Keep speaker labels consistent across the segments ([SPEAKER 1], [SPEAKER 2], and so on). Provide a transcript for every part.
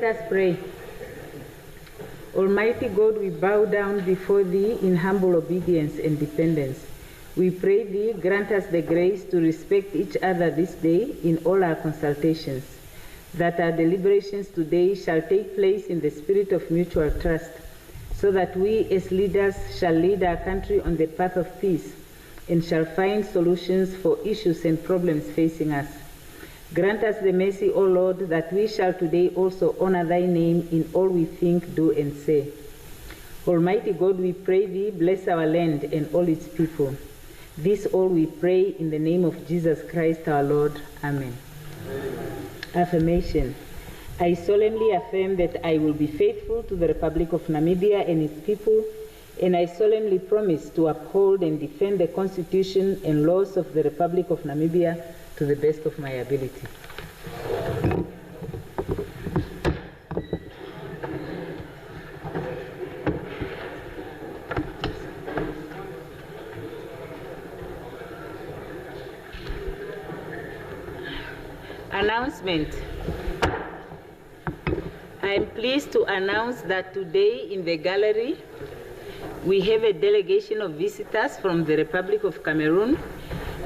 [SPEAKER 1] Let us pray. Almighty God, we bow down before Thee in humble obedience and dependence. We pray Thee, grant us the grace to respect each other this day in all our consultations, that our deliberations today shall take place in the spirit of mutual trust, so that we as leaders shall lead our country on the path of peace and shall find solutions for issues and problems facing us. Grant us the mercy, O Lord, that we shall today also honor Thy name in all we think, do, and say. Almighty God, we pray Thee, bless our land and all its people. This all we pray in the name of Jesus Christ our Lord. Amen. Affirmation. I solemnly affirm that I will be faithful to the Republic of Namibia and its people, and I solemnly promise to uphold and defend the Constitution and laws of the Republic of Namibia to the best of my ability. Announcement. I am pleased to announce that today in the gallery we have a delegation of visitors from the Republic of Cameroon,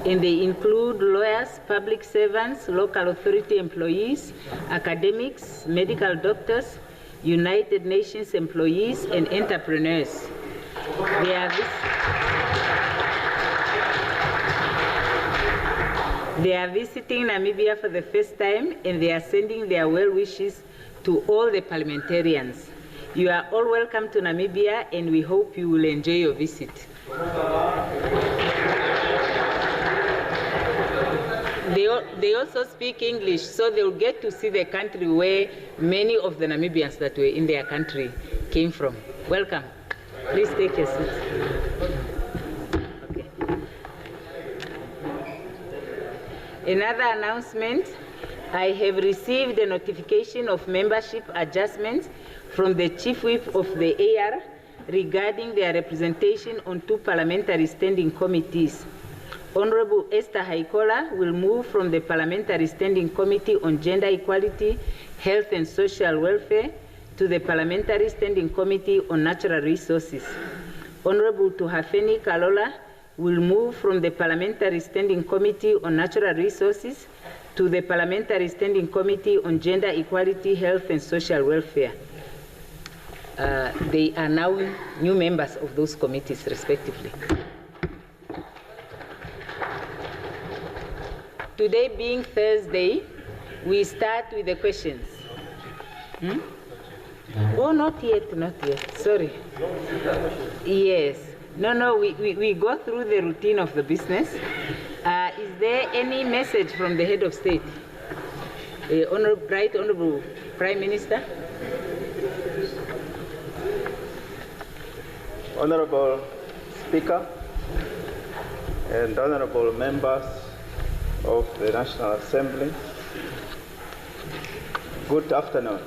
[SPEAKER 1] and they include lawyers, public servants, local authority employees, academics, medical doctors, United Nations employees, and entrepreneurs. They are visiting Namibia for the first time, and they are sending their well wishes to all the parliamentarians. You are all welcome to Namibia, and we hope you will enjoy your visit. They also speak English, so they'll get to see the country where many of the Namibians that were in their country came from. Welcome. Please take your seat. Okay. Another announcement. I have received a notification of membership adjustments from the Chief Whip of the AR regarding their representation on 2 parliamentary standing committees. Honorable Esther Haikola will move from the Parliamentary Standing Committee on Gender Equality, Health and Social Welfare to the Parliamentary Standing Committee on Natural Resources. Honorable Tuhafeni Kalola will move from the Parliamentary Standing Committee on Natural Resources to the Parliamentary Standing Committee on Gender Equality, Health and Social Welfare. They are now new members of those committees, respectively. Today being Thursday, we start with the questions. Oh, not yet, sorry. Yes. No, we go through the routine of the business. Is there any message from the head of state? Right Honorable Prime Minister?
[SPEAKER 2] Honorable Speaker and honorable members of the National Assembly, good afternoon.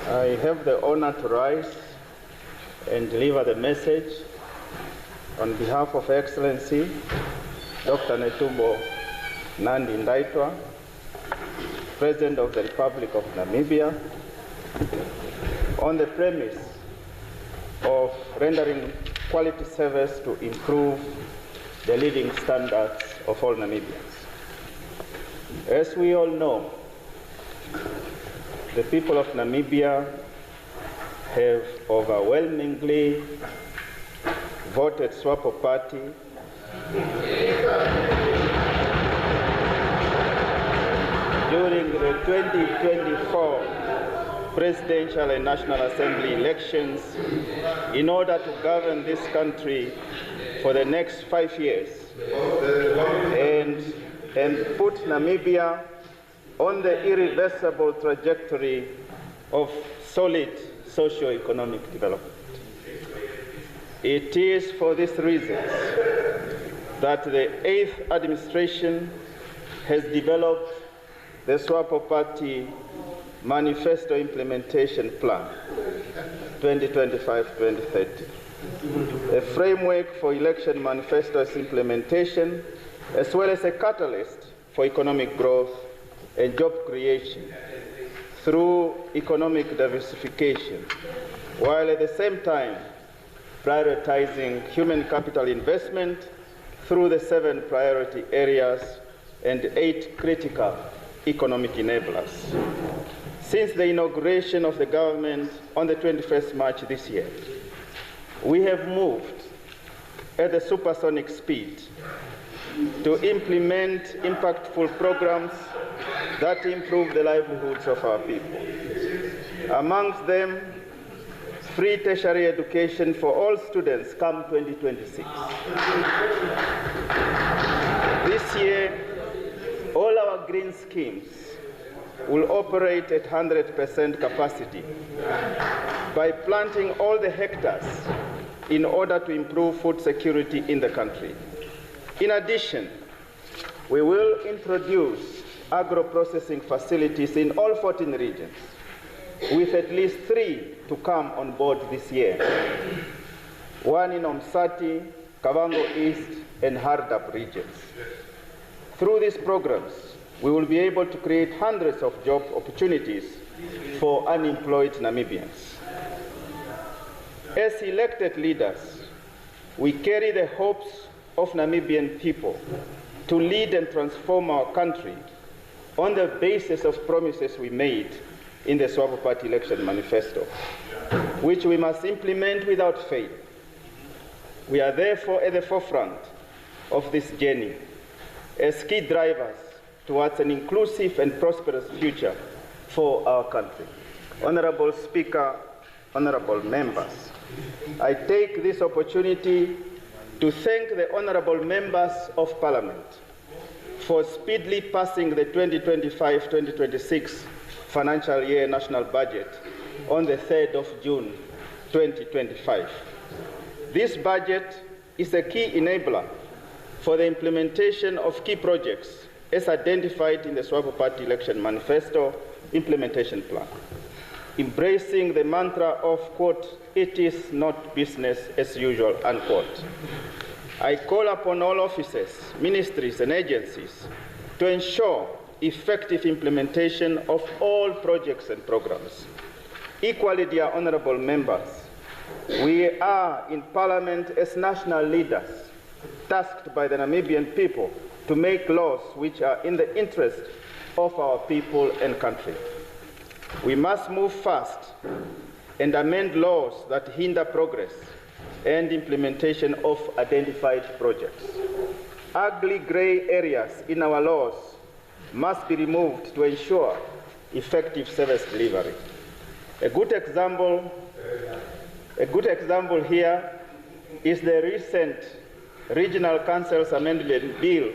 [SPEAKER 2] I have the honor to rise and deliver the message on behalf of Excellency Dr. Netumbo Nandi Ndaitwah, President of the Republic of Namibia, on the premise of rendering quality service to improve the living standards of all Namibians. As we all know, the people of Namibia have overwhelmingly voted SWAPO Party during the 2024 presidential and National Assembly elections in order to govern this country for the next 5 years and put Namibia on the irreversible trajectory of solid socio-economic development. It is for these reasons that the 8th administration has developed the SWAPO Party Manifesto Implementation Plan 2025-2030, a framework for election manifestos implementation, as well as a catalyst for economic growth and job creation through economic diversification, while at the same time prioritizing human capital investment through the 7 priority areas and 8 critical economic enablers. Since the inauguration of the government on the 21st March this year, we have moved at a supersonic speed to implement impactful programs that improve the livelihoods of our people. Amongst them, free tertiary education for all students come 2026. This year, all our green schemes will operate at 100% capacity by planting all the hectares in order to improve food security in the country. In addition, we will introduce agro-processing facilities in all 14 regions, with at least 3 to come on board this year. 1 in Omsati, Kavango East, and Hardap regions. Through these programs, we will be able to create hundreds of job opportunities for unemployed Namibians. As elected leaders, we carry the hopes of Namibian people to lead and transform our country on the basis of promises we made in the SWAPO Party election manifesto, which we must implement without fail. We are therefore at the forefront of this journey as key drivers towards an inclusive and prosperous future for our country. Honorable Speaker, honorable members, I take this opportunity to thank the honorable members of Parliament for speedily passing the 2025-2026 financial year national budget on the 3rd of June 2025. This budget is a key enabler for the implementation of key projects as identified in the SWAPO Party election manifesto implementation plan, embracing the mantra of, quote, "It is not business as usual," unquote. I call upon all officers, ministries, and agencies to ensure effective implementation of all projects and programs. Equally, dear honorable members, we are in Parliament as national leaders, tasked by the Namibian people to make laws which are in the interest of our people and country. We must move fast and amend laws that hinder progress and implementation of identified projects. Ugly grey areas in our laws must be removed to ensure effective service delivery. A good example here is the recent Regional Council's Amendment Bill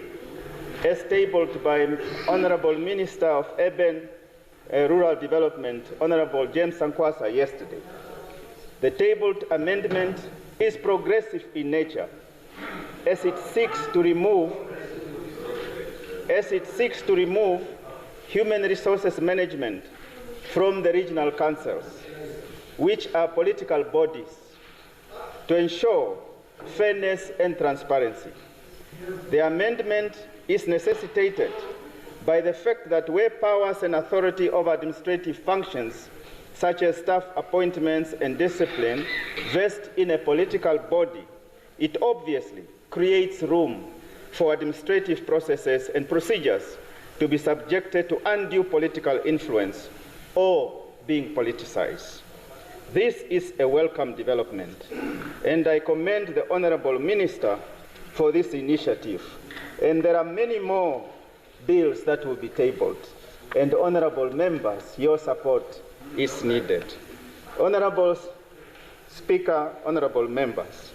[SPEAKER 2] as tabled by Honorable Minister of Urban Rural Development, Honorable James Sankwasa, yesterday. The tabled amendment is progressive in nature as it seeks to remove human resources management from the regional councils, which are political bodies, to ensure fairness and transparency. The amendment is necessitated by the fact that where powers and authority over administrative functions, such as staff appointments and discipline, vest in a political body, it obviously creates room for administrative processes and procedures to be subjected to undue political influence or being politicized. This is a welcome development, and I commend the Honorable Minister for this initiative. And there are many more bills that will be tabled. And honorable members, your support is needed. Honorable Speaker, honorable members,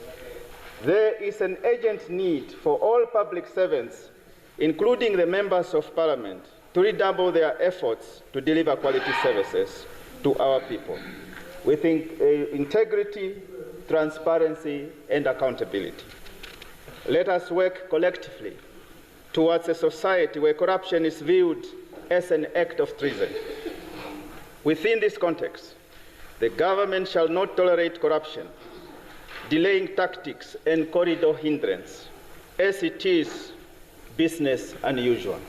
[SPEAKER 2] there is an urgent need for all public servants, including the members of Parliament, to redouble their efforts to deliver quality services to our people with integrity, transparency, and accountability. Let us work collectively towards a society where corruption is viewed as an act of treason. Within this context, the government shall not tolerate corruption, delaying tactics, and corridor hindrance, as it is business unusual.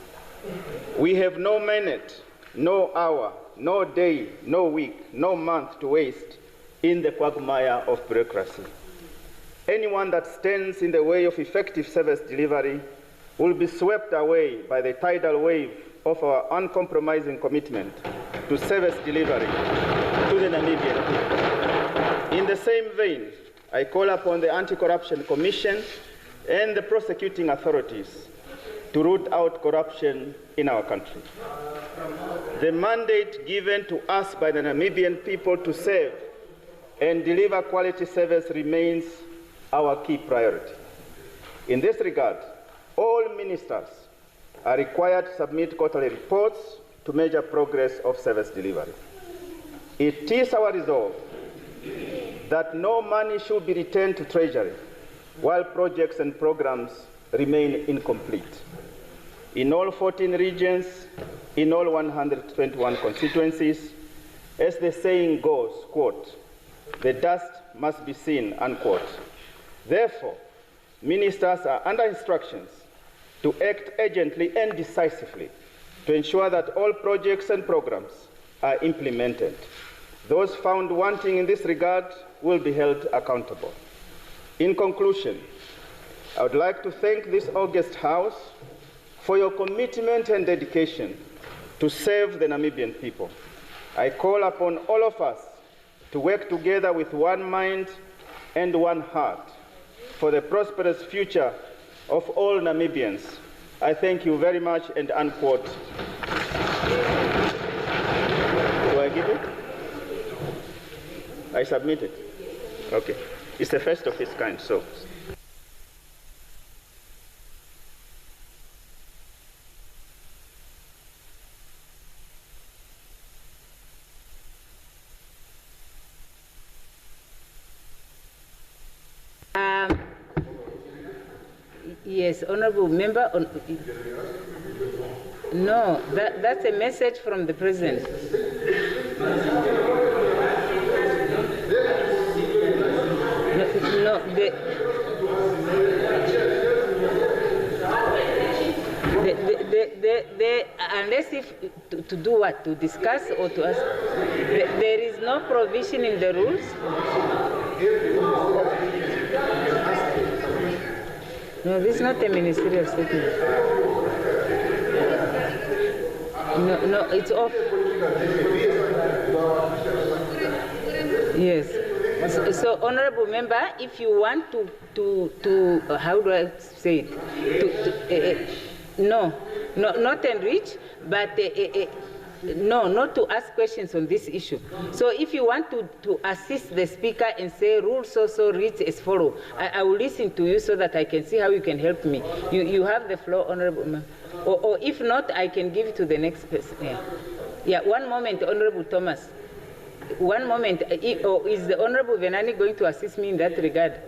[SPEAKER 2] We have no minute, no hour, no day, no week, no month to waste in the quagmire of bureaucracy. Anyone that stands in the way of effective service delivery will be swept away by the tidal wave of our uncompromising commitment to service delivery to the Namibian people. In the same vein, I call upon the Anti-Corruption Commission and the prosecuting authorities to root out corruption in our country. The mandate given to us by the Namibian people to serve and deliver quality service remains our key priority. In this regard, all ministers are required to submit quarterly reports to measure progress of service delivery. It is our resolve that no money should be returned to Treasury while projects and programs remain incomplete. In all 14 regions, in all 121 constituencies, as the saying goes, quote, the dust must be seen, unquote. Therefore, ministers are under instructions to act urgently and decisively to ensure that all projects and programs are implemented. Those found wanting in this regard will be held accountable. In conclusion, I would like to thank this august House for your commitment and dedication to serve the Namibian people. I call upon all of us to work together with one mind and one heart for the prosperous future of all Namibians. I thank you very much, and unquote. Do I give it? I submit it. Okay. It's the first of its kind, so.
[SPEAKER 1] Yes, honorable member. No, that's a message from the president. No, unless if to do what? To discuss or to ask? There is no provision in the rules. No, this is not a ministerial statement. No, it's off. Yes. So, honorable member, if you want to how do I say it? No, not enrich, but no, not to ask questions on this issue. So if you want to assist the speaker and say rules so reads as follow, I will listen to you so that I can see how you can help me. You have the floor, honorable member. Or if not, I can give it to the next person. Yeah, one moment, Honorable Thomas. One moment. Is the Honorable Venani going to assist me in that regard?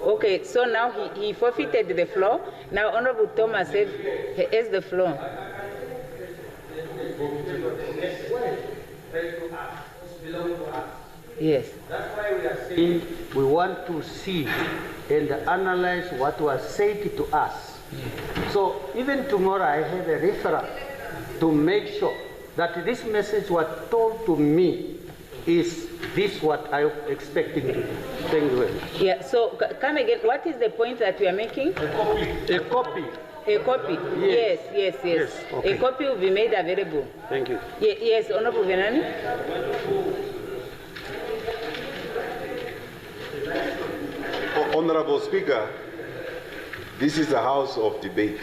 [SPEAKER 1] Okay, so now he forfeited the floor. Now Honorable Thomas has the floor. Yes.
[SPEAKER 3] That's why we are saying we want to see and analyze what was said to us. So even tomorrow I have a referral to make sure that this message was told to me is this what I'm expecting to do. Thank you very much.
[SPEAKER 1] Yeah, so come again. What is the point that we are making?
[SPEAKER 3] A copy.
[SPEAKER 1] A copy. Yes. Okay. A copy will be made available.
[SPEAKER 3] Thank you.
[SPEAKER 1] Yes, Honorable Venani.
[SPEAKER 4] Honorable Speaker, this is a house of debate.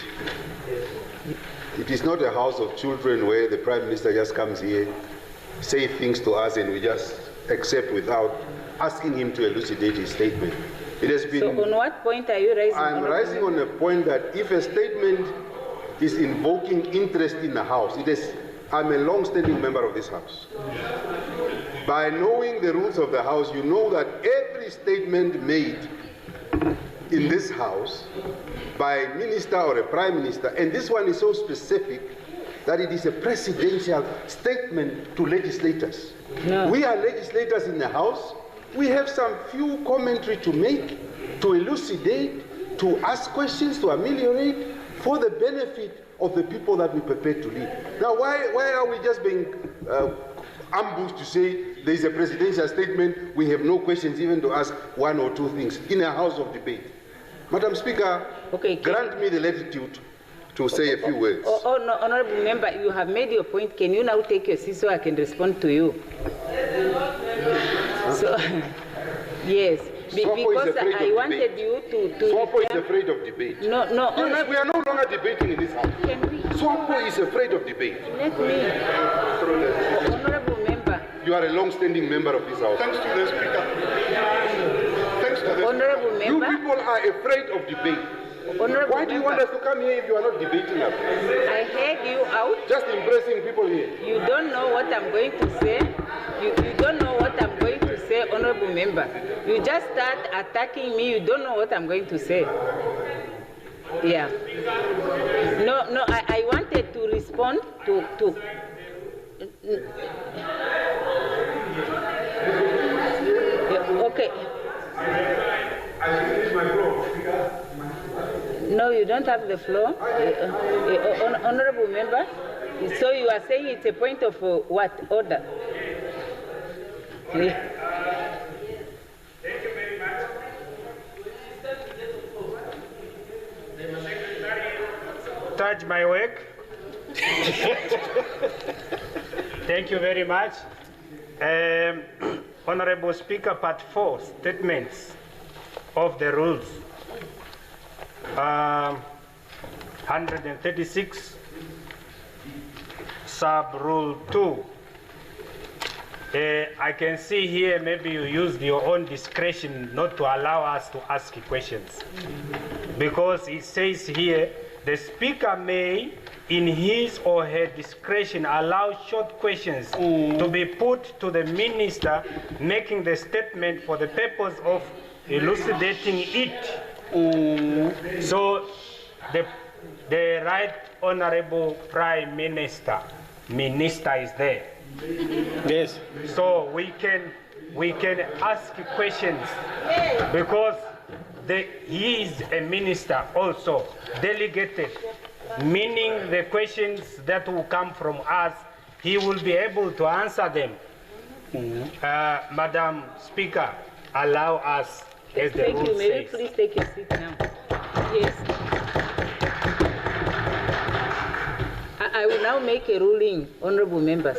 [SPEAKER 4] It is not a house of children where the Prime Minister just comes here, say things to us, and we just accept without asking him to elucidate his statement. It has been.
[SPEAKER 1] So on what point are you raising?
[SPEAKER 4] I'm rising on a point that if a statement is invoking interest in the House, I'm a long-standing member of this House. By knowing the rules of the House, you know that every statement made in this House by a minister or a prime minister, and this one is so specific that it is a presidential statement to legislators. No. We are legislators in the House. We have some few commentary to make, to elucidate, to ask questions, to ameliorate for the benefit of the people that we prepare to lead. Now, why are we just being ambushed to say there is a presidential statement, we have no questions even to ask one or two things in a house of debate. Madam Speaker, grant me the latitude to say a few words.
[SPEAKER 1] No, Honorable Member, you have made your point. Can you now take your seat so I can respond to you? So, yes. Because I wanted you to
[SPEAKER 4] SWAPO is afraid of debate.
[SPEAKER 1] No.
[SPEAKER 4] Yes, we are no longer debating in this house. SWAPO is afraid of debate.
[SPEAKER 1] Let me. Honorable Member.
[SPEAKER 4] You are a long-standing member of this house.
[SPEAKER 5] Thanks to the Speaker. Thanks to the
[SPEAKER 1] Honorable Member.
[SPEAKER 4] You people are afraid of debate.
[SPEAKER 1] Honorable
[SPEAKER 4] Why do you want us to come here if you are not debating us?
[SPEAKER 1] I heard you out.
[SPEAKER 4] Just impressing people here.
[SPEAKER 1] You don't know what I'm going to say. You don't know what I'm going to say, Honorable Member. You just start attacking me. You don't know what I'm going to say. Yeah. No, I wanted to respond to okay. No, you don't have the floor. Honorable Member, so you are saying it's a point of what? Order?
[SPEAKER 6] Thank you very much. Touch my work. Thank you very much. Honorable Speaker, Part 4, Statements of the Rules. 136, Sub-Rule 2. I can see here maybe you used your own discretion not to allow us to ask questions. Because it says here, the Speaker may, in his or her discretion, allow short questions to be put to the Minister making the statement for the purpose of elucidating it. So, the Right Honorable Prime Minister is there.
[SPEAKER 3] Yes.
[SPEAKER 6] So we can ask questions because he is a minister also, delegated, meaning the questions that will come from us, he will be able to answer them. Madam Speaker, allow us as the rule says.
[SPEAKER 1] Thank you. May you please take your seat now? Yes. I will now make a ruling, honorable members.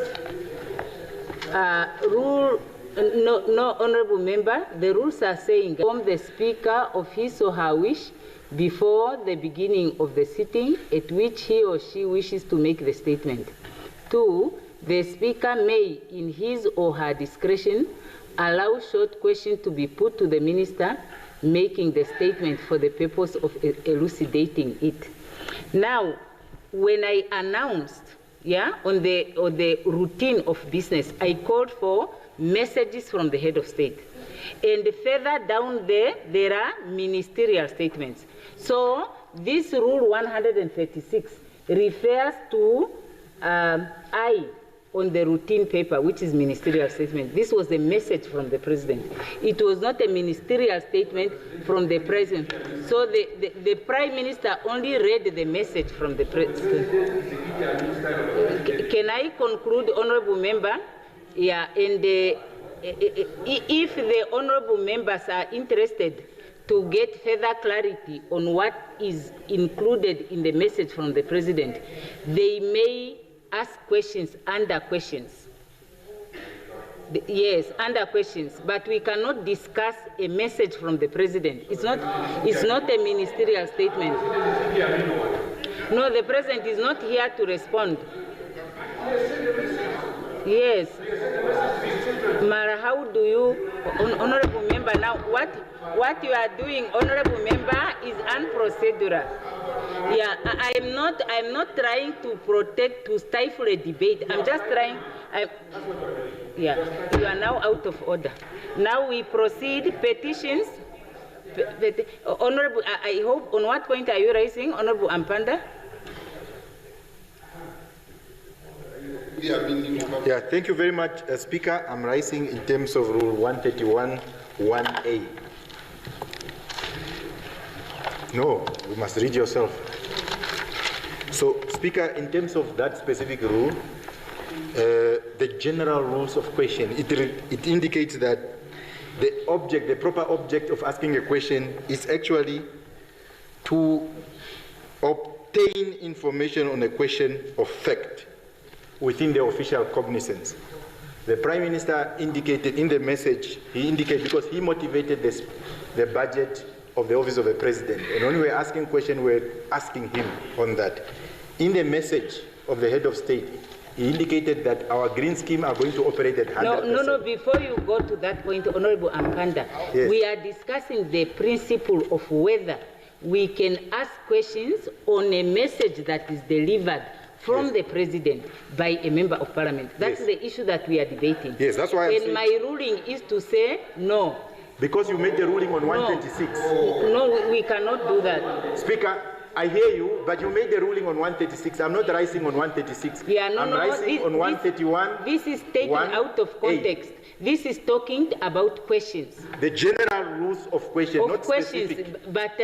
[SPEAKER 1] No, honorable member, the rules are saying inform the Speaker of his or her wish before the beginning of the sitting at which he or she wishes to make the statement. 2, the Speaker may, in his or her discretion, allow short questions to be put to the Minister making the statement for the purpose of elucidating it. Now, when I announced, on the routine of business, I called for messages from the head of state. And further down there are ministerial statements. So this rule 136 refers to I on the routine paper, which is ministerial statement. This was the message from the president. It was not a ministerial statement from the president. So the prime minister only read the message from the president. Can I conclude, honorable member? Yeah, and if the honorable members are interested to get further clarity on what is included in the message from the president, they may ask questions under questions. Yes, under questions, but we cannot discuss a message from the president. It's not a ministerial statement. No, the president is not here to respond. Yes. Mara, how do you, honorable member, now what you are doing, honorable member, is unprocedural. Yeah, I'm not trying to protect, to stifle a debate. I'm just trying, yeah, you are now out of order. Now we proceed, petitions. Honorable, I hope, on what point are you raising, Honorable Ampanda?
[SPEAKER 7] Yeah, thank you very much, Speaker. I'm raising in terms of Rule 131, 1A. No, you must read yourself. So, Speaker, in terms of that specific rule, the general rules of question. It indicates that the proper object of asking a question is actually to obtain information on a question of fact within the official cognizance. The Prime Minister indicated in the message, he indicated because he motivated the budget of the Office of the President. And when we were asking questions, we were asking him on that. In the message of the head of state, he indicated that our green scheme are going to operate at 100%.
[SPEAKER 1] No, before you go to that point, Honorable Ampanda,
[SPEAKER 7] yes.
[SPEAKER 1] We are discussing the principle of whether we can ask questions on a message that is delivered from
[SPEAKER 7] yes.
[SPEAKER 1] the President by a member of Parliament. That's
[SPEAKER 7] yes.
[SPEAKER 1] the issue that we are debating.
[SPEAKER 7] Yes, that's why I'm saying.
[SPEAKER 1] And my ruling is to say no.
[SPEAKER 7] Because you made the ruling on 136.
[SPEAKER 1] No, we cannot do that.
[SPEAKER 7] Speaker, I hear you, but you made the ruling on 136. I'm not rising on 136.
[SPEAKER 1] Yeah, no,
[SPEAKER 7] I'm rising on 131.
[SPEAKER 1] This is taken out of context. This is talking about questions.
[SPEAKER 7] The general rules of question, not
[SPEAKER 1] questions,
[SPEAKER 7] specific.
[SPEAKER 1] But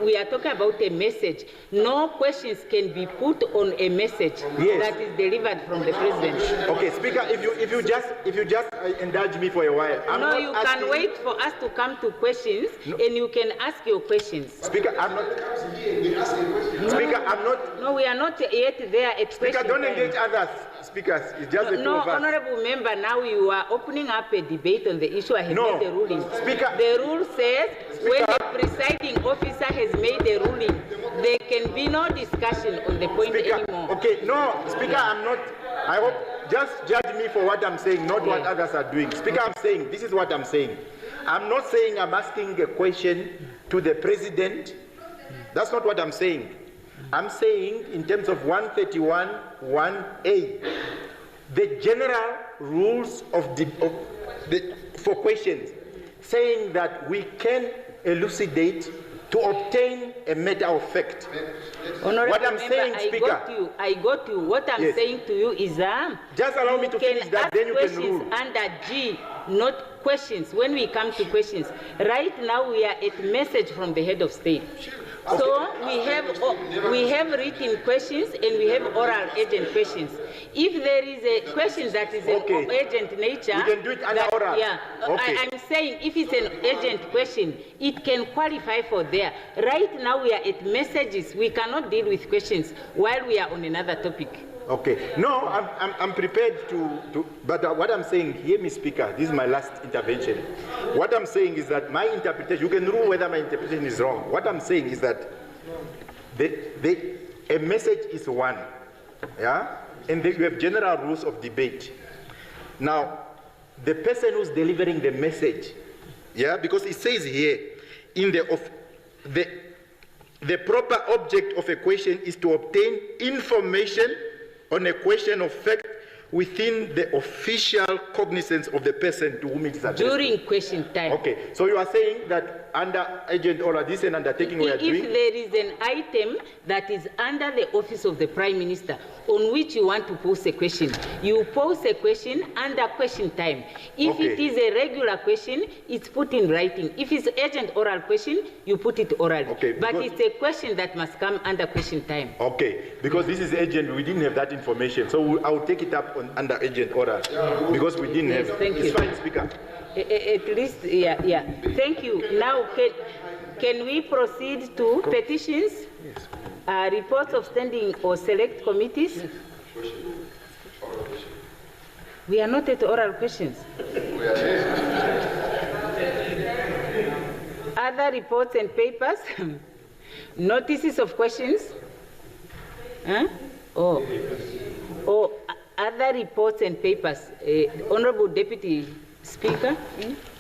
[SPEAKER 1] we are talking about a message. No questions can be put on a message
[SPEAKER 7] yes.
[SPEAKER 1] that is delivered from the President.
[SPEAKER 7] Okay, Speaker, if you just indulge me for a while.
[SPEAKER 1] You can wait for us to come to questions, and you can ask your questions.
[SPEAKER 7] Speaker, I'm not. Speaker, I'm not.
[SPEAKER 1] No, we are not yet there at
[SPEAKER 7] Speaker, don't engage others. Speakers, it's just the two of us.
[SPEAKER 1] Honourable member, now you are opening up a debate on the issue. I have made the ruling.
[SPEAKER 7] Speaker,
[SPEAKER 1] the rule says when the presiding officer has made a ruling, there can be no discussion on the point anymore.
[SPEAKER 7] Okay, no, Speaker, I'm not. I hope just judge me for what I'm saying, not what others are doing. Speaker, I'm saying this is what I'm saying. I'm not saying I'm asking a question to the President. That's not what I'm saying. I'm saying in terms of 131, 1A, the general rules for questions, saying that we can elucidate to obtain a matter of fact.
[SPEAKER 1] Honorable
[SPEAKER 7] what I'm
[SPEAKER 1] member,
[SPEAKER 7] saying, Speaker.
[SPEAKER 1] I got you. What I'm saying to you is
[SPEAKER 7] just allow me to finish that, then you can rule.
[SPEAKER 1] Under G, not questions. When we come to questions, right now we are at message from the head of state. So we have written questions and we have oral agent questions. If there is a question that is an urgent nature,
[SPEAKER 7] we can do it under oral.
[SPEAKER 1] Yeah, I'm saying if it's an urgent question, it can qualify for there. Right now we are at messages. We cannot deal with questions while we are on another topic.
[SPEAKER 7] Okay. No, I'm prepared to but what I'm saying, hear me, Speaker, this is my last intervention. What I'm saying is that my interpretation, you can rule whether my interpretation is wrong. What I'm saying is that a message is one, yeah? And then you have general rules of debate. Now, the person who's delivering the message, yeah, because it says here, in the proper object of a question is to obtain information on a question of fact within the official cognizance of the person to whom it is addressed.
[SPEAKER 1] During question time.
[SPEAKER 7] Okay, so you are saying that under agent or this and undertaking we are doing?
[SPEAKER 1] If there is an item that is under the office of the Prime Minister on which you want to pose a question, you pose a question under question time. If it is a regular question, it's put in writing. If it's urgent oral question, you put it orally. Okay, but it's a question that must come under question time.
[SPEAKER 7] Okay, because this is urgent, we didn't have that information. So I will take it up under agent oral because we didn't have.
[SPEAKER 1] Thank you.
[SPEAKER 7] It's fine, Speaker.
[SPEAKER 1] At least, yeah. Thank you. Now, can we proceed to petitions, reports of standing or select committees? We are not at oral questions. Other reports and papers, notices of questions, or other reports and papers. Honorable Deputy Speaker.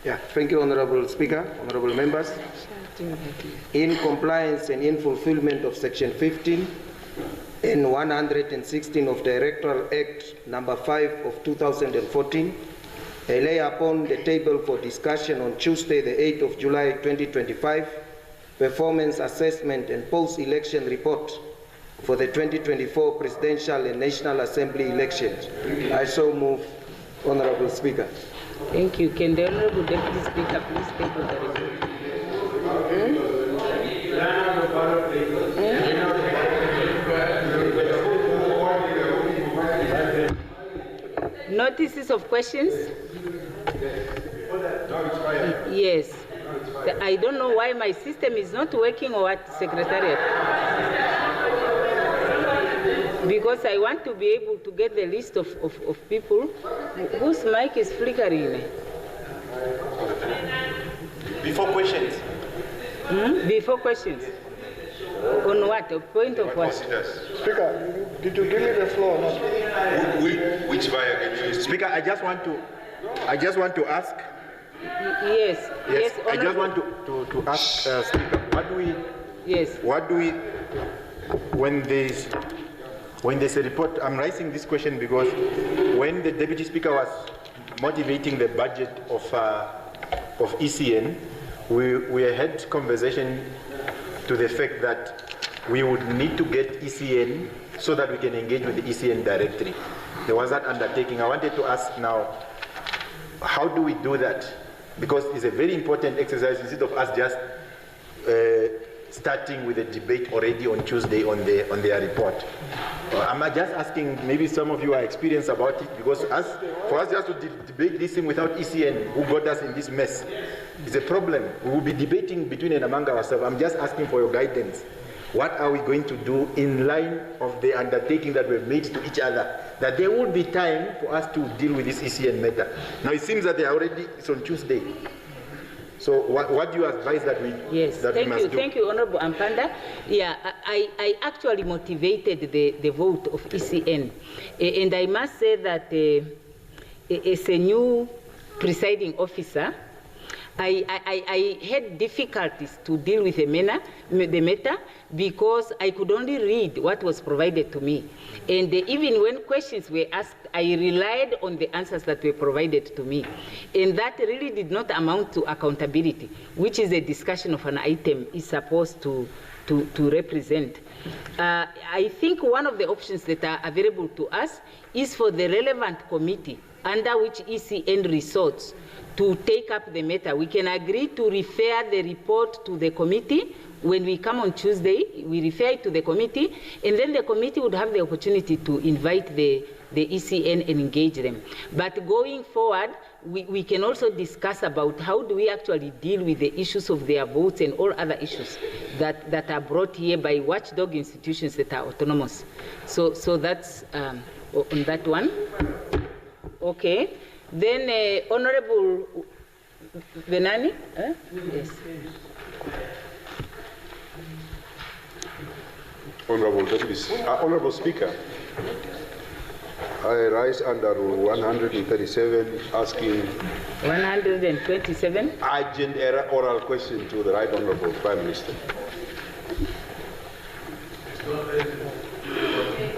[SPEAKER 8] Yeah, thank you, Honorable Speaker, honorable members. In compliance and in fulfillment of Section 15 and 116 of Directoral Act number 5 of 2014, I lay upon the table for discussion on Tuesday, the 8th of July 2025, performance assessment and post-election report for the 2024 Presidential and National Assembly elections. I so move, Honorable Speaker.
[SPEAKER 1] Thank you. Can the Honorable Deputy Speaker please take the report? Notices of questions? Yes. I don't know why my system is not working or what, Secretariat. Because I want to be able to get the list of people whose mic is flickering.
[SPEAKER 7] Before questions.
[SPEAKER 1] Before questions. On what? A point of what?
[SPEAKER 5] Speaker, did you give me the floor or not?
[SPEAKER 4] Which via can you
[SPEAKER 7] Speaker, I just want to ask.
[SPEAKER 1] Yes.
[SPEAKER 7] Yes, I just want to ask Speaker, what do we, when there's a report, I'm raising this question because when the Deputy Speaker was motivating the budget of ECN, we had conversation to the fact that we would need to get ECN so that we can engage with the ECN directly. There was that undertaking. I wanted to ask now, how do we do that? Because it's a very important exercise instead of us just starting with a debate already on Tuesday on their report. I'm just asking, maybe some of you are experienced about it, because for us just to debate this thing without ECN, who got us in this mess, it's a problem. We will be debating between and among ourselves. I'm just asking for your guidance. What are we going to do in line of the undertaking that we've made to each other, that there will be time for us to deal with this ECN matter? Now it seems that it's on Tuesday. So what do you advise that we,
[SPEAKER 1] yes,
[SPEAKER 7] that we must do? Thank you,
[SPEAKER 1] Honorable Ampanda. Yeah, I actually motivated the vote of ECN. And I must say that as a new presiding officer, I had difficulties to deal with the matter because I could only read what was provided to me. And even when questions were asked, I relied on the answers that were provided to me. And that really did not amount to accountability, which is a discussion of an item is supposed to represent. I think one of the options that are available to us is for the relevant committee under which ECN resorts to take up the matter. We can agree to refer the report to the committee. When we come on Tuesday, we refer it to the committee, and then the committee would have the opportunity to invite the ECN and engage them. But going forward, we can also discuss about how do we actually deal with the issues of their votes and all other issues that are brought here by watchdog institutions that are autonomous. So that's on that one. Okay. Then Honorable Benani? Yes.
[SPEAKER 4] Honorable Speaker, I rise under Rule 137 asking
[SPEAKER 1] 127
[SPEAKER 4] urgent oral question to the Right Honorable Prime Minister.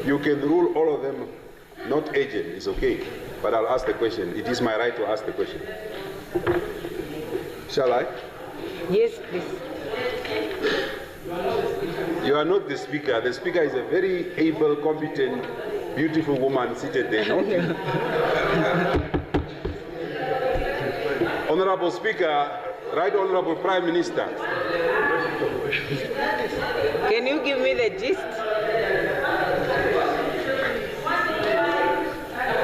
[SPEAKER 4] You can rule all of them not urgent, it's okay, but I'll ask the question. It is my right to ask the question. Shall I?
[SPEAKER 1] Yes, please.
[SPEAKER 4] You are not the Speaker. The Speaker is a very able, competent, beautiful woman seated there. Honorable Speaker, Right Honorable Prime Minister.
[SPEAKER 1] Can you give me the gist?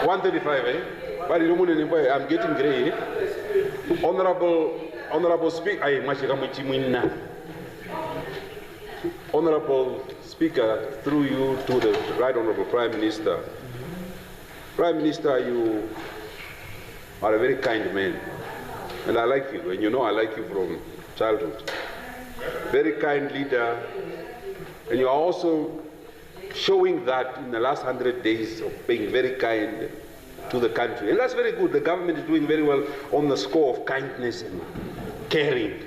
[SPEAKER 4] 135, eh? But I'm getting gray. Honorable Speaker, Honorable Speaker, through you to the Right Honorable Prime Minister. Prime Minister, you are a very kind man, and I like you, and you know I like you from childhood. Very kind leader, and you are also showing that in the last 100 days of being very kind to the country. And that's very good. The government is doing very well on the score of kindness and caring.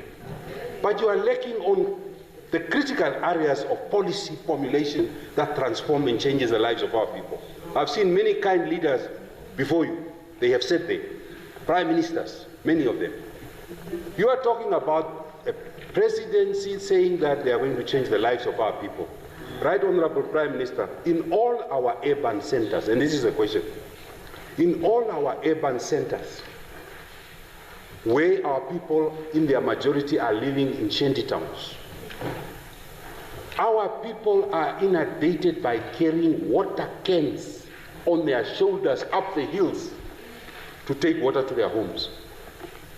[SPEAKER 4] But you are lacking on the critical areas of policy formulation that transform and changes the lives of our people. I've seen many kind leaders before you. They have said they, prime ministers, many of them. You are talking about a presidency saying that they are going to change the lives of our people. Right Honorable Prime Minister, in all our urban centers, and this is a question, in all our urban centers, where our people in their majority are living in shanty towns, our people are inundated by carrying water cans on their shoulders up the hills to take water to their homes.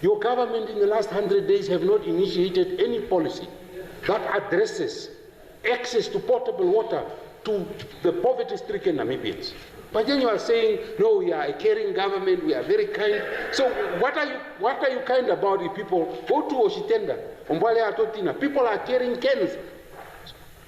[SPEAKER 4] Your government in the last 100 days have not initiated any policy that addresses access to potable water to the poverty-stricken Namibians. But then you are saying, no, we are a caring government, we are very kind. So what are you kind about if people go to Oshitenda, Ombale Atotina, people are carrying cans,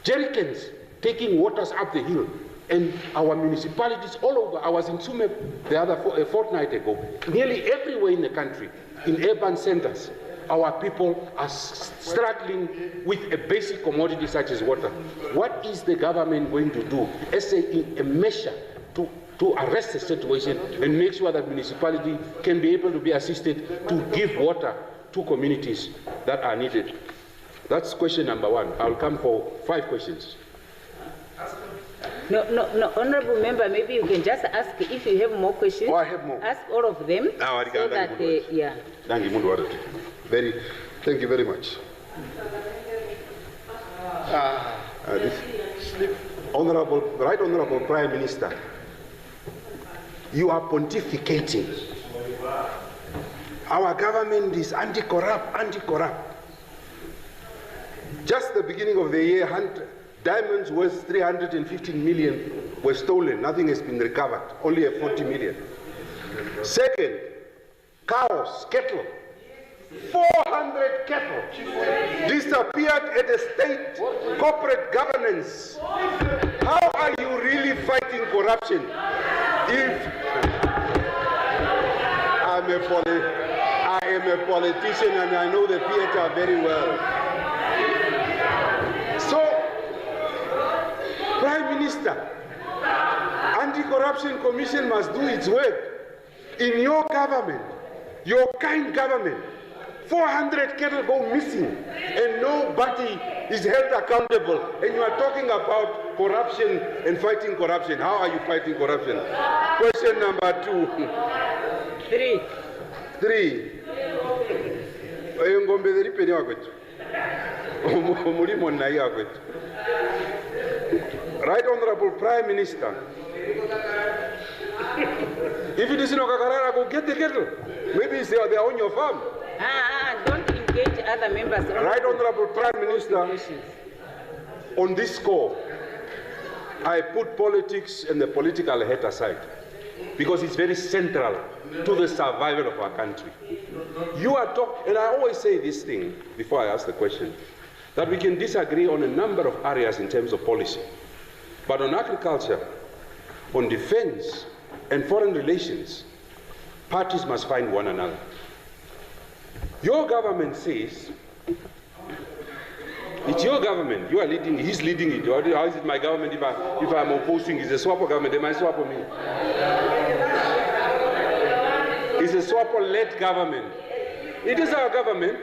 [SPEAKER 4] jerrycans, taking waters up the hill. And our municipalities all over, I was in Sume the other a fortnight ago, nearly everywhere in the country, in urban centers, our people are struggling with a basic commodity such as water. What is the government going to do as a measure to arrest the situation and make sure that municipality can be able to be assisted to give water to communities that are needed? That's question number one. I'll come for 5 questions.
[SPEAKER 1] No, honorable member, maybe you can just ask if you have more questions.
[SPEAKER 4] Oh, I have more.
[SPEAKER 1] Ask all of them. So that, yeah.
[SPEAKER 4] Thank you very much. Right Honorable Prime Minister, you are pontificating. Our government is anti-corrupt. Just the beginning of the year, diamonds worth 315 million were stolen. Nothing has been recovered, only 40 million. Second, cows, cattle, 400 cattle disappeared at a state corporate governance. How are you really fighting corruption if I am a politician and I know the theater very well? So, Prime Minister, Anti-Corruption Commission must do its work. In your government, your kind government, 400 cattle go missing and nobody is held accountable. And you are talking about corruption and fighting corruption. How are you fighting corruption? Question number 2. 3. Right Honorable Prime Minister, if it is in Okakarara, go get the cattle. Maybe they are on your farm.
[SPEAKER 1] Don't engage other members.
[SPEAKER 4] Right Honorable Prime Minister, on this score, I put politics and the political head aside because it's very central to the survival of our country. You are talking, and I always say this thing before I ask the question, that we can disagree on a number of areas in terms of policy. But on agriculture, on defense, and foreign relations, parties must find one another. Your government says, it's your government, you are leading, he's leading it. How is it my government if I'm opposing? It's a SWAPO government, they might swap on me. It's a SWAPO-led government. It is our government,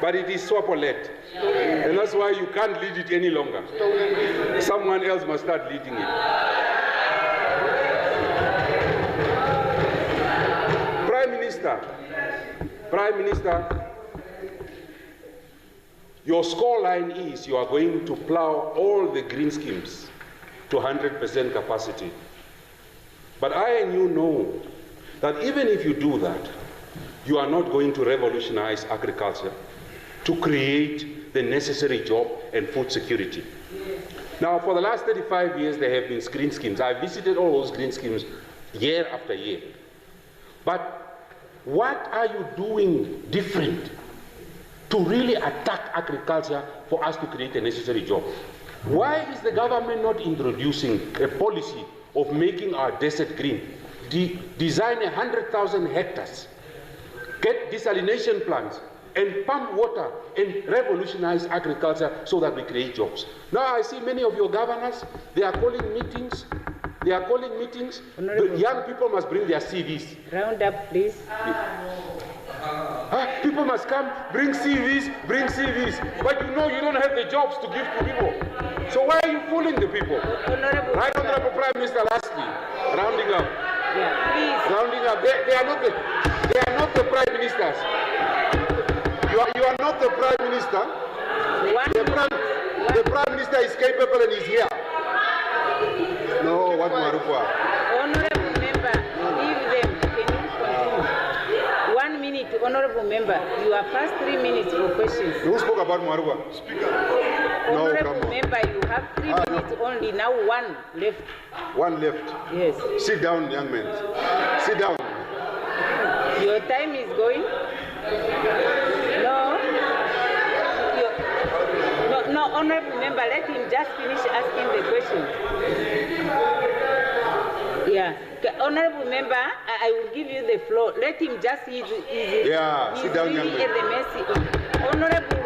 [SPEAKER 4] but it is SWAPO-led. And that's why you can't lead it any longer. Someone else must start leading it. Prime Minister, your scoreline is you are going to plow all the green schemes to 100% capacity. But I and you know that even if you do that, you are not going to revolutionize agriculture to create the necessary job and food security. Now, for the last 35 years, there have been green schemes. I visited all those green schemes year after year. But what are you doing different to really attack agriculture for us to create a necessary job? Why is the government not introducing a policy of making our desert green? Design 100,000 hectares, get desalination plants, and pump water and revolutionize agriculture so that we create jobs. Now I see many of your governors, they are calling meetings. Young people must bring their CVs.
[SPEAKER 1] Round up, please.
[SPEAKER 4] People must come, bring CVs. But you know you don't have the jobs to give to people. So why are you fooling the people? Right Honorable Prime Minister, lastly, rounding up.
[SPEAKER 1] Yeah, please.
[SPEAKER 4] Rounding up. They are not the prime ministers. You are not the prime minister. The prime minister is capable and is here. No, what Marufwa?
[SPEAKER 1] Honorable member, leave them. Can you continue? Honorable member, you are past 3 minutes for questions.
[SPEAKER 4] Who spoke about Mwarwa? Speaker.
[SPEAKER 1] Honorable member, you have 3 minutes only. Now 1 left.
[SPEAKER 4] 1 left.
[SPEAKER 1] Yes.
[SPEAKER 4] Sit down, young man. Sit down.
[SPEAKER 1] Your time is going. No, honorable member, let him just finish asking the question. Yeah. Honorable member, I will give you the floor. Let him just, he's
[SPEAKER 4] sit down, young man.
[SPEAKER 1] At the mercy. Honorable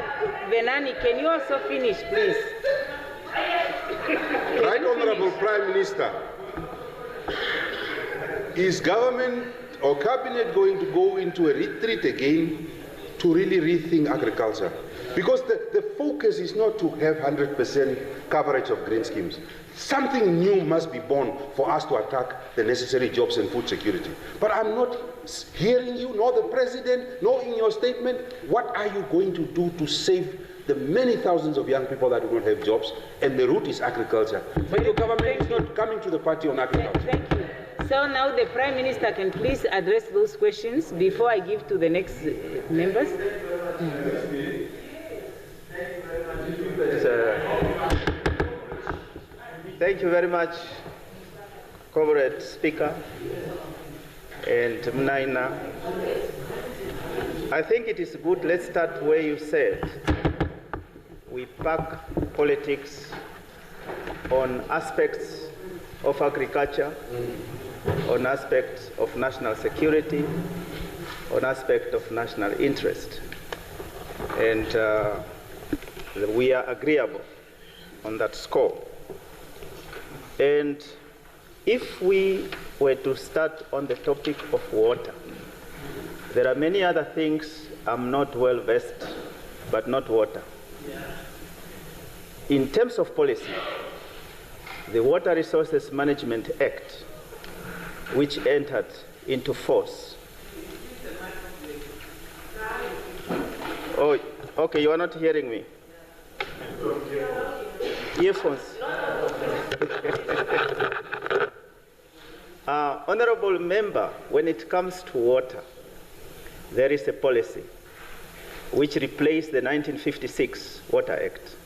[SPEAKER 1] Venani, can you also finish, please?
[SPEAKER 4] Right, Honorable Prime Minister, is government or cabinet going to go into a retreat again to really rethink agriculture? Because the focus is not to have 100% coverage of green schemes. Something new must be born for us to attack the necessary jobs and food security. But I'm not hearing you, nor the president, nor in your statement. What are you going to do to save the many thousands of young people that do not have jobs? And the root is agriculture. But your government is not coming to the party on agriculture.
[SPEAKER 1] Thank you. So now the Prime Minister can please address those questions before I give to the next members.
[SPEAKER 2] Thank you very much, Comrade Speaker and Mnaina. I think it is good, let's start where you said we park politics on aspects of agriculture, on aspects of national security, on aspects of national interest. And we are agreeable on that score. And if we were to start on the topic of water, there are many other things I'm not well versed, but not water. In terms of policy, the Water Resources Management Act, which entered into force. Oh, okay, you are not hearing me. Earphones. Honorable member, when it comes to water, there is a policy which replaced the 1956 Water Act,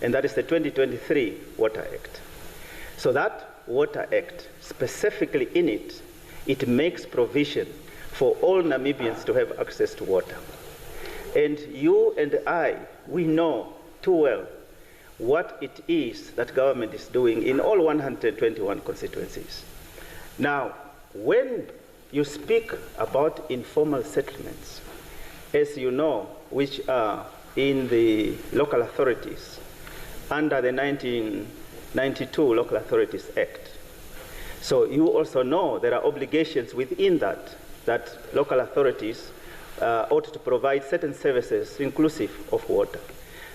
[SPEAKER 2] and that is the 2023 Water Act. So that Water Act, specifically in it, it makes provision for all Namibians to have access to water. And you and I, we know too well what it is that government is doing in all 121 constituencies. Now, when you speak about informal settlements, as you know, which are in the local authorities under the 1992 Local Authorities Act. So you also know there are obligations within that local authorities ought to provide certain services inclusive of water.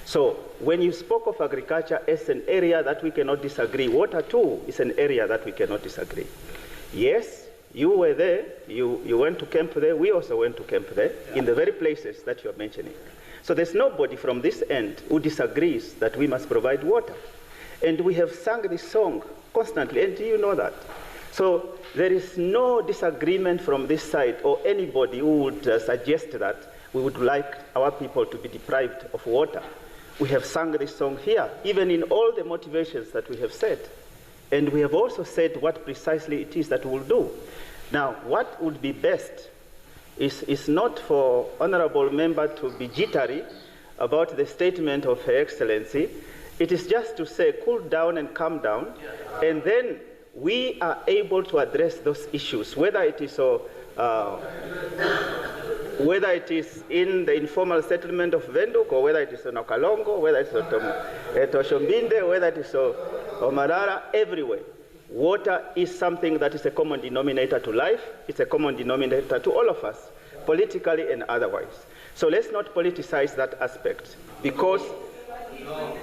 [SPEAKER 2] So when you spoke of agriculture as an area that we cannot disagree, water too is an area that we cannot disagree. Yes, you were there, you went to camp there, we also went to camp there, in the very places that you're mentioning. So there's nobody from this end who disagrees that we must provide water. And we have sung this song constantly, and you know that. So there is no disagreement from this side or anybody who would suggest that we would like our people to be deprived of water. We have sung this song here, even in all the motivations that we have said. And we have also said what precisely it is that we'll do. Now, what would be best is not for honorable member to be jittery about the statement of Her Excellency. It is just to say, cool down and calm down, and then we are able to address those issues, whether it is in the informal settlement of Venduk, or whether it is in Okalongo, whether it is at Oshombinde, whether it is Omarara, everywhere. Water is something that is a common denominator to life. It's a common denominator to all of us, politically and otherwise. So let's not politicize that aspect, because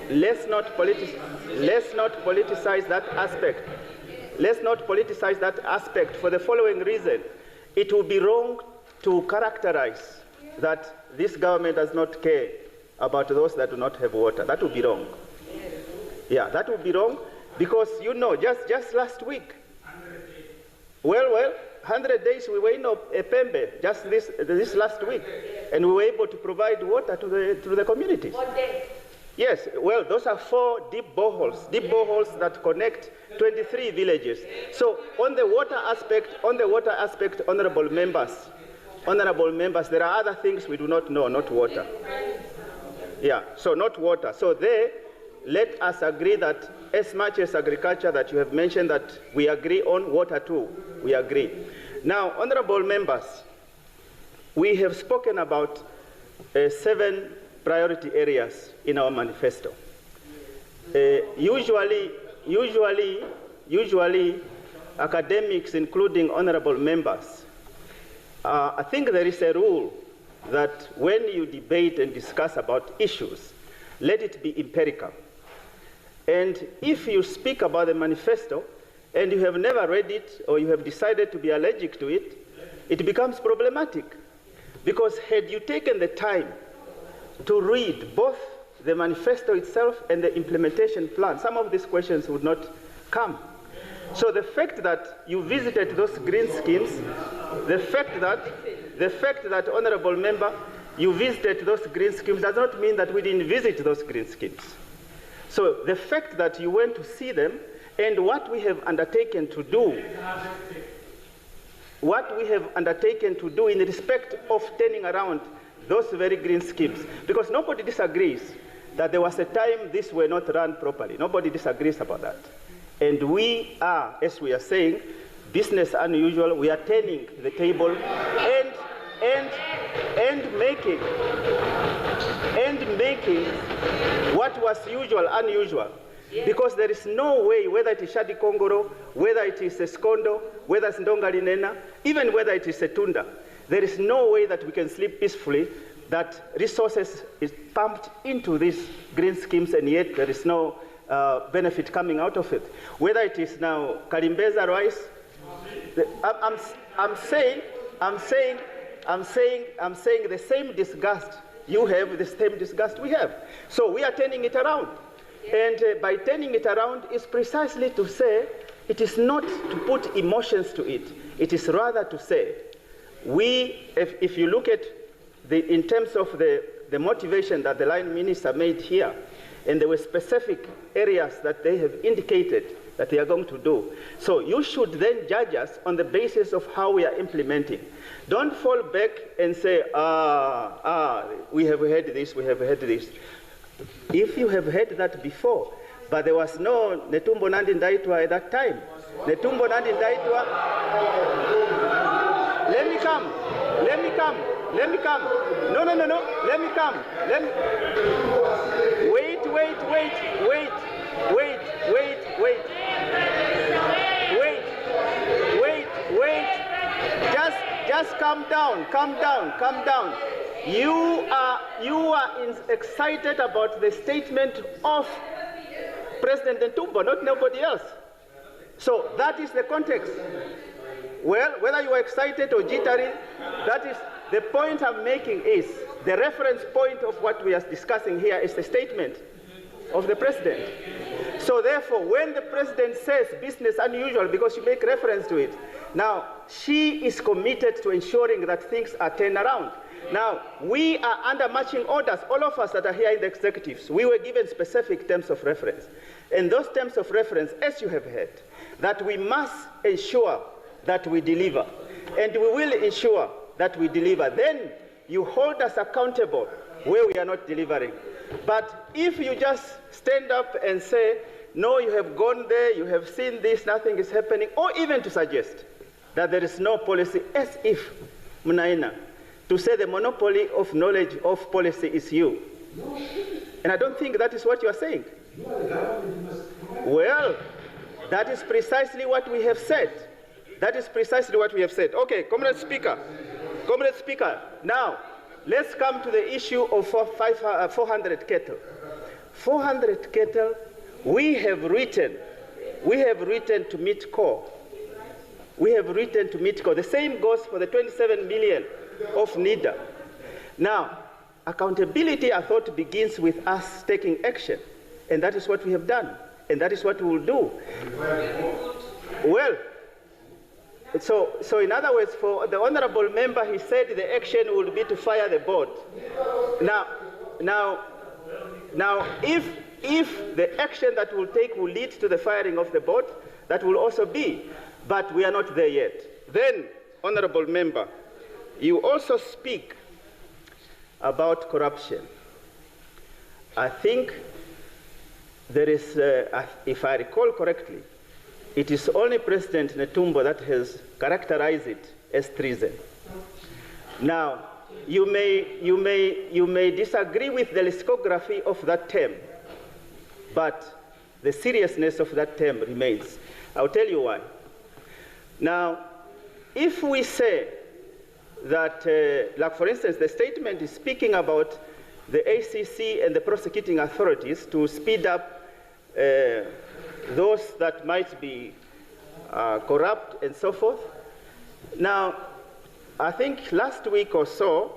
[SPEAKER 2] let's not politicize that aspect. Let's not politicize that aspect for the following reason. It would be wrong to characterize that this government does not care about those that do not have water. That would be wrong. Yeah, that would be wrong, because you know, just last week, well, 100 days we were in Epembe just this last week, and we were able to provide water to the community. Yes, well, those are 4 deep boreholes that connect 23 villages. So on the water aspect, honorable members, there are other things we do not know, not water. Yeah, so not water. So there, let us agree that as much as agriculture that you have mentioned that we agree on, water too, we agree. Now, honorable members, we have spoken about 7 priority areas in our manifesto. Usually, academics, including honorable members, I think there is a rule that when you debate and discuss about issues, let it be empirical. And if you speak about the manifesto and you have never read it or you have decided to be allergic to it, it becomes problematic. Because had you taken the time to read both the manifesto itself and the implementation plan, some of these questions would not come. So the fact that you visited those green schemes, the fact that, honorable member, you visited those green schemes does not mean that we didn't visit those green schemes. So the fact that you went to see them and what we have undertaken to do, in respect of turning around those very green schemes, because nobody disagrees that there was a time these were not run properly. Nobody disagrees about that. And we are, as we are saying, business unusual. We are turning the table and making what was usual unusual. Because there is no way, whether it is Shadi Kongoro, whether it is Skondo, whether it's Ndongalinena, even whether it is Setunda, there is no way that we can sleep peacefully that resources is pumped into these green schemes and yet there is no benefit coming out of it. Whether it is now Kalimbeza rice, I'm saying the same disgust you have, the same disgust we have. So we are turning it around. And by turning it around is precisely to say it is not to put emotions to it. It is rather to say, if you look at in terms of the motivation that the line minister made here, and there were specific areas that they have indicated that they are going to do. So you should then judge us on the basis of how we are implementing. Don't fall back and say, we have heard this, we have heard this. If you have heard that before, but there was no Netumbo Nandi Ndaitwa at that time. Netumbo Nandi Ndaitwa, let me come. No, let me come. Wait. Just calm down. You are excited about the statement of President Netumbo, not nobody else. So that is the context. Well, whether you are excited or jittery, that is the point I'm making is the reference point of what we are discussing here is the statement of the president. So therefore, when the president says business unusual, because you make reference to it, now she is committed to ensuring that things are turned around. Now, we are under marching orders, all of us that are here in the executives. We were given specific terms of reference. And those terms of reference, as you have heard, that we must ensure that we deliver. And we will ensure that we deliver. Then you hold us accountable where we are not delivering. But if you just stand up and say, no, you have gone there, you have seen this, nothing is happening, or even to suggest that there is no policy, as if, Munaina, to say the monopoly of knowledge of policy is you. And I don't think that is what you are saying. Well, that is precisely what we have said. Okay, Comrade Speaker, now let's come to the issue of 400 cattle. 400 cattle, we have written to meet core. The same goes for the 27 million of NIDA. Now, accountability, I thought, begins with us taking action. And that is what we have done. And that is what we will do. Well, So in other words, for the honorable member, he said the action would be to fire the board. Now, if the action that will take will lead to the firing of the board, that will also be, but we are not there yet. Then, honorable member, you also speak about corruption. I think there is, if I recall correctly, it is only President Netumbo that has characterized it as treason. Now, you may disagree with the lexicography of that term, but the seriousness of that term remains. I'll tell you why. Now, if we say that, like for instance, the statement is speaking about the ACC and the prosecuting authorities to speed up those that might be corrupt and so forth. Now, I think last week or so,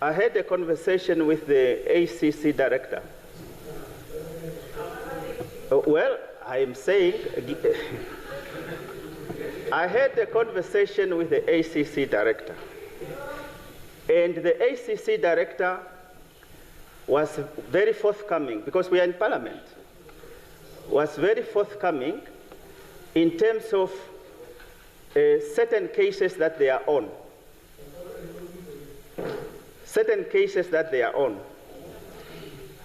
[SPEAKER 2] I had a conversation with the ACC director. Well, I am saying, I had a conversation with the ACC director. And the ACC director was very forthcoming, because we are in Parliament, was very forthcoming in terms of certain cases that they are on. Certain cases that they are on.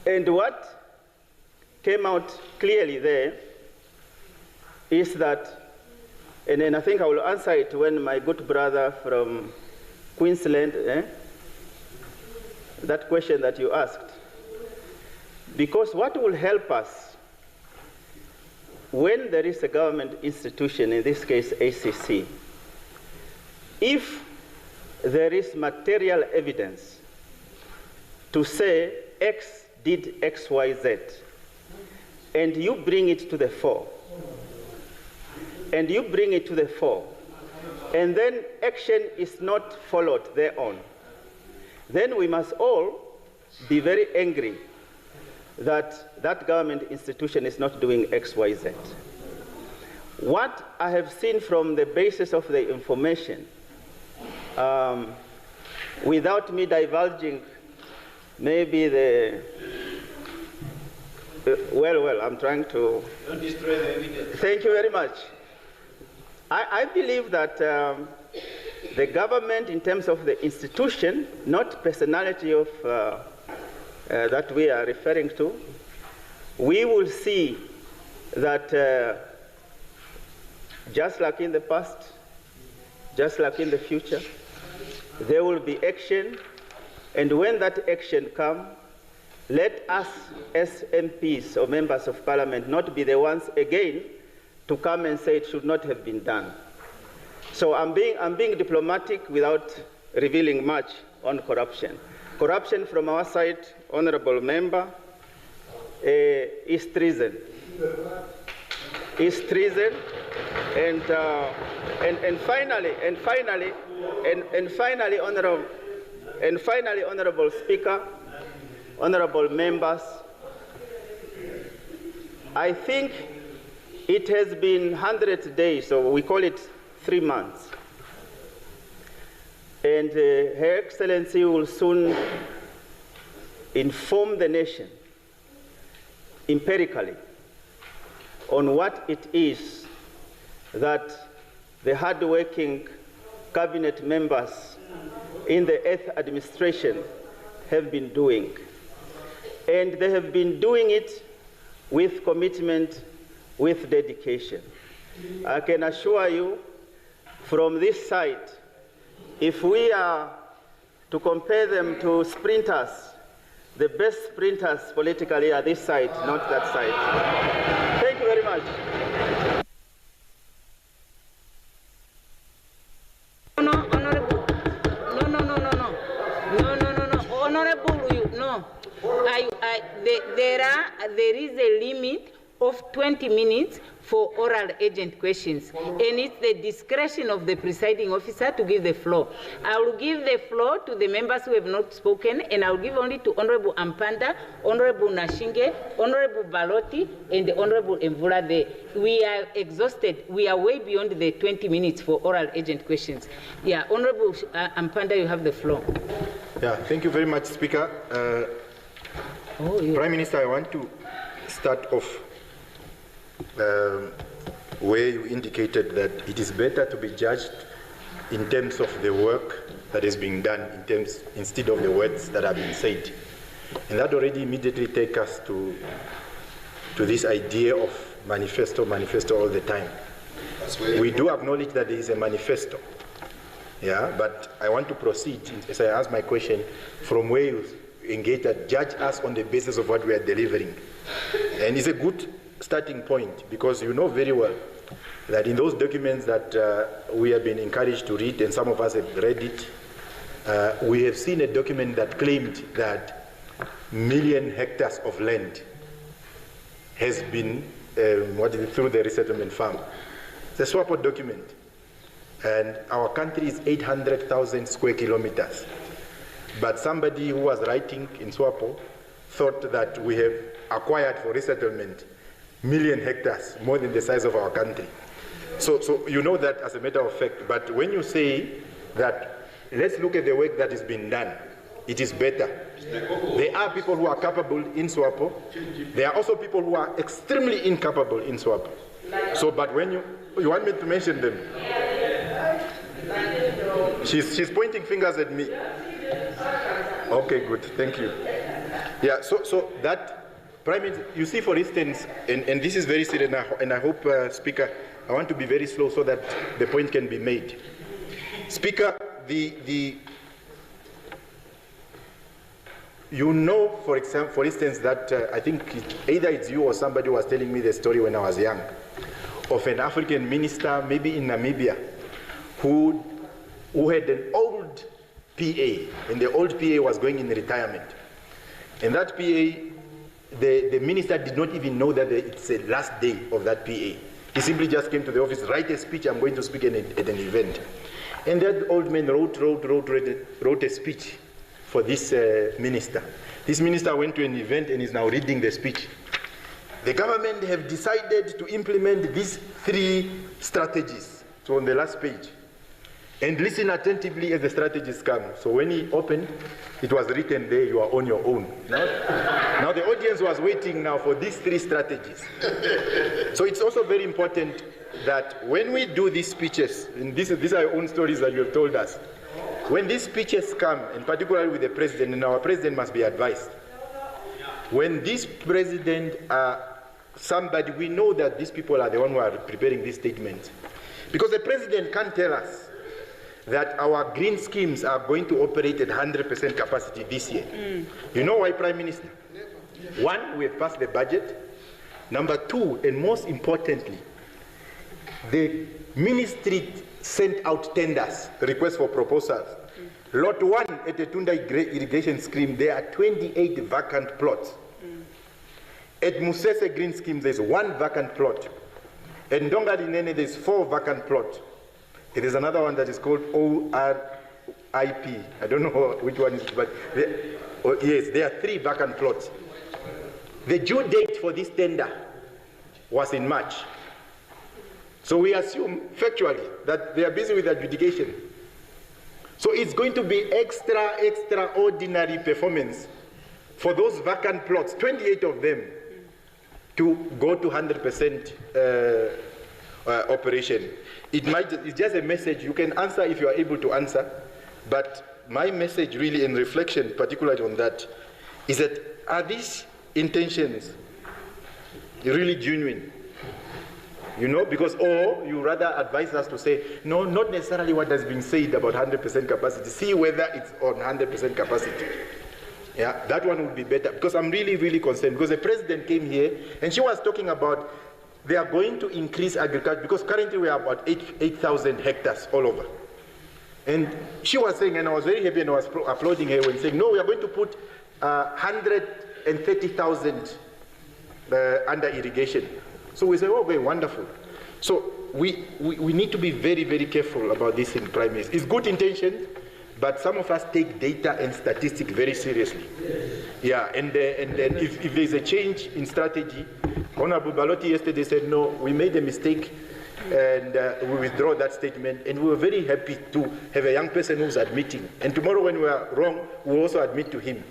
[SPEAKER 2] And what came out clearly there is that, and then I think I will answer it when my good brother from Queensland, that question that you asked. Because what will help us when there is a government institution, in this case ACC, if there is material evidence to say X did X, Y, Z, and you bring it to the fore, and then action is not followed thereon, then we must all be very angry that that government institution is not doing X, Y, Z. What I have seen from the basis of the information, without me divulging maybe the, well, I'm trying to...
[SPEAKER 5] Don't destroy the evidence.
[SPEAKER 2] Thank you very much. I believe that the government, in terms of the institution, not personality of that we are referring to, we will see that just like in the past, just like in the future, there will be action, and when that action comes, let us as MPs or members of Parliament not be the ones again to come and say it should not have been done. So I'm being diplomatic without revealing much on corruption. Corruption from our side, honorable member, is treason. Is treason, and finally, honorable Speaker, honorable members, I think it has been 100 days, so we call it 3 months. And Her Excellency will soon inform the nation empirically on what it is that the hard-working cabinet members in the 8th administration have been doing. And they have been doing it with commitment, with dedication. I can assure you, from this side, if we are to compare them to sprinters, the best sprinters politically are this side, not that side. Thank you very much.
[SPEAKER 1] Honorable, there is a limit of 20 minutes for oral agent questions. And it's the discretion of the presiding officer to give the floor. I will give the floor to the members who have not spoken, and I will give only to Honorable Ampanda, Honorable Nashinge, Honorable Baloti, and the Honorable Mvula there. We are exhausted. We are way beyond the 20 minutes for oral agent questions. Yeah, Honorable Ampanda, you have the floor.
[SPEAKER 7] Yeah, thank you very much, Speaker. Prime Minister, I want to start off where you indicated that it is better to be judged in terms of the work that is being done instead of the words that have been said. And that already immediately takes us to this idea of manifesto all the time. We do acknowledge that there is a manifesto, yeah, but I want to proceed, as I ask my question, from where you engage that judge us on the basis of what we are delivering. And it's a good starting point, because you know very well that in those documents that we have been encouraged to read, and some of us have read it, we have seen a document that claimed that 1 million hectares of land has been through the resettlement farm. It's a SWAPO document, and our country is 800,000 square kilometers. But somebody who was writing in SWAPO thought that we have acquired for resettlement 1 million hectares, more than the size of our country. So you know that as a matter of fact, but when you say that let's look at the work that is being done, it is better. There are people who are capable in SWAPO. There are also people who are extremely incapable in SWAPO. So, but when you want me to mention them, she's pointing fingers at me. Okay, good, thank you. Yeah, so that, Prime Minister, you see, for instance, and this is very serious, and I hope, Speaker, I want to be very slow so that the point can be made. Speaker, you know, for instance, that I think either it's you or somebody was telling me the story when I was young, of an African minister, maybe in Namibia, who had an old PA, and the old PA was going in retirement. And that PA, the minister did not even know that it's the last day of that PA. He simply just came to the office, write a speech, I'm going to speak at an event. And that old man wrote a speech for this minister. This minister went to an event and is now reading the speech. The government have decided to implement these 3 strategies. So on the last page. And listen attentively as the strategies come. So when he opened, it was written there, you are on your own. Now the audience was waiting now for these 3 strategies. So it's also very important that when we do these speeches, and these are your own stories that you have told us, when these speeches come, and particularly with the president, and our president must be advised, when this president, somebody, we know that these people are the ones who are preparing these statements. Because the president can't tell us that our green schemes are going to operate at 100% capacity this year. You know why, Prime Minister? 1, we have passed the budget. Number 2, and most importantly, the ministry sent out tenders, requests for proposals. Lot 1 at the Tunda irrigation scheme, there are 28 vacant plots. At Musese green scheme, there's 1 vacant plot. At Ndongalinene, there's 4 vacant plots. It is another one that is called ORIP. I don't know which one is, but yes, there are 3 vacant plots. The due date for this tender was in March. So we assume factually that they are busy with adjudication. So it's going to be extraordinary performance for those vacant plots, 28 of them, to go to 100% operation. It's just a message. You can answer if you are able to answer, but my message really in reflection, particularly on that, is that are these intentions really genuine? You know, because, or you rather advise us to say, no, not necessarily what has been said about 100% capacity. See whether it's on 100% capacity. Yeah, that one would be better, because I'm really, really concerned, because the president came here and she was talking about they are going to increase agriculture, because currently we are about 8,000 hectares all over. And she was saying, and I was very happy and I was applauding her when saying, no, we are going to put 130,000 under irrigation. So we say, oh, okay, wonderful. So we need to be very, very careful about this in Prime Minister. It's good intention, but some of us take data and statistics very seriously. Yeah, and then if there's a change in strategy, Honorable Balotti yesterday said, no, we made a mistake, and we withdraw that statement, and we were very happy to have a young person who's admitting. And tomorrow when we are wrong, we'll also admit to him.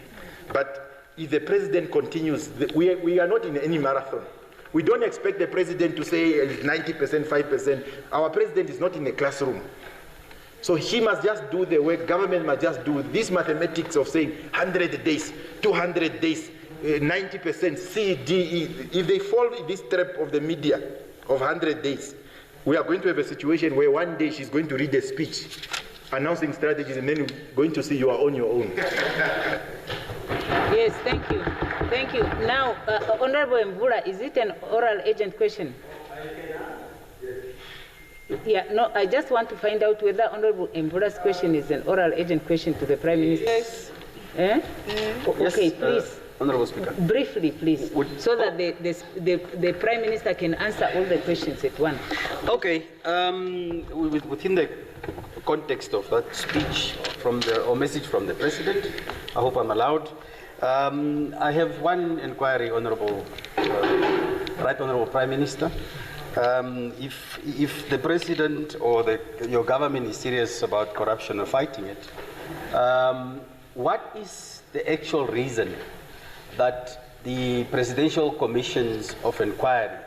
[SPEAKER 7] But if the president continues, we are not in any marathon. We don't expect the president to say 90%, 5%. Our president is not in a classroom. So he must just do the work, government must just do this mathematics of saying 100 days, 200 days, 90%, C, D, E. If they fall in this trap of the media of 100 days, we are going to have a situation where one day she's going to read a speech announcing strategies, and then you're going to see you are on your own.
[SPEAKER 1] Yes, thank you. Thank you. Now, Honorable Mbula, is it an oral agent question? Yeah, no, I just want to find out whether Honorable Mbula's question is an oral agent question to the Prime Minister. Yes. Eh? Okay, yes, please.
[SPEAKER 9] Honorable Speaker.
[SPEAKER 1] Briefly, please, so that the Prime Minister can answer all the questions at once.
[SPEAKER 9] Okay. Within the context of that speech or message from the President, I hope I'm allowed. I have one inquiry, Honorable, Right Honorable Prime Minister. If the President or your government is serious about corruption or fighting it, what is the actual reason that the Presidential Commissions of Inquiry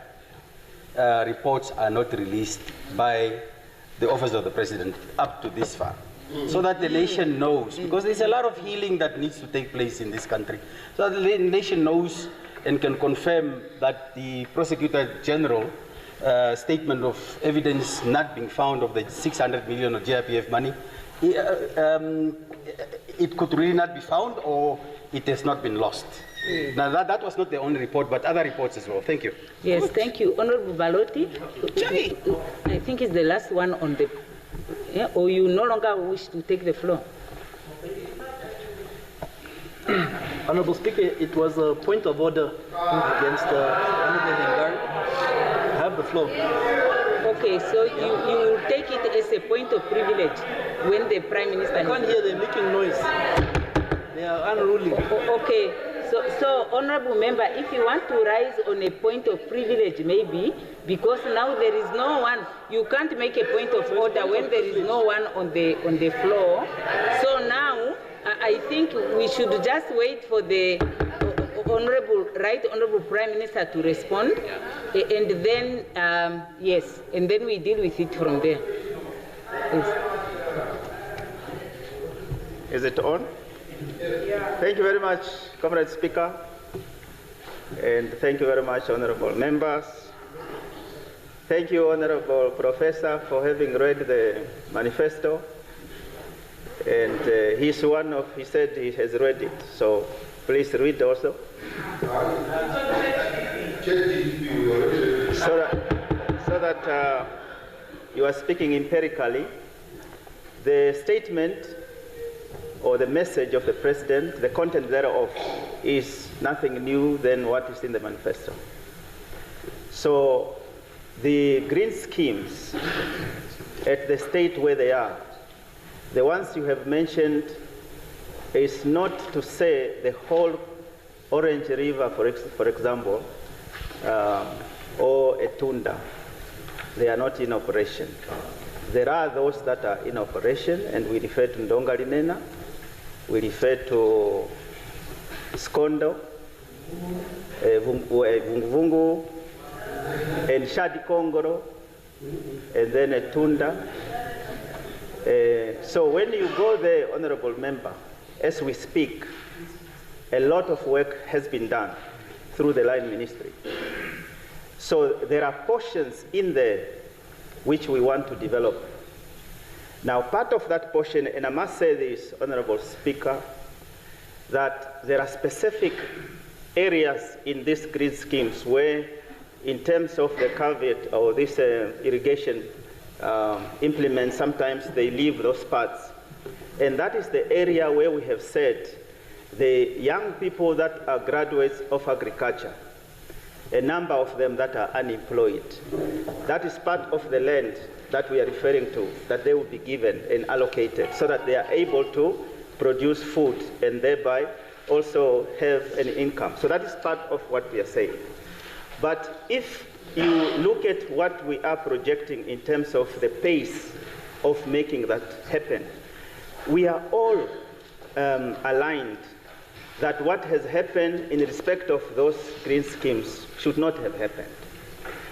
[SPEAKER 9] reports are not released by the Office of the President up to this far? So that the nation knows, because there's a lot of healing that needs to take place in this country, so that the nation knows and can confirm that the Prosecutor General statement of evidence not being found of the 600 million of GIPF money, it could really not be found, or it has not been lost. Now that was not the only report, but other reports as well. Thank you.
[SPEAKER 1] Yes, thank you. Honorable Balotti, I think it's the last one on the... Yeah, or you no longer wish to take the floor?
[SPEAKER 10] Honorable Speaker, it was a point of order against Honorable Hengari. I have the floor.
[SPEAKER 1] Okay, so you will take it as a point of privilege when the Prime Minister...
[SPEAKER 10] I can't hear them making noise. They are unruly.
[SPEAKER 1] Okay, so Honorable Member, if you want to rise on a point of privilege, maybe, because now there is no one, you can't make a point of order when there is no one on the floor. So now, I think we should just wait for the Right Honorable Prime Minister to respond, and then, yes, and then we deal with it from there. Yes.
[SPEAKER 2] Is it on? Thank you very much, Comrade Speaker, and thank you very much, honorable members. Thank you, Honorable Professor, for having read the manifesto. And he said he has read it, so please read also. So that you are speaking empirically. The statement or the message of the President, the content thereof, is nothing new than what is in the manifesto. So the green schemes at the state where they are, the ones you have mentioned, is not to say the whole Orange River, for example, or Etunda, they are not in operation. There are those that are in operation, and we refer to Ndongalinena, we refer to Skondo, Vunguvungu, and Shadi Kongoro, and then Etunda. So when you go there, Honorable Member, as we speak, a lot of work has been done through the line ministry. So there are portions in there which we want to develop. Now, part of that portion, and I must say this, Honorable Speaker, that there are specific areas in these grid schemes where, in terms of the caveat or this irrigation implements, sometimes they leave those parts. And that is the area where we have said the young people that are graduates of agriculture, a number of them that are unemployed. That is part of the land that we are referring to, that they will be given and allocated so that they are able to produce food and thereby also have an income. So that is part of what we are saying. But if you look at what we are projecting in terms of the pace of making that happen, we are all aligned that what has happened in respect of those green schemes should not have happened.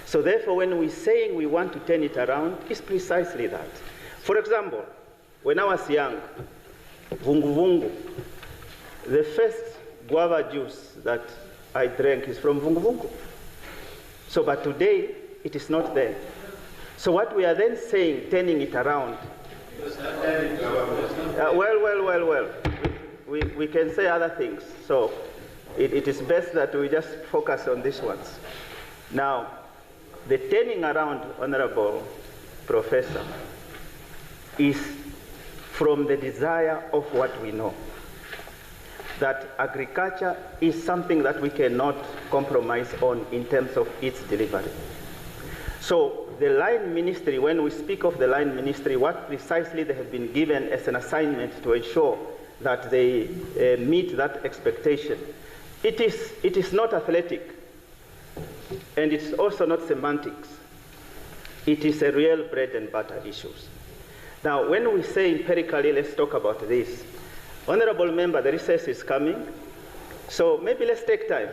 [SPEAKER 2] So therefore, when we're saying we want to turn it around, it's precisely that. For example, when I was young, vungu vungu, the first guava juice that I drank is from vungu vungu. So, but today, it is not there. So what we are then saying, turning it around, well. We can say other things. So it is best that we just focus on these ones. Now, the turning around, Honorable Professor, is from the desire of what we know. That agriculture is something that we cannot compromise on in terms of its delivery. So the line ministry, when we speak of the line ministry, what precisely they have been given as an assignment to ensure that they meet that expectation. It is not athletic, and it's also not semantics. It is a real bread and butter issues. Now, when we say empirically, let's talk about this. Honorable member, the recess is coming, so maybe let's take time.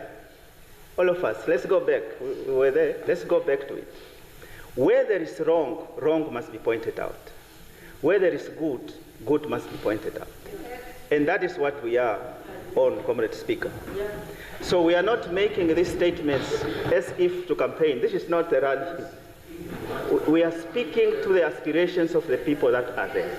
[SPEAKER 2] All of us, let's go back. We were there, let's go back to it. Where there is wrong, wrong must be pointed out. Where there is good, good must be pointed out. And that is what we are on, Comrade Speaker. So we are not making these statements as if to campaign. This is not the rally. We are speaking to the aspirations of the people that are there.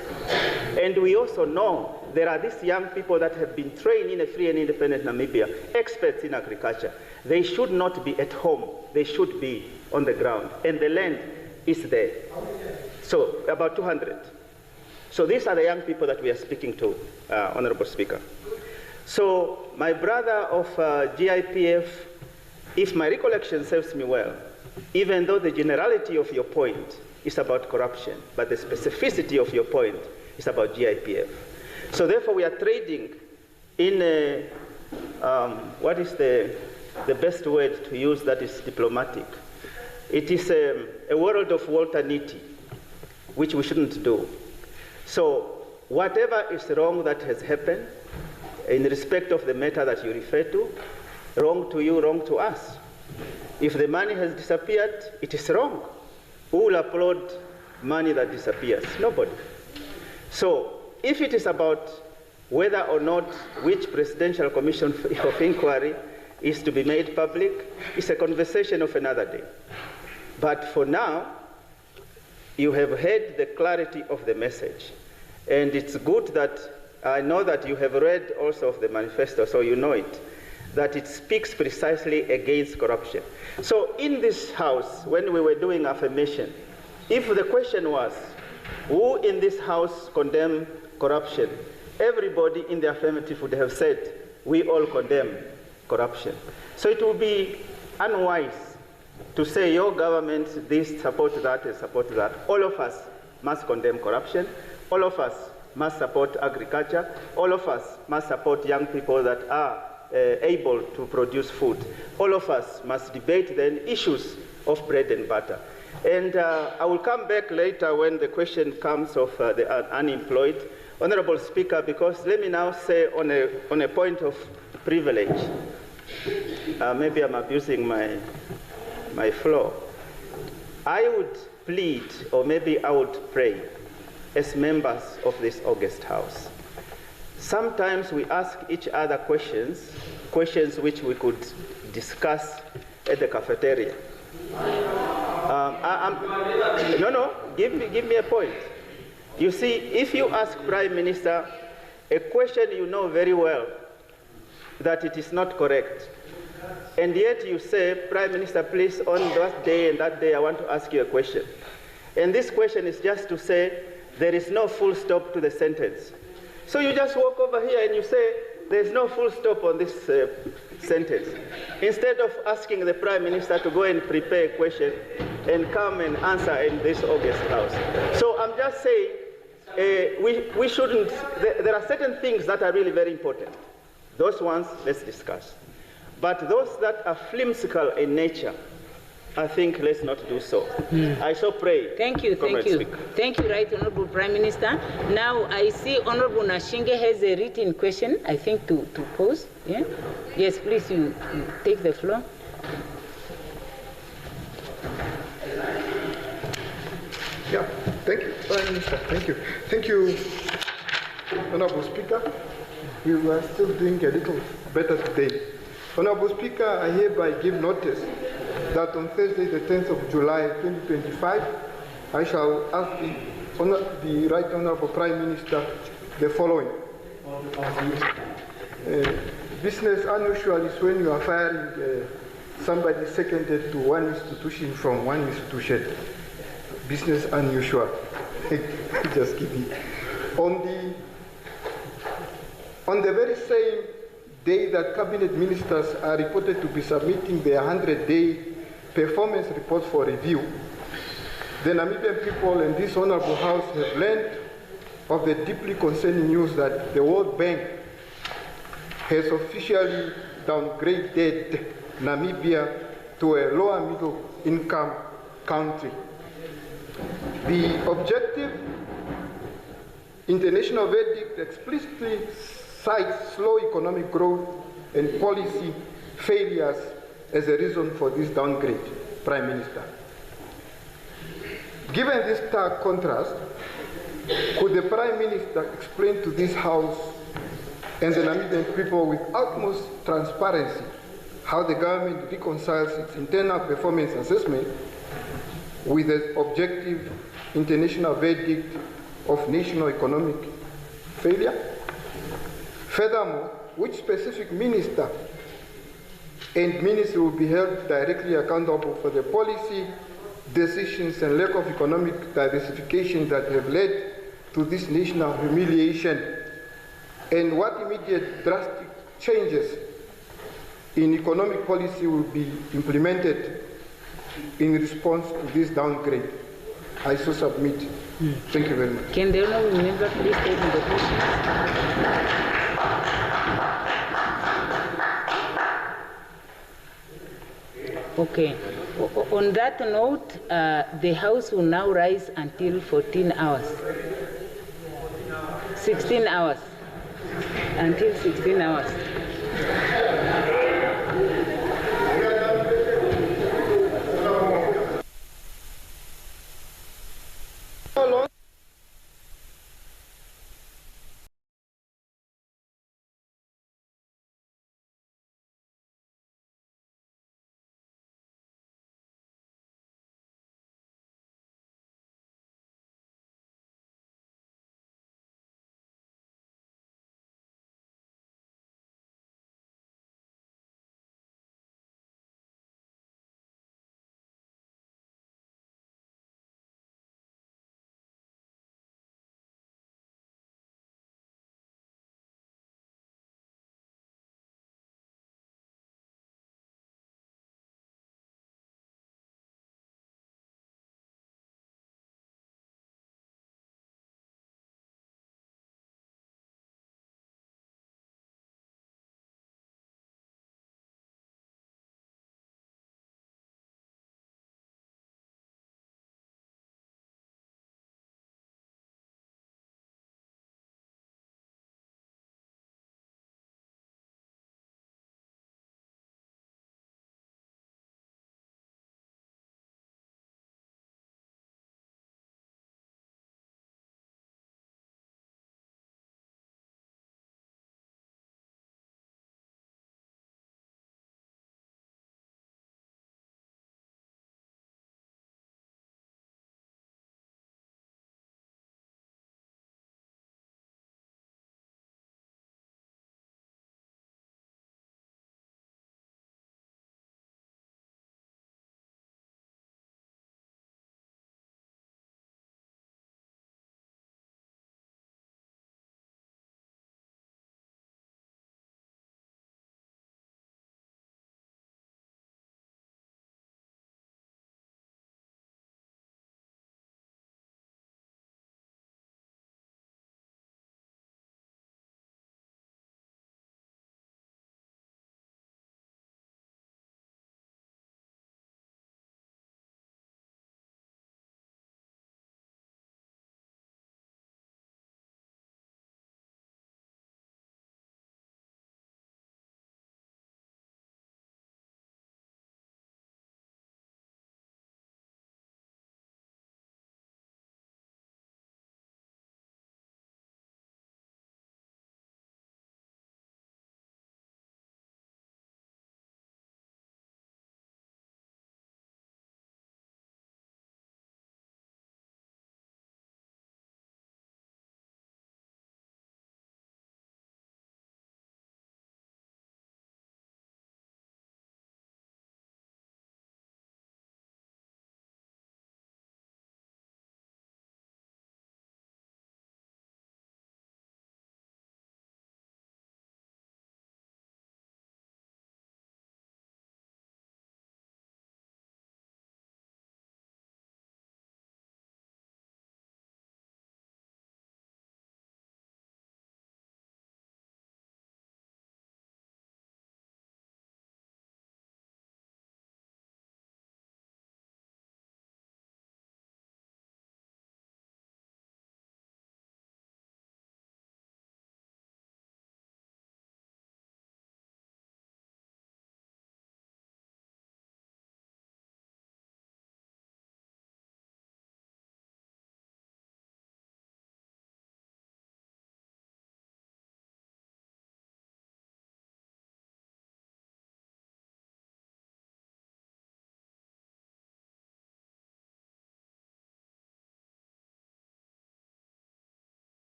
[SPEAKER 2] And we also know there are these young people that have been trained in a free and independent Namibia, experts in agriculture. They should not be at home. They should be on the ground. And the land is there. So about 200. So these are the young people that we are speaking to, Honorable Speaker. So my brother of GIPF, if my recollection serves me well, even though the generality of your point is about corruption, but the specificity of your point is about GIPF. So therefore we are trading in a, what is the best word to use that is diplomatic? It is a world of alternity, which we shouldn't do. So whatever is wrong that has happened in respect of the matter that you refer to, wrong to you, wrong to us. If the money has disappeared, it is wrong. Who will applaud money that disappears? Nobody. So if it is about whether or not which presidential commission of inquiry is to be made public, it's a conversation of another day. But for now, you have heard the clarity of the message. And it's good that I know that you have read also of the manifesto, so you know it, that it speaks precisely against corruption. So in this house, when we were doing affirmation, if the question was, who in this house condemn corruption? Everybody in the affirmative would have said, we all condemn corruption. So it would be unwise to say your government, this, support that, and support that. All of us must condemn corruption. All of us must support agriculture. All of us must support young people that are able to produce food. All of us must debate then issues of bread and butter. And I will come back later when the question comes of the unemployed. Honorable Speaker, because let me now say on a point of privilege, maybe I'm abusing my floor. I would plead, or maybe I would pray, as members of this august house. Sometimes we ask each other questions which we could discuss at the cafeteria. Give me a point. You see, if you ask Prime Minister a question you know very well that it is not correct, and yet you say, Prime Minister, please, on that day and that day, I want to ask you a question. And this question is just to say, there is no full stop to the sentence. So you just walk over here and you say, there's no full stop on this sentence. instead of asking the Prime Minister to go and prepare a question and come and answer in this August House. So I'm just saying, we shouldn't, there are certain things that are really very important. Those ones, let's discuss. But those that are whimsical in nature, I think let's not do so. I shall pray.
[SPEAKER 1] Thank you, thank you. Thank you, Right Honorable Prime Minister. Now I see Honorable Nashinge has a written question, I think, to pose. Yeah? Yes, please, you take the floor.
[SPEAKER 5] Yeah, thank you, Prime Minister. Thank you. Thank you, Honorable Speaker. You are still doing a little better today. Honorable Speaker, I hereby give notice that on Thursday, the 10th of July, 2025, I shall ask the Right Honorable Prime Minister the following. Business unusual is when you are firing somebody seconded to one institution from one institution. Business unusual. Just kidding. On the very same day that cabinet ministers are reported to be submitting their 100-day performance report for review, the Namibian people and this honorable house have learned of the deeply concerning news that the World Bank has officially downgraded Namibia to a lower middle income country. The objective international verdict explicitly cites slow economic growth and policy failures as a reason for this downgrade, Prime Minister. Given this stark contrast, could the Prime Minister explain to this House and the Namibian people with utmost transparency how the government reconciles its internal performance assessment with the objective international verdict of national economic failure? Furthermore, which specific minister and ministry will be held directly accountable for the policy decisions and lack of economic diversification that have led to this national humiliation? And what immediate drastic changes in economic policy will be implemented in response to this downgrade? I so submit. Thank you very much.
[SPEAKER 1] Can the honorable member please take the question? Okay. On that note, the House will now rise until 14 hours. 16 hours. Until 16 hours.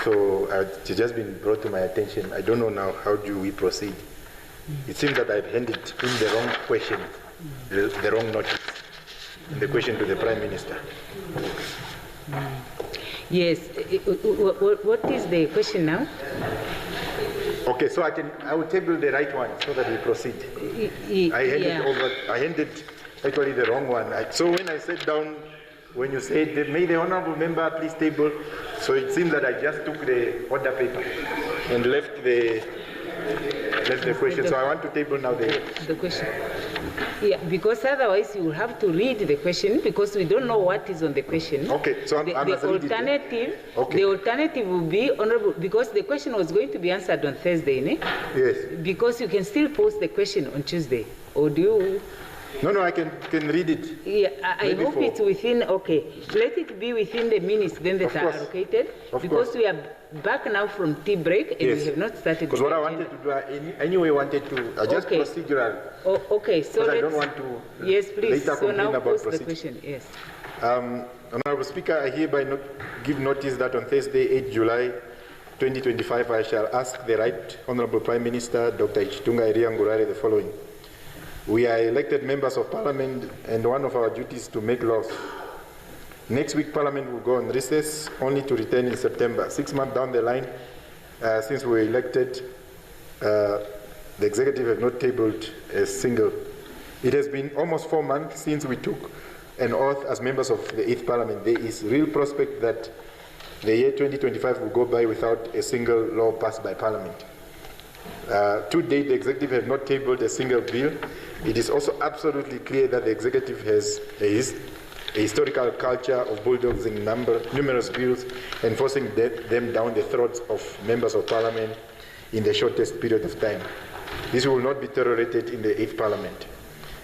[SPEAKER 7] So it's just been brought to my attention. I don't know now, how do we proceed? It seems that I've handed in the wrong question, the wrong notice, the question to the Prime Minister.
[SPEAKER 1] Yes. What is the question now?
[SPEAKER 7] Okay, so I will table the right one so that we proceed. I handed actually the wrong one. So when I sat down, when you said, may the honorable member please table, so it seems that I just took the order paper and left the question. So I want to table now the question.
[SPEAKER 1] Yeah, because otherwise you will have to read the question because we don't know what is on the question.
[SPEAKER 7] Okay, so
[SPEAKER 1] the alternative will be honorable, because the question was going to be answered on Thursday, ne?
[SPEAKER 7] Yes.
[SPEAKER 1] Because you can still post the question on Tuesday, or do you?
[SPEAKER 7] No, I can read it.
[SPEAKER 1] Yeah, I hope it's within, okay. Let it be within the minutes then that are allocated. Because we are back now from tea break and we have not started.
[SPEAKER 7] Because what I wanted to do, anyway, wanted to adjust procedural.
[SPEAKER 1] Oh, okay, so
[SPEAKER 7] I don't want to
[SPEAKER 1] yes, please.
[SPEAKER 7] Later
[SPEAKER 1] so now post
[SPEAKER 7] the
[SPEAKER 1] question, yes.
[SPEAKER 7] Honorable Speaker, I hereby give notice that on Thursday, 8 July 2025, I shall ask the Right Honorable Prime Minister, Dr. Ichitunga Iriangurare, the following. We are elected members of Parliament, and one of our duties is to make laws. Next week, Parliament will go on recess, only to return in September. 6 months down the line, since we were elected, the executive have not tabled a single. It has been almost 4 months since we took an oath as members of the 8th Parliament. There is real prospect that the year 2025 will go by without a single law passed by Parliament. To date, the executive has not tabled a single bill. It is also absolutely clear that the executive has a historical culture of bulldozing numerous bills and forcing them down the throats of members of Parliament in the shortest period of time. This will not be tolerated in the 8th Parliament.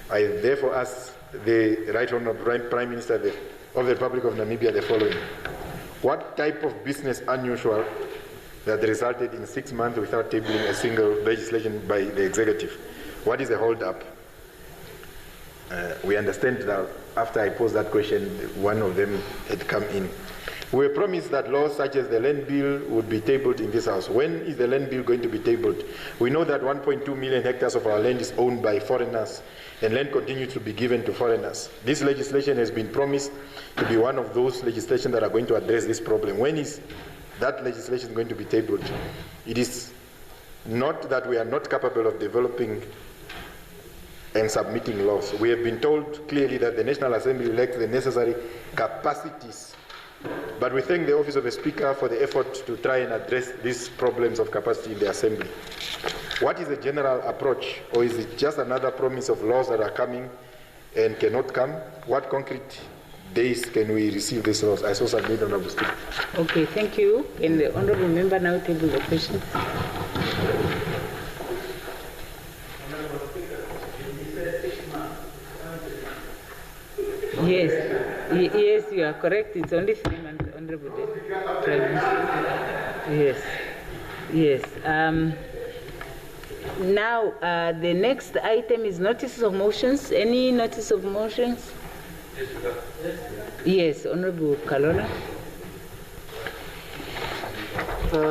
[SPEAKER 7] I therefore ask the Right Honourable Prime Minister of the Republic of Namibia the following. What type of business unusual that resulted in 6 months without tabling a single legislation by the executive? What is the hold-up? We understand that after I posed that question, one of them had come in. We were promised that laws such as the land bill would be tabled in this House. When is the land bill going to be tabled? We know that 1.2 million hectares of our land is owned by foreigners, and land continues to be given to foreigners. This legislation has been promised to be one of those legislations that are going to address this problem. When is that legislation going to be tabled? It is not that we are not capable of developing and submitting laws. We have been told clearly that the National Assembly lacks the necessary capacities. But we thank the Office of the Speaker for the effort to try and address these problems of capacity in the Assembly. What is the general approach, or is it just another promise of laws that are coming and cannot come? What concrete days can we receive these laws? I so submit, Honourable Speaker.
[SPEAKER 1] Okay, thank you. And the Honourable Member now table the question. Yes, you are correct. It's only 3 months, Honourable Prime Minister. Yes. Now, the next item is notices of motions. Any notice of motions? Yes, Honourable Kalona.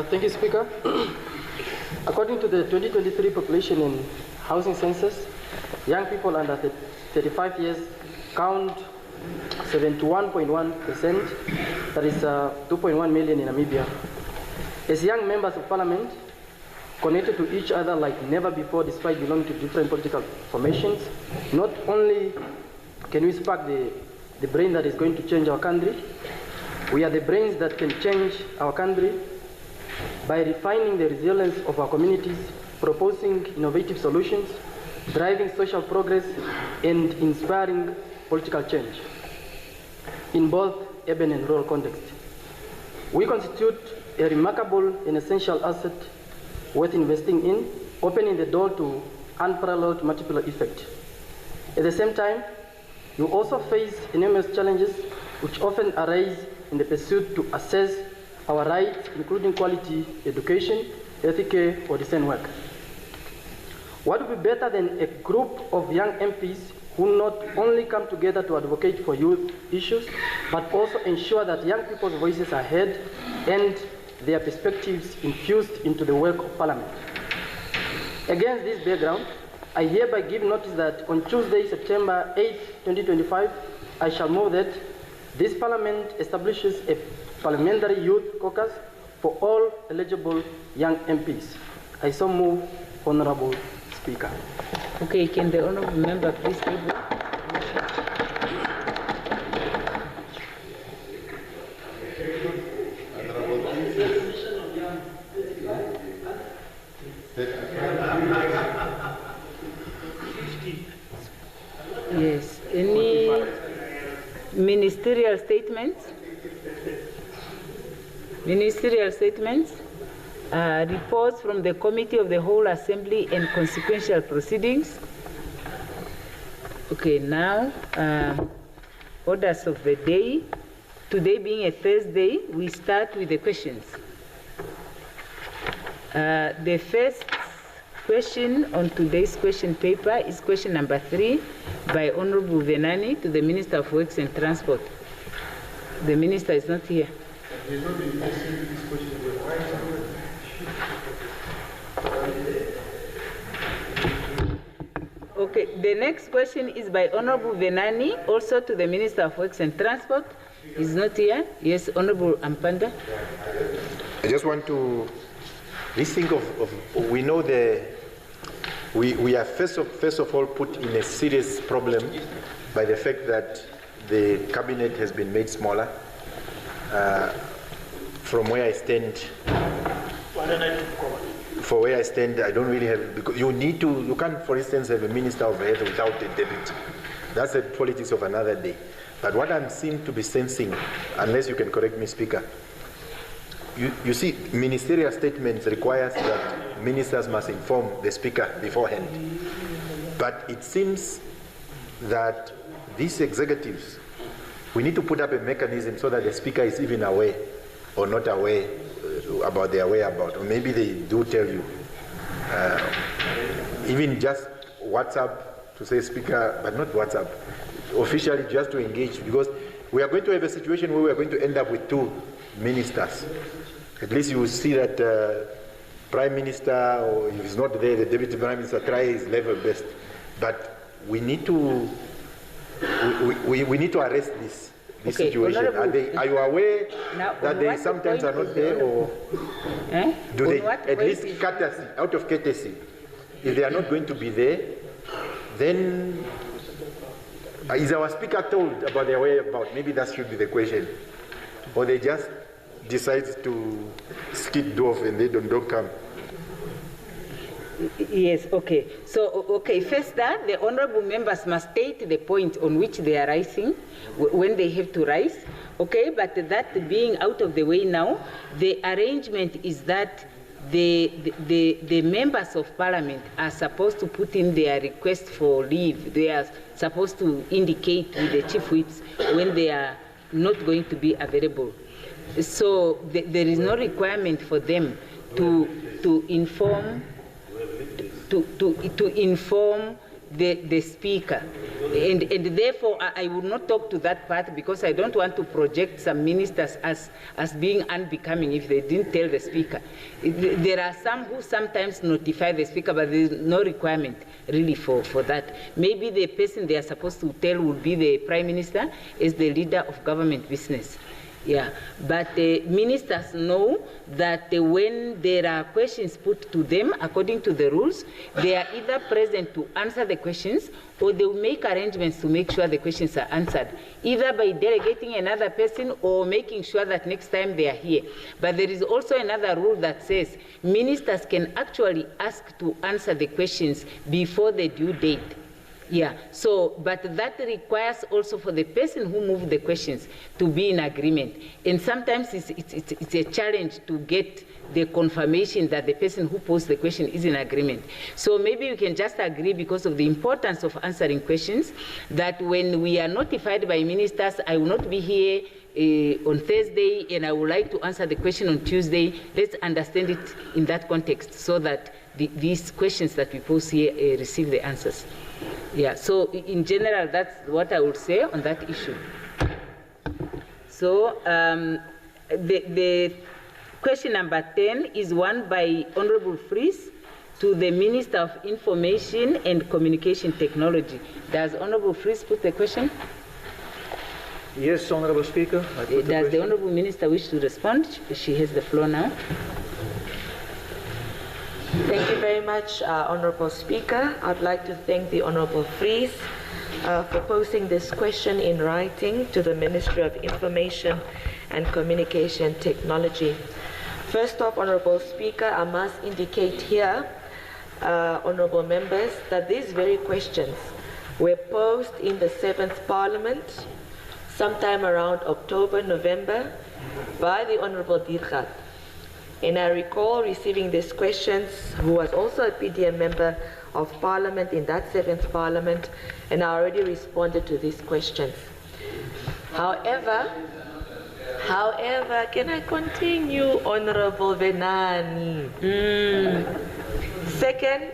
[SPEAKER 10] Thank you, Speaker. According to the 2023 population and housing census, young people under 35 years count 71.1%, that is 2.1 million in Namibia. As young members of Parliament, connected to each other like never before despite belonging to different political formations, not only can we spark the brain that is going to change our country, we are the brains that can change our country by refining the resilience of our communities, proposing innovative solutions, driving social progress, and inspiring political change in both urban and rural contexts. We constitute a remarkable and essential asset worth investing in, opening the door to unparalleled multiplier effect. At the same time, you also face enormous challenges which often arise in the pursuit to assess our rights, including quality education, health care, or decent work. What would be better than a group of young MPs who not only come together to advocate for youth issues, but also ensure that young people's voices are heard and their perspectives infused into the work of Parliament. Against this background, I hereby give notice that on Tuesday, September 8, 2025, I shall move that this Parliament establishes a parliamentary youth caucus for all eligible young MPs. I so move, Honorable Speaker.
[SPEAKER 1] Okay, can the honorable member please table? Yes. Any ministerial statements? Ministerial statements? Reports from the Committee of the Whole Assembly and consequential proceedings. Okay, now orders of the day. Today being a Thursday, we start with the questions. The first question on today's question paper is question number 3 by Honorable Venani to the Minister of Works and Transport. The Minister is not here. Okay, the next question is by Honorable Venani, also to the Minister of Works and Transport. He's not here. Yes, Honorable Ampanda.
[SPEAKER 7] I just want to think of we know we are first of all put in a serious problem by the fact that the cabinet has been made smaller. From where I stand, for where I stand, I don't really have, because you can't, for instance, have a minister of health without a deputy. That's the politics of another day. But what I seem to be sensing, unless you can correct me, Speaker, you see, ministerial statements requires that ministers must inform the Speaker beforehand. But it seems that these executives, we need to put up a mechanism so that the Speaker is even aware or not aware about their whereabouts, or maybe they do tell you. Even just WhatsApp to say Speaker, but not WhatsApp, officially just to engage, because we are going to have a situation where we are going to end up with 2 ministers. At least you will see that Prime Minister, or if he's not there, the Deputy Prime Minister try his level best. But we need to we need to arrest this situation. Are you aware that they sometimes are not there, or do they at least courtesy, out of courtesy, if they are not going to be there, then is our Speaker told about their whereabouts? Maybe that should be the question. Or they just decide to skid off and they don't come.
[SPEAKER 1] Yes, okay. So, okay, first that the honorable members must state the point on which they are rising, when they have to rise, okay? But that being out of the way now, the arrangement is that the members of parliament are supposed to put in their request for leave. They are supposed to indicate with the chief whips when they are not going to be available. So there is no requirement for them to inform the speaker, and therefore I will not talk to that part, because I don't want to project some ministers as being unbecoming if they didn't tell the speaker. There are some who sometimes notify the speaker, but there is no requirement really for that. Maybe the person they are supposed to tell will be the Prime Minister as the leader of government business. Yeah, but ministers know that when there are questions put to them according to the rules, they are either present to answer the questions, or they will make arrangements to make sure the questions are answered, either by delegating another person or making sure that next time they are here. But there is also another rule that says ministers can actually ask to answer the questions before the due date. Yeah, so, but that requires also for the person who moved the questions to be in agreement. And sometimes it's a challenge to get the confirmation that the person who posed the question is in agreement. So maybe we can just agree, because of the importance of answering questions, that when we are notified by ministers, I will not be here on Thursday and I would like to answer the question on Tuesday. Let's understand it in that context, so that these questions that we pose here receive the answers. Yeah, so in general, that's what I would say on that issue. So the Question number 10 is one by Honorable Fries to the Minister of Information and Communication Technology. Does Honorable Fries put the question?
[SPEAKER 11] Yes, Honorable Speaker.
[SPEAKER 1] Does the Honorable Minister wish to respond? She has the floor now.
[SPEAKER 12] Thank you very much, Honorable Speaker. I'd like to thank the Honorable Fries for posing this question in writing to the Ministry of Information and Communication Technology. First off, Honorable Speaker, I must indicate here, Honorable members, that these very questions were posed in the 7th Parliament sometime around October, November, by the Honorable Dirgat. And I recall receiving these questions, who was also a PDM member of Parliament in that 7th Parliament, and I already responded to these questions. However, can I continue, Honorable Venani? Second,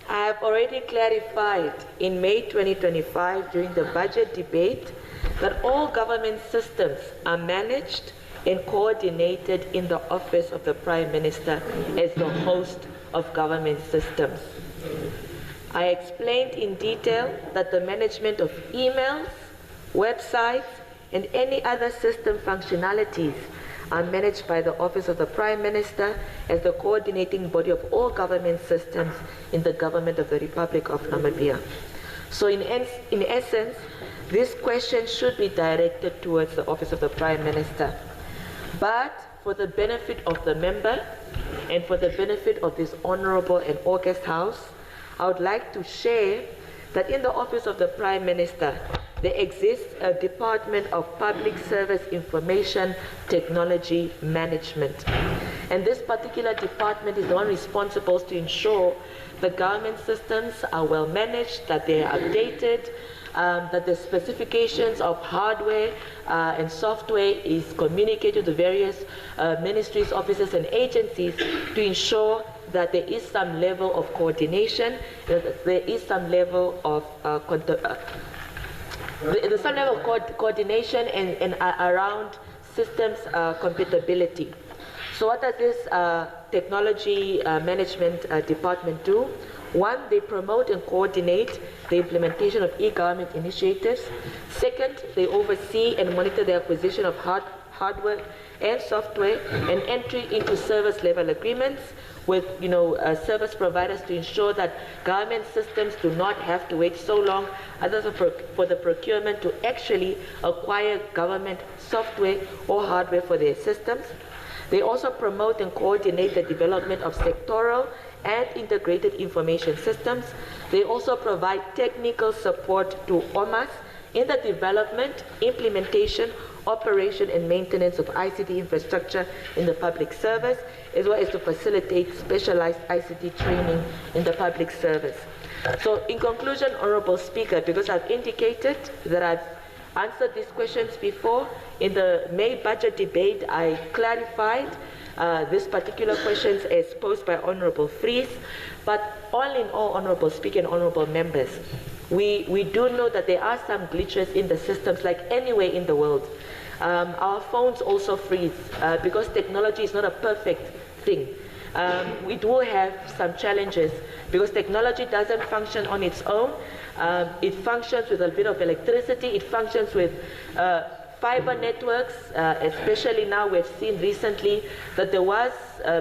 [SPEAKER 12] I have already clarified in May 2025 during the budget debate that all government systems are managed and coordinated in the Office of the Prime Minister as the host of government systems. I explained in detail that the management of emails, websites, and any other system functionalities are managed by the Office of the Prime Minister as the coordinating body of all government systems in the government of the Republic of Namibia. So in essence, this question should be directed towards the Office of the Prime Minister. But for the benefit of the member and for the benefit of this honorable and august House, I would like to share that in the Office of the Prime Minister, there exists a Department of Public Service Information Technology Management. And this particular department is the one responsible to ensure the government systems are well managed, that they are updated, that the specifications of hardware and software is communicated to various ministries, offices, and agencies to ensure that there is some level of coordination, that there is some level of coordination and around systems compatibility. So what does this technology management department do? One, they promote and coordinate the implementation of e-government initiatives. Second, they oversee and monitor the acquisition of hardware and software and entry into service level agreements with service providers to ensure that government systems do not have to wait so long for the procurement to actually acquire government software or hardware for their systems. They also promote and coordinate the development of sectoral and integrated information systems. They also provide technical support to OMAS in the development, implementation, operation, and maintenance of ICT infrastructure in the public service, as well as to facilitate specialized ICT training in the public service. So in conclusion, Honorable Speaker, because I've indicated that I've answered these questions before, in the May budget debate, I clarified these particular questions as posed by Honorable Fries. But all in all, Honorable Speaker and Honorable members, we do know that there are some glitches in the systems like anywhere in the world. Our phones also freeze because technology is not a perfect thing. We do have some challenges because technology doesn't function on its own. It functions with a bit of electricity. It functions with fiber networks, especially now we've seen recently that there was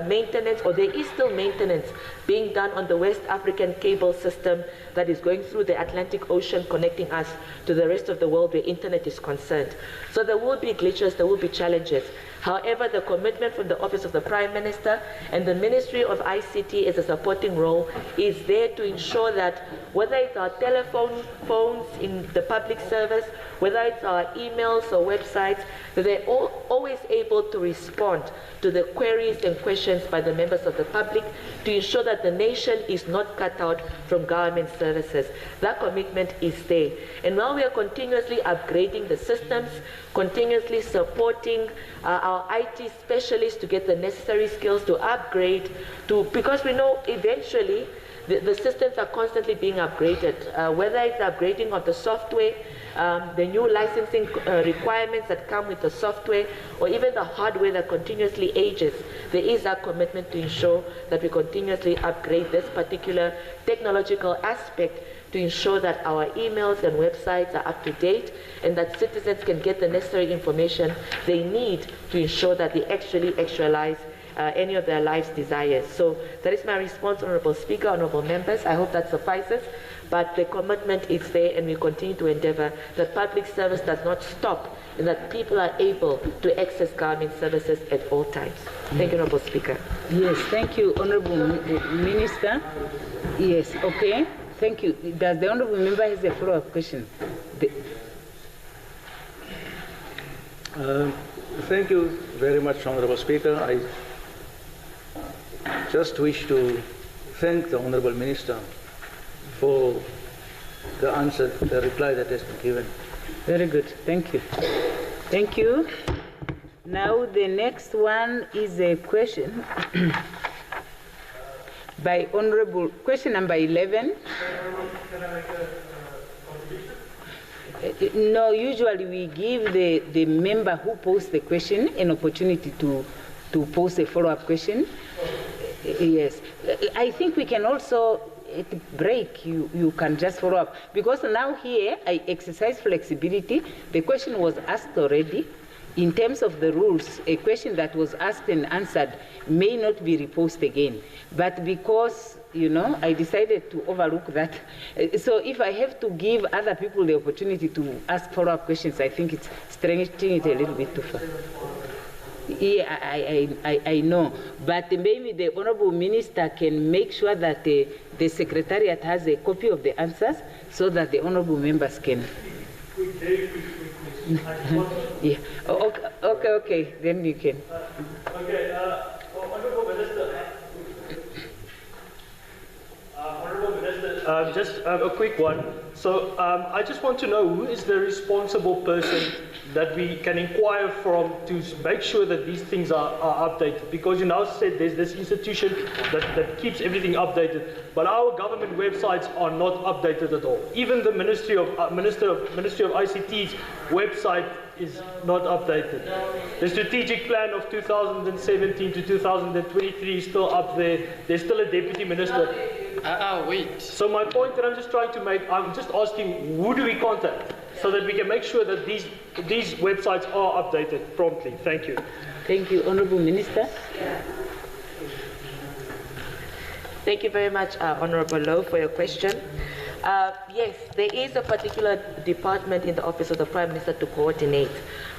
[SPEAKER 12] maintenance, or there is still maintenance being done on the West African cable system that is going through the Atlantic Ocean, connecting us to the rest of the world where internet is concerned. So there will be glitches, there will be challenges. However, the commitment from the Office of the Prime Minister and the Ministry of ICT as a supporting role is there to ensure that whether it's our phones in the public service, whether it's our emails or websites, that they're always able to respond to the queries and questions by the members of the public to ensure that the nation is not cut out from government services. That commitment is there. And while we are continuously upgrading the systems, continuously supporting our IT specialists to get the necessary skills to upgrade, because we know eventually the systems are constantly being upgraded, whether it's upgrading of the software, the new licensing requirements that come with the software, or even the hardware that continuously ages. There is a commitment to ensure that we continuously upgrade this particular technological aspect to ensure that our emails and websites are up to date and that citizens can get the necessary information they need to ensure that they actually actualize any of their life's desires. So that is my response, Honorable Speaker, Honorable Members. I hope that suffices. But the commitment is there, and we continue to endeavor that public service does not stop and that people are able to access government services at all times. Thank you, Honorable Speaker.
[SPEAKER 1] Yes, thank you, Honorable Minister. Yes, okay. Thank you. Does the Honorable Member have a follow-up question?
[SPEAKER 11] Thank you very much, Honorable Speaker. I just wish to thank the Honorable Minister for the answer, the reply that has been given.
[SPEAKER 1] Very good. Thank you. Thank you. Now the next one is a question by Honorable, question number 11. No, usually we give the member who posed the question an opportunity to pose a follow-up question. Yes. I think we can also, at the break, you can just follow up. Because now here, I exercise flexibility. The question was asked already. In terms of the rules, a question that was asked and answered may not be reposed again. But because, you know, I decided to overlook that. So if I have to give other people the opportunity to ask follow-up questions, I think it's stretching it a little bit too far. Yeah, I know. But maybe the Honorable Minister can make sure that the Secretariat has a copy of the answers so that the Honorable members can. Yeah. Okay. Then you can.
[SPEAKER 13] Honorable Minister, just a quick one. So I just want to know who is the responsible person that we can inquire from to make sure that these things are updated, because you now said there's this institution that keeps everything updated, but our government websites are not updated at all. Even the Ministry of ICT's website is not updated. The strategic plan of 2017 to 2023 is still up there. There's still a deputy minister.
[SPEAKER 14] Wait.
[SPEAKER 13] So my point that I'm just trying to make, I'm just asking, who do we contact so that we can make sure that these websites are updated promptly? Thank you.
[SPEAKER 1] Thank you, Honorable Minister.
[SPEAKER 12] Thank you very much, Honorable Lowe, for your question. Yes, there is a particular department in the Office of the Prime Minister to coordinate,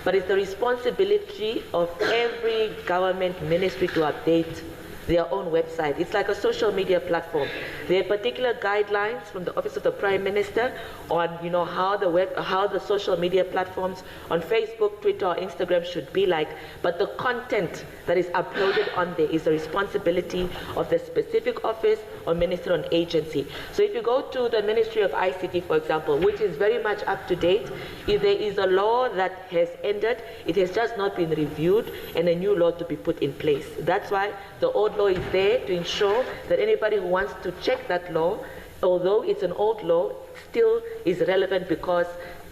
[SPEAKER 12] but it's the responsibility of every government ministry to update their own website. It's like a social media platform. There are particular guidelines from the Office of the Prime Minister on, you know, how the social media platforms on Facebook, Twitter, or Instagram should be like, but the content that is uploaded on there is the responsibility of the specific office or ministry or agency. So if you go to the Ministry of ICT, for example, which is very much up to date, if there is a law that has ended, it has just not been reviewed and a new law to be put in place. That's why the old law is there to ensure that anybody who wants to check that law, although it's an old law, still is relevant, because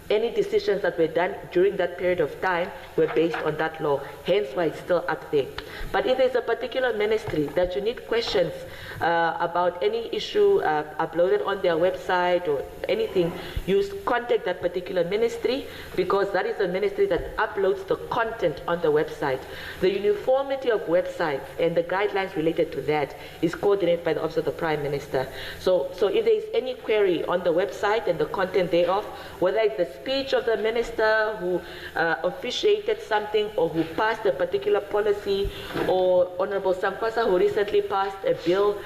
[SPEAKER 12] any decisions that were done during that period of time were based on that law, hence why it's still up there. But if there's a particular ministry that you need questions about any issue uploaded on their website or anything, you contact that particular ministry, because that is the ministry that uploads the content on the website. The uniformity of websites and the guidelines related to that is coordinated by the Office of the Prime Minister. So if there is any query on the website and the content thereof, whether it's the speech of the minister who officiated something or who passed a particular policy, or Honorable Sankwasa who recently passed a bill,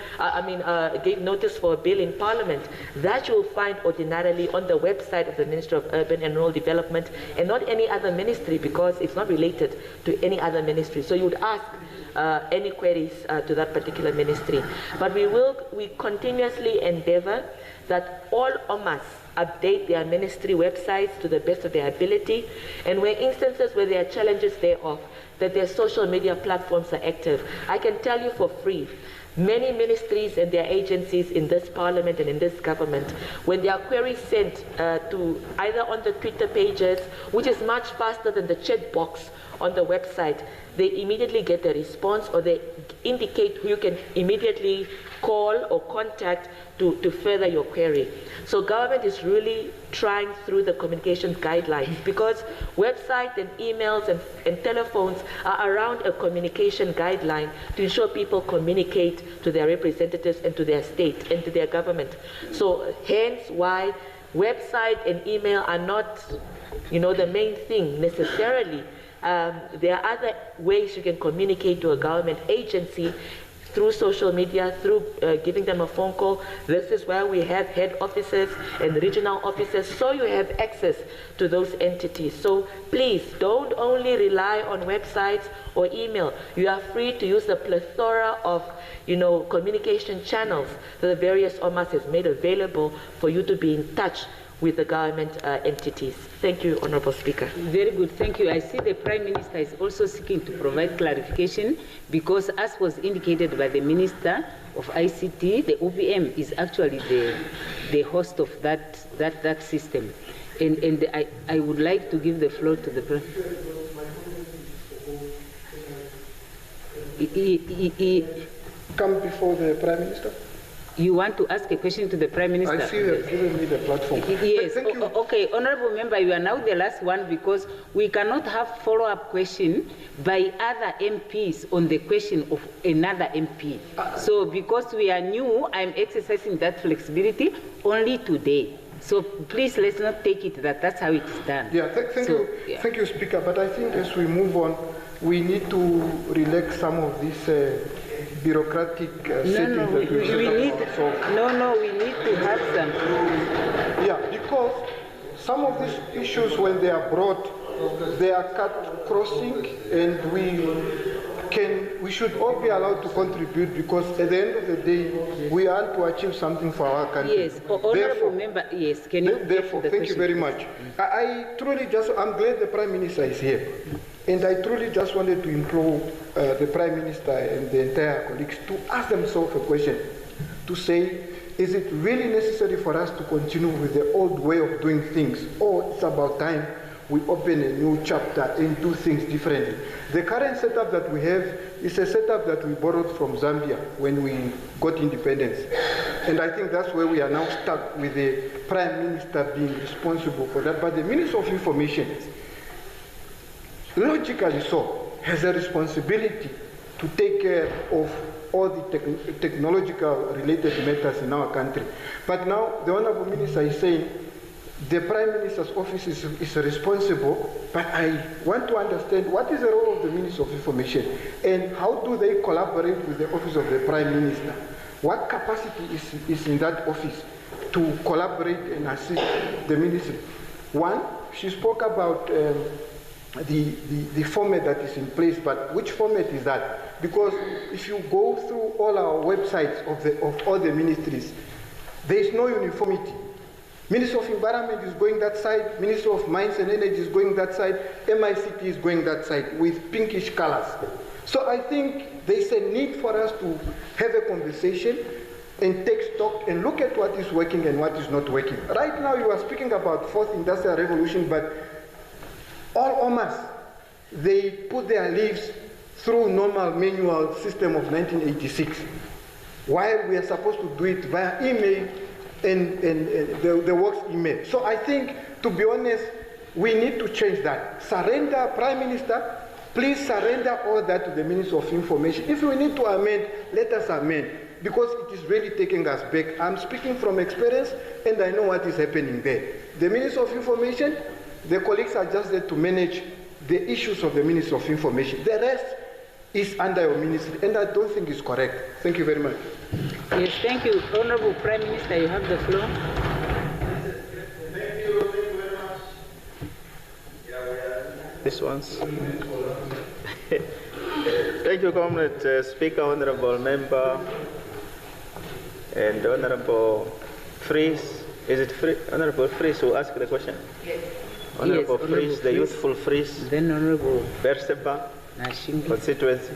[SPEAKER 12] gave notice for a bill in Parliament, that you will find ordinarily on the website of the Ministry of Urban and Rural Development and not any other ministry, because it's not related to any other ministry. So you would ask any queries to that particular ministry. But we continuously endeavor that all OMAs update their ministry websites to the best of their ability, and where instances where there are challenges thereof, that their social media platforms are active. I can tell you for free, many ministries and their agencies in this parliament and in this government, when their queries sent to either on the Twitter pages, which is much faster than the chat box on the website, they immediately get a response, or they indicate who you can immediately call or contact to further your query. So government is really trying through the communication guidelines, because websites and emails and telephones are around a communication guideline to ensure people communicate to their representatives and to their state and to their government. So hence why website and email are not, the main thing necessarily. There are other ways you can communicate to a government agency, through social media, through giving them a phone call. This is why we have head offices and regional offices, so you have access to those entities. So please, don't only rely on websites or email. You are free to use the plethora of communication channels that the various OMAS has made available for you to be in touch with the government entities. Thank you, Honorable Speaker.
[SPEAKER 1] Very good, thank you. I see the Prime Minister is also seeking to provide clarification, because as was indicated by the Minister of ICT, the OBM is actually the host of that system. And I would like to give the floor to the Prime Minister.
[SPEAKER 5] Come before the Prime Minister.
[SPEAKER 1] You want to ask a question to the Prime Minister?
[SPEAKER 5] I see you have given me the platform.
[SPEAKER 1] Yes.
[SPEAKER 5] Thank you.
[SPEAKER 1] Okay, Honorable Member, you are now the last one, because we cannot have follow-up question by other MPs on the question of another MP. So because we are new, I'm exercising that flexibility only today. So please, let's not take it that that's how it is done.
[SPEAKER 5] Yeah, thank you. Yeah. Thank you, Speaker. But I think as we move on, we need to relax some of these bureaucratic settings that we need
[SPEAKER 1] to have some.
[SPEAKER 5] Yeah, because some of these issues, when they are brought, they are cut crossing, and we should all be allowed to contribute, because at the end of the day, we want to achieve something for our country.
[SPEAKER 1] Yes, Honorable Member, yes, can you?
[SPEAKER 5] Therefore, thank you very much. I truly I'm glad the Prime Minister is here. And I truly just wanted to implore the Prime Minister and the entire colleagues to ask themselves a question, to say, is it really necessary for us to continue with the old way of doing things, or it's about time we open a new chapter and do things differently? The current setup that we have is a setup that we borrowed from Zambia when we got independence. And I think that's where we are now stuck, with the Prime Minister being responsible for that. But the Minister of Information, logically so, has a responsibility to take care of all the technological related matters in our country. But now the Honorable Minister is saying the Prime Minister's office is responsible, but I want to understand what is the role of the Minister of Information, and how do they collaborate with the office of the Prime Minister? What capacity is in that office to collaborate and assist the ministry? One, she spoke about the format that is in place, but which format is that? Because if you go through all our websites of all the ministries, there is no uniformity. Minister of Environment is going that side, Minister of Mines and Energy is going that side, MICT is going that side with pinkish colors. So I think there is a need for us to have a conversation and take stock and look at what is working and what is not working. Right now you are speaking about fourth industrial revolution, but all OMAS, they put their leaves through normal manual system of 1986, while we are supposed to do it via email and the works email. So I think, to be honest, we need to change that. Surrender, Prime Minister, please surrender all that to the Minister of Information. If we need to amend, let us amend, because it is really taking us back. I'm speaking from experience, and I know what is happening there. The Minister of Information, the colleagues are just there to manage the issues of the Minister of Information. The rest is under your ministry, and I don't think it's correct. Thank you very much.
[SPEAKER 1] Yes, thank you. Honorable Prime Minister, you have the floor.
[SPEAKER 2] Thank you very much. This one's. Thank you, Comrade Speaker, Honorable Member, and Honorable Fries. Is it Honorable Fries who asked the question? Yes. Honorable Fries, the youthful Fries.
[SPEAKER 1] Then Honorable
[SPEAKER 2] Berseba. constituency,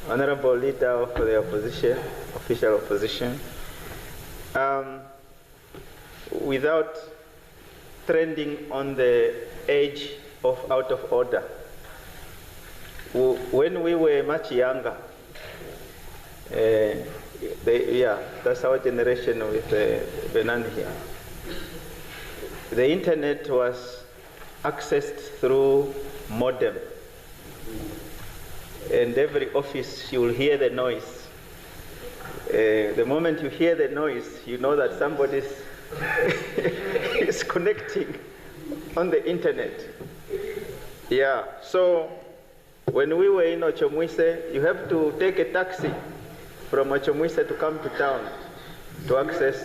[SPEAKER 2] honorable leader of the opposition, official opposition, without trending on the edge of out of order. When we were much younger, that's our generation with Benan here. The internet was accessed through modem. And every office, you will hear the noise. The moment you hear the noise, you know that somebody is connecting on the internet. Yeah, so when we were in Ochomwise, you have to take a taxi from Ochomwise to come to town to access.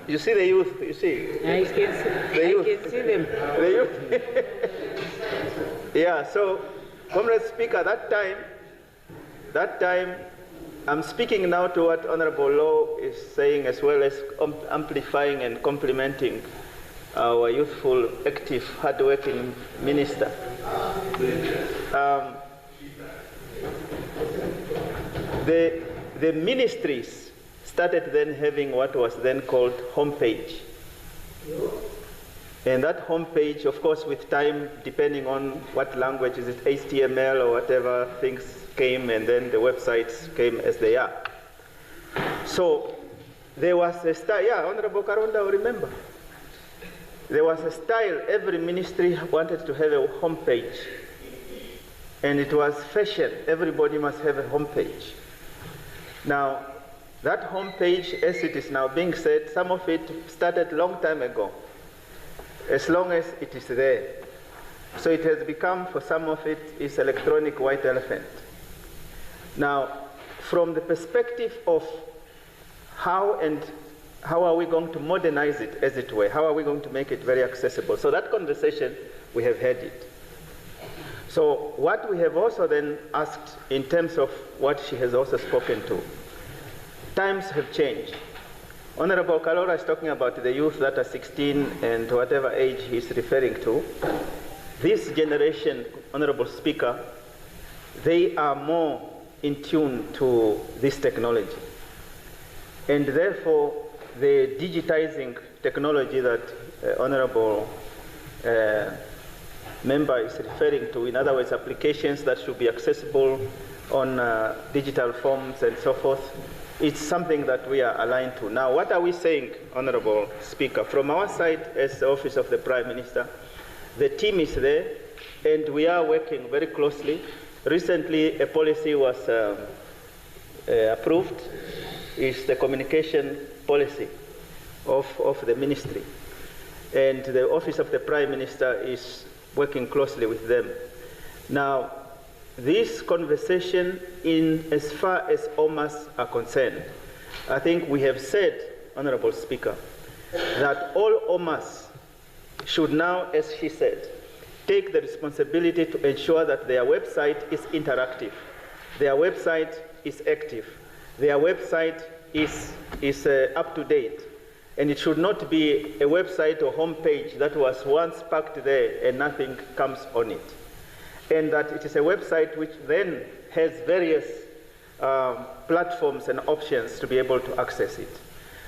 [SPEAKER 2] You see the youth, you see?
[SPEAKER 1] I can see them.
[SPEAKER 2] The youth. Yeah, so, Comrade Speaker, that time, I'm speaking now to what Honorable Law is saying, as well as amplifying and complementing our youthful, active, hardworking minister. The ministries started then having what was then called homepage. And that homepage, of course, with time, depending on what language, is it HTML or whatever, things came, and then the websites came as they are. So there was a style, yeah, Honorable Karonda will remember. There was a style, every ministry wanted to have a homepage. And it was fashion, everybody must have a homepage. Now, that homepage, as it is now being said, some of it started a long time ago, as long as it is there. So it has become, for some of it, is electronic white elephant. Now, from the perspective of how are we going to modernize it, as it were, how are we going to make it very accessible? So that conversation, we have had it. So what we have also then asked in terms of what she has also spoken to, times have changed. Honorable Kalora is talking about the youth that are 16 and whatever age he's referring to. This generation, Honorable Speaker, they are more in tune to this technology. And therefore, the digitizing technology that Honorable Member is referring to, in other words, applications that should be accessible on digital forms and so forth, it's something that we are aligned to. Now, what are we saying, Honorable Speaker? From our side, as the Office of the Prime Minister, the team is there, and we are working very closely. Recently, a policy was approved. It's the communication policy of the ministry. And the Office of the Prime Minister is working closely with them. Now, this conversation, in as far as OMAs are concerned, I think we have said, Honorable Speaker, that all OMAs should now, as she said, take the responsibility to ensure that their website is interactive, their website is active, their website is up to date, and it should not be a website or homepage that was once packed there and nothing comes on it. And that it is a website which then has various platforms and options to be able to access it.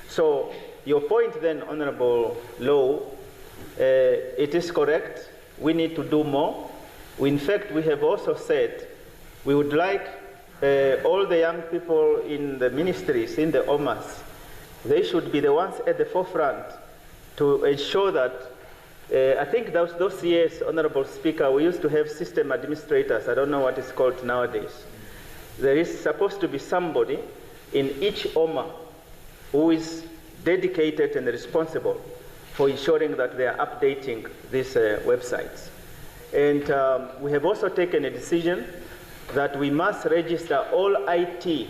[SPEAKER 2] So your point then, Honorable Low, it is correct. We need to do more. In fact, we have also said we would like all the young people in the ministries, in the OMAs, they should be the ones at the forefront to ensure that I think those years, Honorable Speaker, we used to have system administrators. I don't know what it's called nowadays. There is supposed to be somebody in each OMA who is dedicated and responsible for ensuring that they are updating these websites. And we have also taken a decision that we must register all IT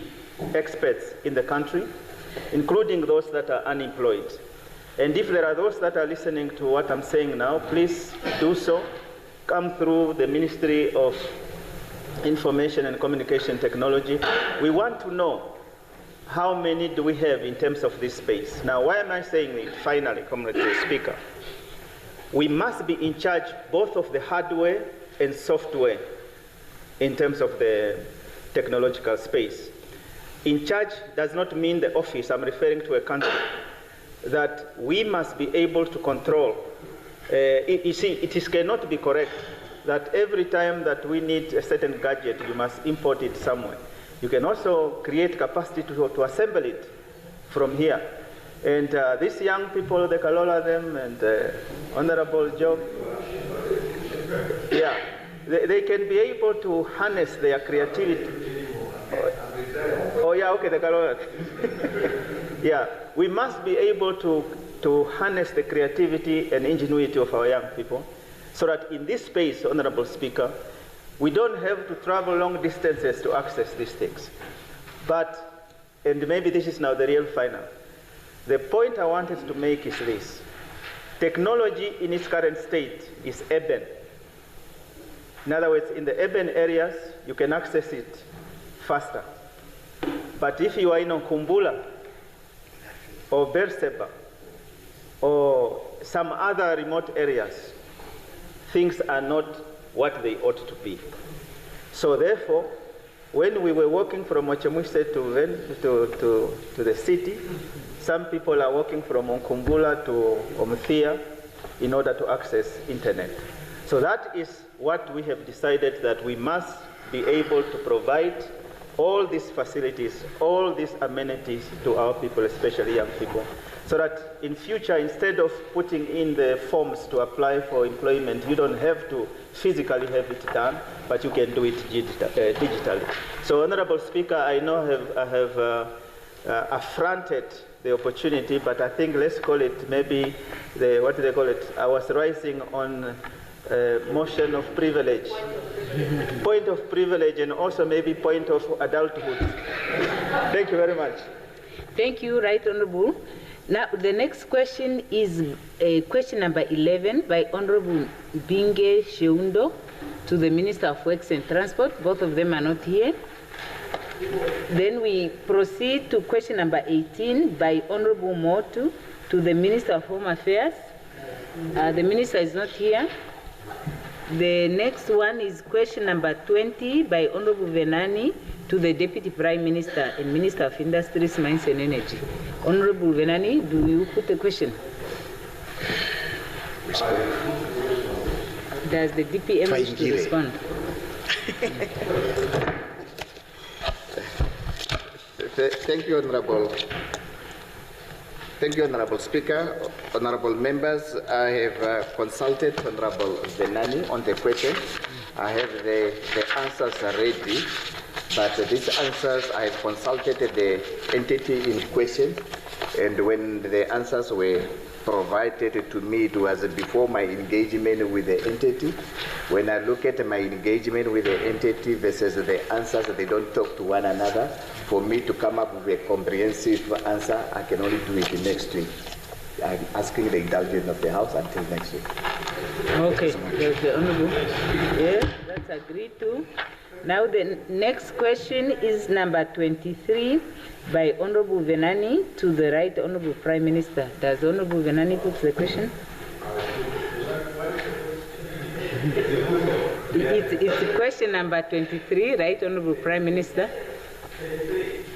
[SPEAKER 2] experts in the country, including those that are unemployed. And if there are those that are listening to what I'm saying now, please do so. Come through the Ministry of Information and Communication Technology. We want to know how many do we have in terms of this space? Now, why am I saying it finally, Comrade Speaker? We must be in charge both of the hardware and software in terms of the technological space. In charge does not mean the office, I'm referring to a country, that we must be able to control. You see, it cannot be correct that every time that we need a certain gadget, you must import it somewhere. You can also create capacity to assemble it from here. And these young people, the Kalola them and Honorable Job, yeah, they can be able to harness their creativity. Oh yeah, okay, the Kalola. Yeah, we must be able to harness the creativity and ingenuity of our young people so that in this space, Honorable Speaker, we don't have to travel long distances to access these things. But, and maybe this is now the real final, the point I wanted to make is this. Technology in its current state is urban. In other words, in the urban areas, you can access it faster. But if you are in Nkumbula or Berseba or some other remote areas, things are not what they ought to be. So therefore, when we were walking from Wachemwise to the city, some people are walking from Nkumbula to Omuthia in order to access internet. So that is what we have decided, that we must be able to provide all these facilities, all these amenities to our people, especially young people, so that in future, instead of putting in the forms to apply for employment, you don't have to physically have it done, but you can do it digitally. So, Honorable Speaker, I know I have affronted the opportunity, but I think let's call it maybe what do they call it? I was rising on motion of privilege, point of privilege, and also maybe point of adulthood. Thank you very much.
[SPEAKER 1] Thank you, Right Honorable. Now, the next question is question number 11 by Honorable Binge Sheundo to the Minister of Works and Transport. Both of them are not here. Then we proceed to question number 18 by Honorable Motu to the Minister of Home Affairs. The Minister is not here. The next one is question number 20 by Honorable Venani to the Deputy Prime Minister and Minister of Industries, Mines and Energy. Honorable Venani, do you put the question? Does the DPM wish to respond?
[SPEAKER 14] Thank you, Honorable. Thank you, Honorable Speaker. Honorable members, I have consulted Honorable Venani on the question. I have the answers ready, but these answers, I have consulted the entity in question, and when the answers were provided to me, it was before my engagement with the entity. When I look at my engagement with the entity versus the answers, they don't talk to one another. For me to come up with a comprehensive answer, I can only do it next week. I'm asking the indulgence of the House until next week.
[SPEAKER 1] Okay, there's the Honorable. Yes, that's agreed to. Now the next question is number 23 by Honorable Venani to the Right Honorable Prime Minister. Does Honorable Venani put the question? It's question number 23, Right Honorable Prime Minister.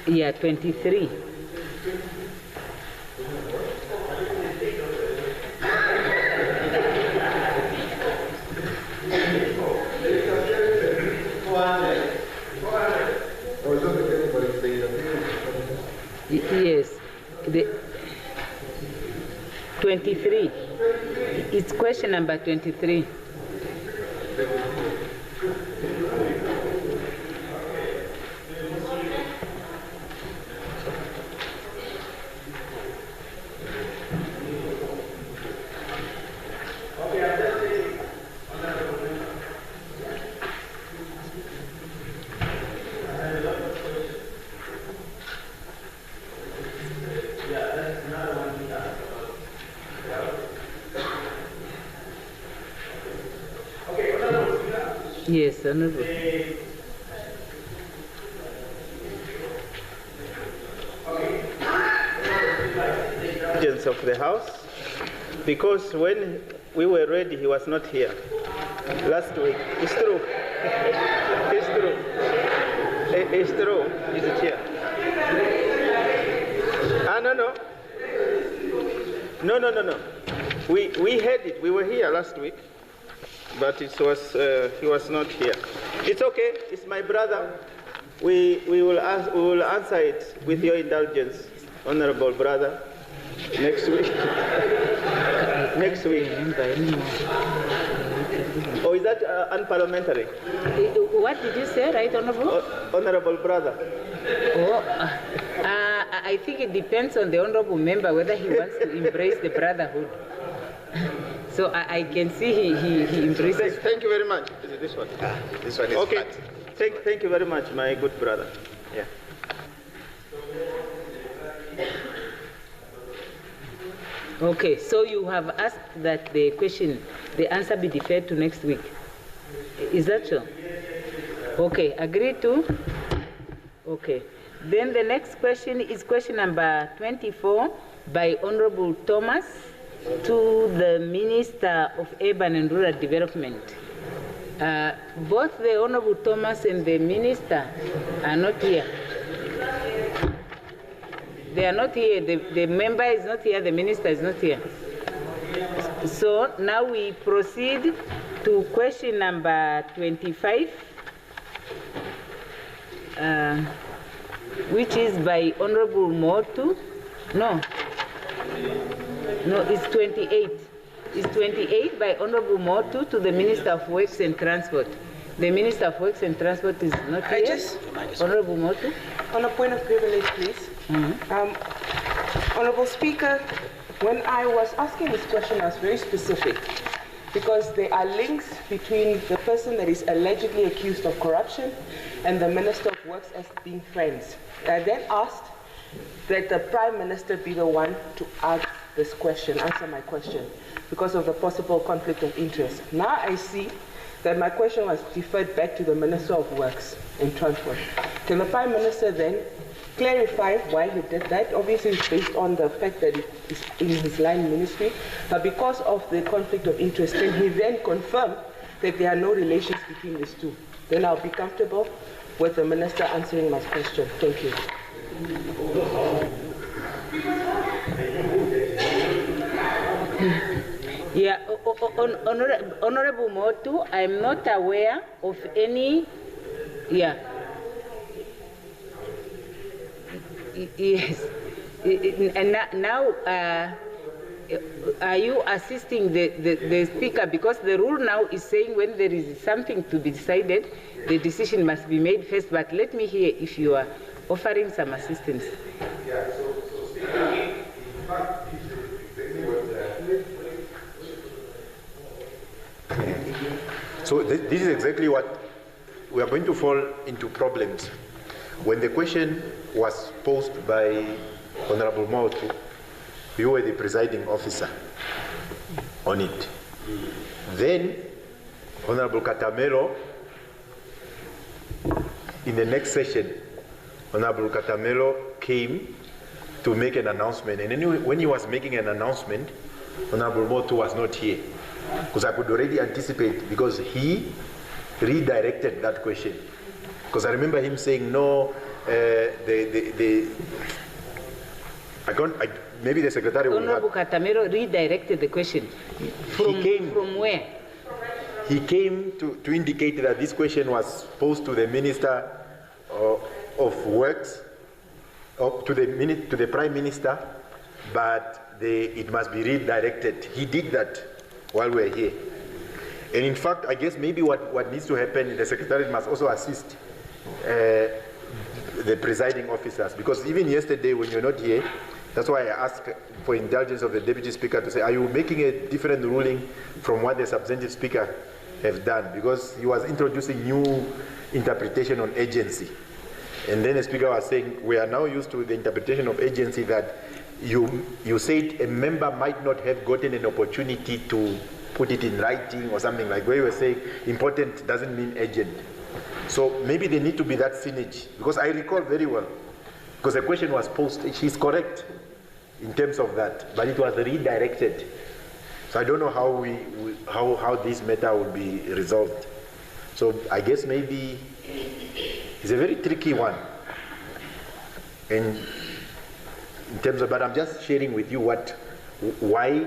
[SPEAKER 1] Yeah, 23. Yes, the 23. It's question number 23. Yes, Honorable.
[SPEAKER 2] silence of the House, because when we were ready, he was not here last week. It's true. It's true. It's true. Is it here? No. No. We had it. We were here last week, but it was he was not here. It's okay. It's my brother. We will answer it with your indulgence, honorable brother, next week. Next week. Or is that unparliamentary?
[SPEAKER 1] What did you say, right, honorable?
[SPEAKER 2] Honorable brother.
[SPEAKER 1] I think it depends on the honorable member whether he wants to embrace the brotherhood. So I can see he embraces.
[SPEAKER 2] Thank you very much. Is it this one?
[SPEAKER 14] This one is
[SPEAKER 2] okay.
[SPEAKER 14] flat.
[SPEAKER 2] Thank you very much, my good brother. Yeah.
[SPEAKER 1] Okay, so you have asked that the answer be deferred to next week. Is that so? Okay, agreed to? Okay. Then the next question is question number 24 by Honorable Thomas to the Minister of Urban and Rural Development. Both the Honorable Thomas and the Minister are not here. They are not here. The member is not here. The Minister is not here. So now we proceed to question number 25, which is by Honorable Motu. No, it's 28. It's 28 by Honorable Motu to the Minister of Works and Transport. The Minister of Works and Transport is not here. Honorable Motu.
[SPEAKER 15] On a point of privilege, please. Honorable Speaker, when I was asking this question, I was very specific because there are links between the person that is allegedly accused of corruption and the Minister of Works as being friends. I then asked that the Prime Minister be the one to ask this question, answer my question, because of the possible conflict of interest. Now I see that my question was deferred back to the Minister of Works and Transport. Can the Prime Minister then clarify why he did that? Obviously, it's based on the fact that it is in his line ministry, but because of the conflict of interest, can he then confirm that there are no relations between these two? Then I'll be comfortable with the Minister answering my question. Thank you.
[SPEAKER 1] Yeah, Honorable Motu, I'm not aware of any, yes. And now, are you assisting the Speaker? Because the rule now is saying when there is something to be decided, the decision must be made first. But let me hear if you are offering some assistance.
[SPEAKER 7] Yeah, so Speaker, in fact, so this is exactly what we are going to fall into problems. When the question was posed by Honorable Motu, you were the presiding officer on it. Then Honorable Katamelo, in the next session, Honorable Katamelo came to make an announcement. And anyway, when he was making an announcement, Honorable Motu was not here. Because I could already anticipate, because he redirected that question. Because I remember him saying, no, maybe the secretary will
[SPEAKER 1] Honorable Katamero redirected the question. From where?
[SPEAKER 7] He came to indicate that this question was posed to the Minister of Works, to the Prime Minister, but it must be redirected. He did that while we're here. And in fact, I guess maybe what needs to happen, the Secretary must also assist the presiding officers, because even yesterday when you're not here, that's why I asked for indulgence of the Deputy Speaker to say, are you making a different ruling from what the Substantive Speaker have done? Because he was introducing new interpretation on agency. And then the Speaker was saying, we are now used to the interpretation of agency that you said a member might not have gotten an opportunity to put it in writing or something, like where you were saying important doesn't mean urgent. So maybe there need to be that synergy, because I recall very well, because the question was posed, she's correct. in terms of that, but it was redirected. So I don't know how this matter will be resolved. So I guess maybe it's a very tricky one. And in terms of, but I'm just sharing with you why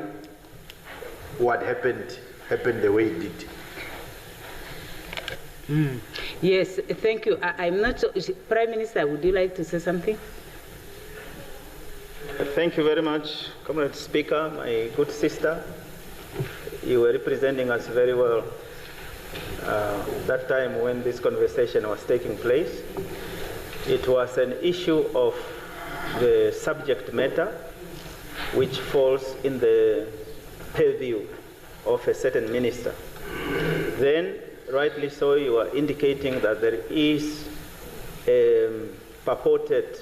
[SPEAKER 7] what happened the way it did.
[SPEAKER 1] Yes, thank you. I'm not sure. Prime Minister, would you like to say something?
[SPEAKER 2] Thank you very much, Comrade Speaker, my good sister. You were representing us very well that time when this conversation was taking place. It was an issue of the subject matter which falls in the purview of a certain minister. Then, rightly so, you are indicating that there is a purported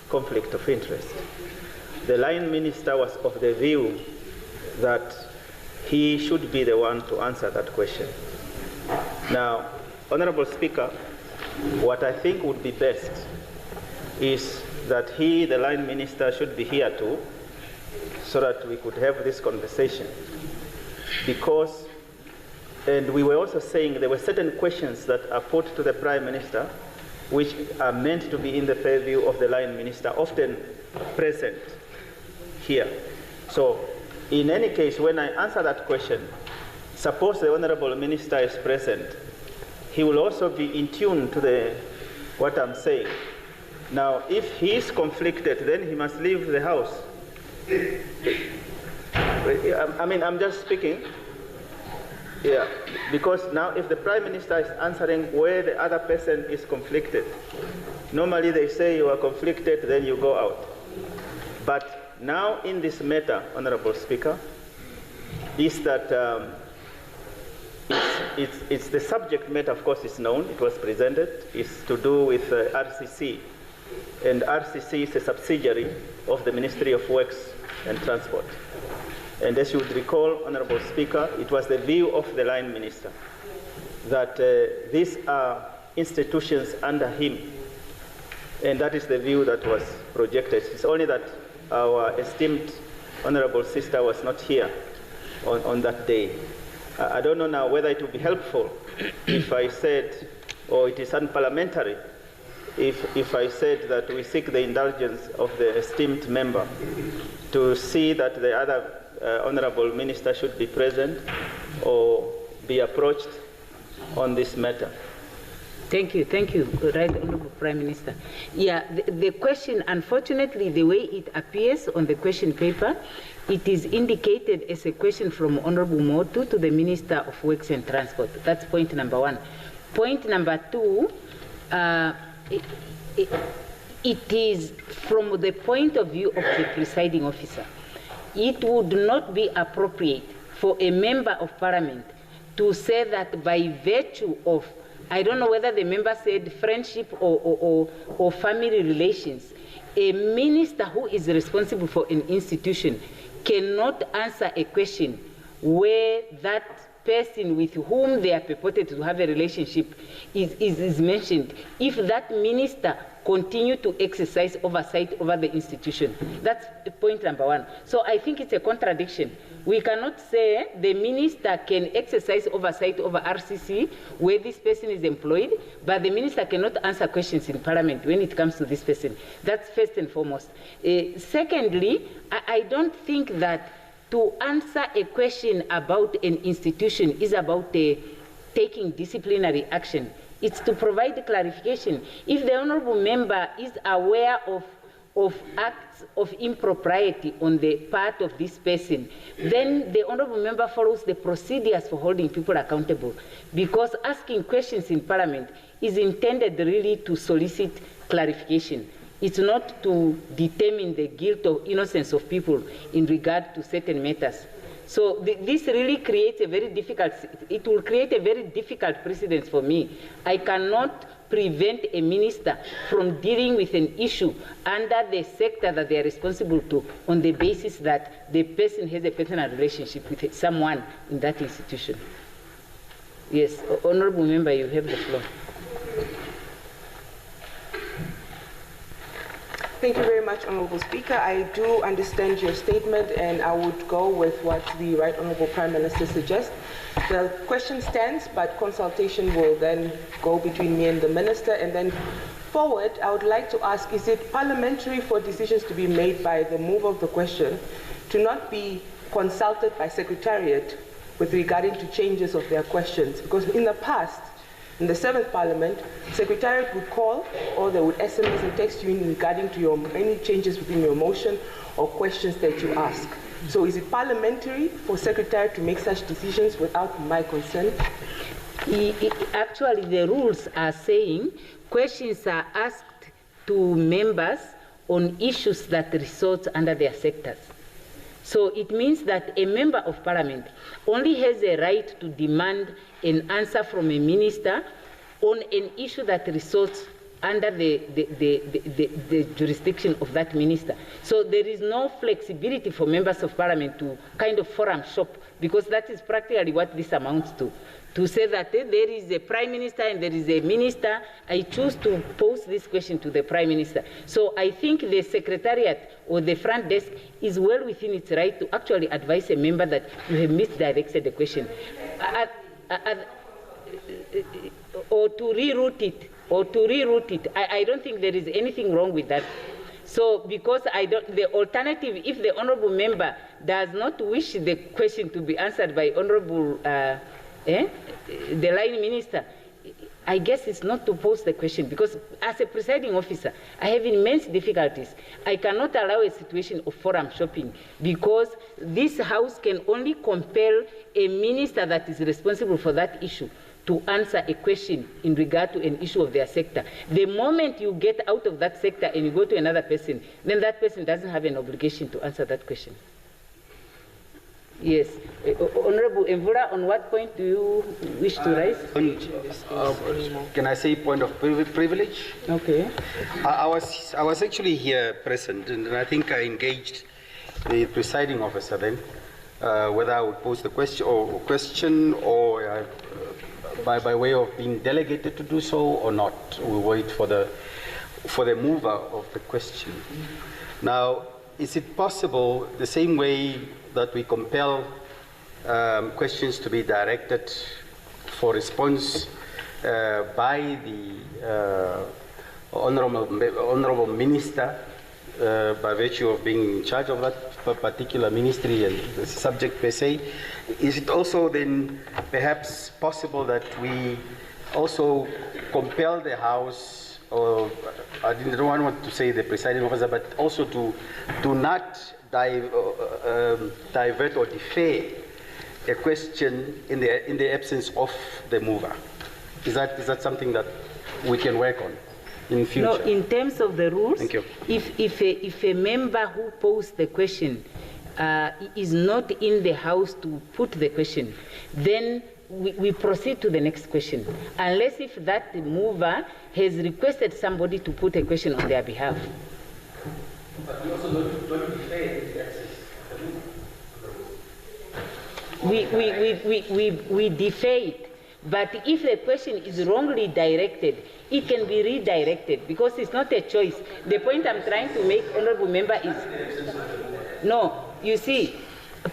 [SPEAKER 2] conflict of interest. The line minister was of the view that he should be the one to answer that question. Now, Honorable Speaker, what I think would be best is that he, the line minister, should be here too, so that we could have this conversation. Because, and we were also saying there were certain questions that are put to the Prime Minister which are meant to be in the purview of the line minister, often present here. So, in any case, when I answer that question, suppose the Honorable Minister is present, he will also be in tune to what I'm saying. Now, if he is conflicted, then he must leave the House. I mean, I'm just speaking. Yeah, because now if the Prime Minister is answering where the other person is conflicted, normally they say you are conflicted, then you go out. But now in this matter, Honorable Speaker, is that it's the subject matter, of course, is known, it was presented, it's to do with RCC. And RCC is a subsidiary of the Ministry of Works and Transport. And as you would recall, Honorable Speaker, it was the view of the line minister that these are institutions under him. And that is the view that was projected. It's only that our esteemed Honorable sister was not here on that day. I don't know now whether it would be helpful if I said, or it is unparliamentary, if I said that we seek the indulgence of the esteemed member to see that the other Honorable Minister should be present or be approached on this matter.
[SPEAKER 1] Thank you, Right Honorable Prime Minister. Yeah, the question, unfortunately, the way it appears on the question paper, it is indicated as a question from Honorable Motu to the Minister of Works and Transport. That's point number one. Point number two, it is from the point of view of the presiding officer. It would not be appropriate for a member of parliament to say that by virtue of, I don't know whether the member said friendship or family relations, a minister who is responsible for an institution cannot answer a question where that person with whom they are purported to have a relationship is mentioned, if that minister continue to exercise oversight over the institution. That's point number one. So I think it's a contradiction. We cannot say the minister can exercise oversight over RCC where this person is employed, but the minister cannot answer questions in parliament when it comes to this person. That's first and foremost. Secondly, I don't think that to answer a question about an institution is about taking disciplinary action. It's to provide clarification. If the honorable member is aware of acts of impropriety on the part of this person, then the honorable member follows the procedures for holding people accountable. Because asking questions in parliament is intended really to solicit clarification. It's not to determine the guilt or innocence of people in regard to certain matters. So this really creates a very difficult, it will create a very difficult precedent for me. I cannot prevent a minister from dealing with an issue under the sector that they are responsible to on the basis that the person has a personal relationship with someone in that institution. Yes, honorable member, you have the floor.
[SPEAKER 15] Thank you very much, Honourable Speaker. I do understand your statement, and I would go with what the Right Honourable Prime Minister suggests. The question stands, but consultation will then go between me and the Minister. And then forward, I would like to ask, is it parliamentary for decisions to be made by the mover of the question to not be consulted by Secretariat with regarding to changes of their questions? Because in the past, in the 7th Parliament, Secretariat would call or they would SMS and text you in regarding to any changes within your motion or questions that you ask. So is it parliamentary for Secretariat to make such decisions without my consent?
[SPEAKER 1] Actually, the rules are saying questions are asked to members on issues that resort under their sectors. So it means that a member of parliament only has a right to demand an answer from a minister on an issue that resorts under the jurisdiction of that minister. So there is no flexibility for members of parliament to kind of forum shop, because that is practically what this amounts to say that there is a prime minister and there is a minister, I choose to pose this question to the prime minister. So I think the secretariat or the front desk is well within its right to actually advise a member that you have misdirected the question, or to reroute it. I don't think there is anything wrong with that. So because the alternative, if the honourable member does not wish the question to be answered by honourable the line minister, I guess it's not to pose the question, because as a presiding officer, I have immense difficulties. I cannot allow a situation of forum shopping, because this House can only compel a minister that is responsible for that issue to answer a question in regard to an issue of their sector. The moment you get out of that sector and you go to another person, then that person doesn't have an obligation to answer that question. Yes. Honourable Mvula, on what point do you wish to raise?
[SPEAKER 9] Can I say point of privilege?
[SPEAKER 1] Okay.
[SPEAKER 9] I was actually here present, and I think I engaged the presiding officer then, whether I would pose the question or by way of being delegated to do so or not. We wait for the mover of the question. Now, is it possible, the same way that we compel questions to be directed for response by the honourable minister, by virtue of being in charge of that particular ministry and the subject per se, is it also then perhaps possible that we also compel the House, or I don't want to say the presiding officer, but also to do not divert or defer a question in the absence of the mover? Is that something that we can work on in future?
[SPEAKER 1] No, in terms of the rules,
[SPEAKER 9] thank you.
[SPEAKER 1] If a member who posed the question is not in the House to put the question, then we proceed to the next question, unless if that mover has requested somebody to put a question on their behalf.
[SPEAKER 9] But we also don't defer the access.
[SPEAKER 1] We defer it. But if the question is wrongly directed, it can be redirected, because it's not a choice. The point I'm trying to make, honourable member, is no. You see,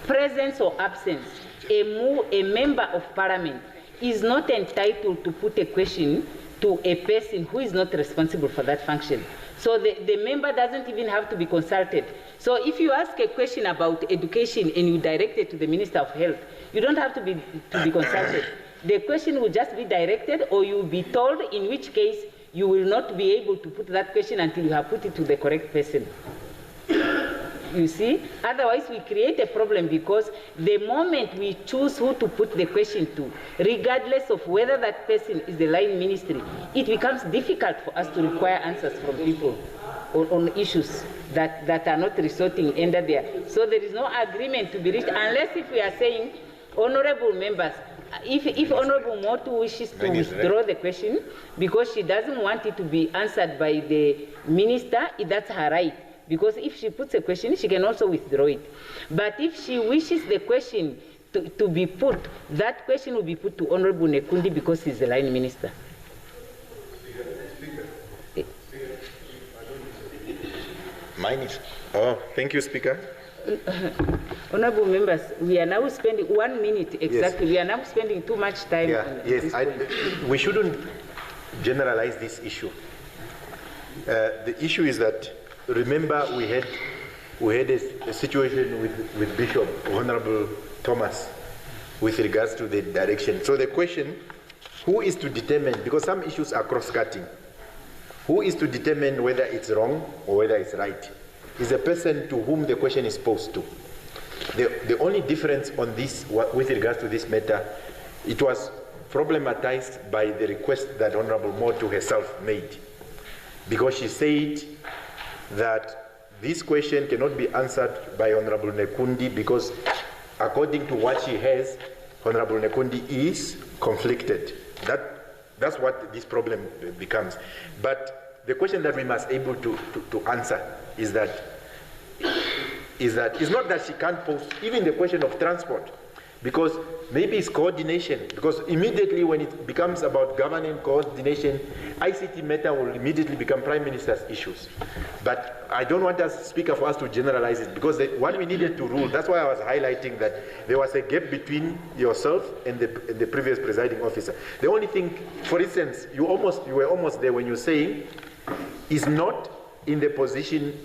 [SPEAKER 1] presence or absence, a member of parliament is not entitled to put a question to a person who is not responsible for that function. So the member doesn't even have to be consulted. So if you ask a question about education and you direct it to the Minister of Health, you don't have to be consulted. The question will just be directed, or you will be told, in which case you will not be able to put that question until you have put it to the correct person. You see? Otherwise, we create a problem, because the moment we choose who to put the question to, regardless of whether that person is the line ministry, it becomes difficult for us to require answers from people on issues that are not resorting under there. So there is no agreement to be reached, unless if we are saying, honourable members, if Honourable Motu wishes to withdraw the question because she doesn't want it to be answered by the minister, that's her right. Because if she puts a question, she can also withdraw it. But if she wishes the question to be put, that question will be put to Honourable Nekundi, because he's the line minister.
[SPEAKER 7] Oh, thank you, Speaker.
[SPEAKER 1] Honorable members, we are now spending 1 minute exactly.
[SPEAKER 7] Yes.
[SPEAKER 1] We are now spending too much time on this point.
[SPEAKER 7] We shouldn't generalize this issue. The issue is that, remember, we had a situation with Bishop Honorable Thomas with regards to the direction. So the question, who is to determine, because some issues are cross-cutting, who is to determine whether it's wrong or whether it's right? Is the person to whom the question is posed to. The only difference on this, with regards to this matter, it was problematized by the request that Honorable Motu herself made, because she said that this question cannot be answered by Honorable Nekundi because according to what she has, Honorable Nekundi is conflicted. That's what this problem becomes. But the question that we must be able to answer is that it's not that she can't post even the question of transport, because maybe it's coordination, because immediately when it becomes about governance coordination, ICT matter will immediately become Prime Minister's issues. But I don't want us, Speaker, for us to generalize it, because what we needed to rule, that's why I was highlighting that there was a gap between yourself and the previous presiding officer. The only thing, for instance, you were almost there when you're saying is not in the position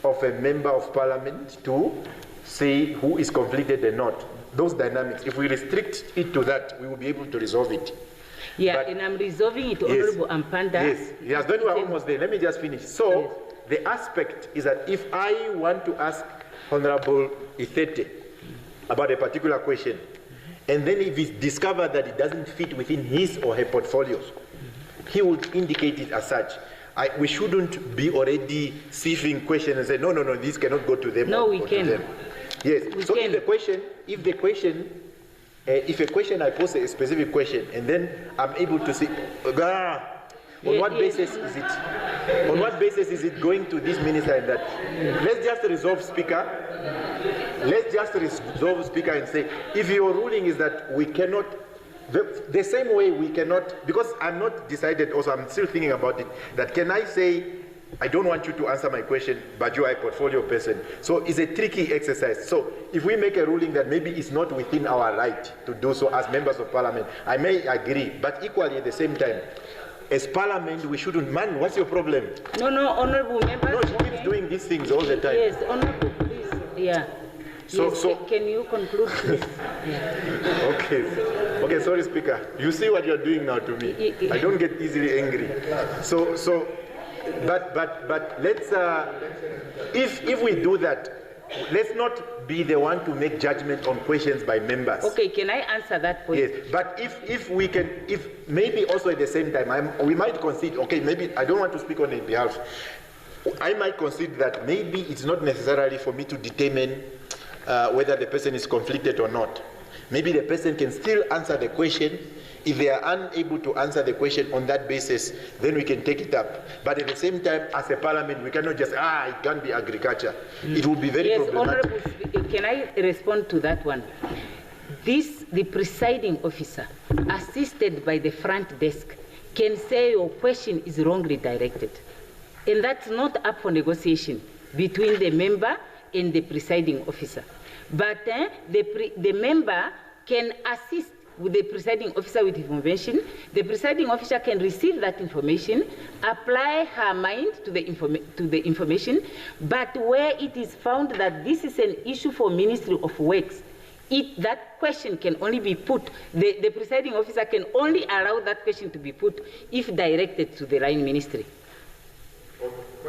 [SPEAKER 7] of a member of parliament to say who is conflicted and not. Those dynamics, if we restrict it to that, we will be able to resolve it.
[SPEAKER 1] Yeah,
[SPEAKER 7] but,
[SPEAKER 1] and I'm resolving it, Honorable Ampanda.
[SPEAKER 7] Yes, then we are almost there. Let me just finish. So, the aspect is that if I want to ask Honorable Ithete about a particular question, and then if it's discovered that it doesn't fit within his or her portfolios, he would indicate it as such. We shouldn't be already sieving questions and say, no, this cannot go to them.
[SPEAKER 1] No, we can.
[SPEAKER 7] Yes. So if a question I pose a specific question and then I'm able to say, on what basis is it? On what basis is it going to this minister and that? Let's just resolve, Speaker. Let's just resolve, Speaker, and say, if your ruling is that we cannot, the same way we cannot, because I'm not decided also, I'm still thinking about it, that can I say, I don't want you to answer my question, but you are a portfolio person. So it's a tricky exercise. So if we make a ruling that maybe it's not within our right to do so as members of parliament, I may agree, but equally at the same time, as parliament, we shouldn't, man, what's your problem?
[SPEAKER 1] No, honorable members.
[SPEAKER 7] No, she keeps doing these things all the time.
[SPEAKER 1] Yes, honorable, please, yeah. So can you conclude, please?
[SPEAKER 7] Okay, sorry, Speaker. You see what you're doing now to me. I don't get easily angry. But let's, if we do that, let's not be the one to make judgment on questions by members.
[SPEAKER 1] Okay, can I answer that point?
[SPEAKER 7] Yes, but if we can, if maybe also at the same time, we might concede, okay, maybe, I don't want to speak on their behalf, I might concede that maybe it's not necessarily for me to determine whether the person is conflicted or not. Maybe the person can still answer the question. If they are unable to answer the question on that basis, then we can take it up. But at the same time, as a parliament, we cannot just, it can't be agriculture. It will be very problematic.
[SPEAKER 1] Honorable, can I respond to that one? The presiding officer, assisted by the front desk, can say your question is wrongly directed. And that's not up for negotiation between the member and the presiding officer. But the member can assist with the presiding officer with information. The presiding officer can receive that information, apply her mind to the information, but where it is found that this is an issue for Ministry of Works, that question can only be put, the presiding officer can only allow that question to be put if directed to the right ministry.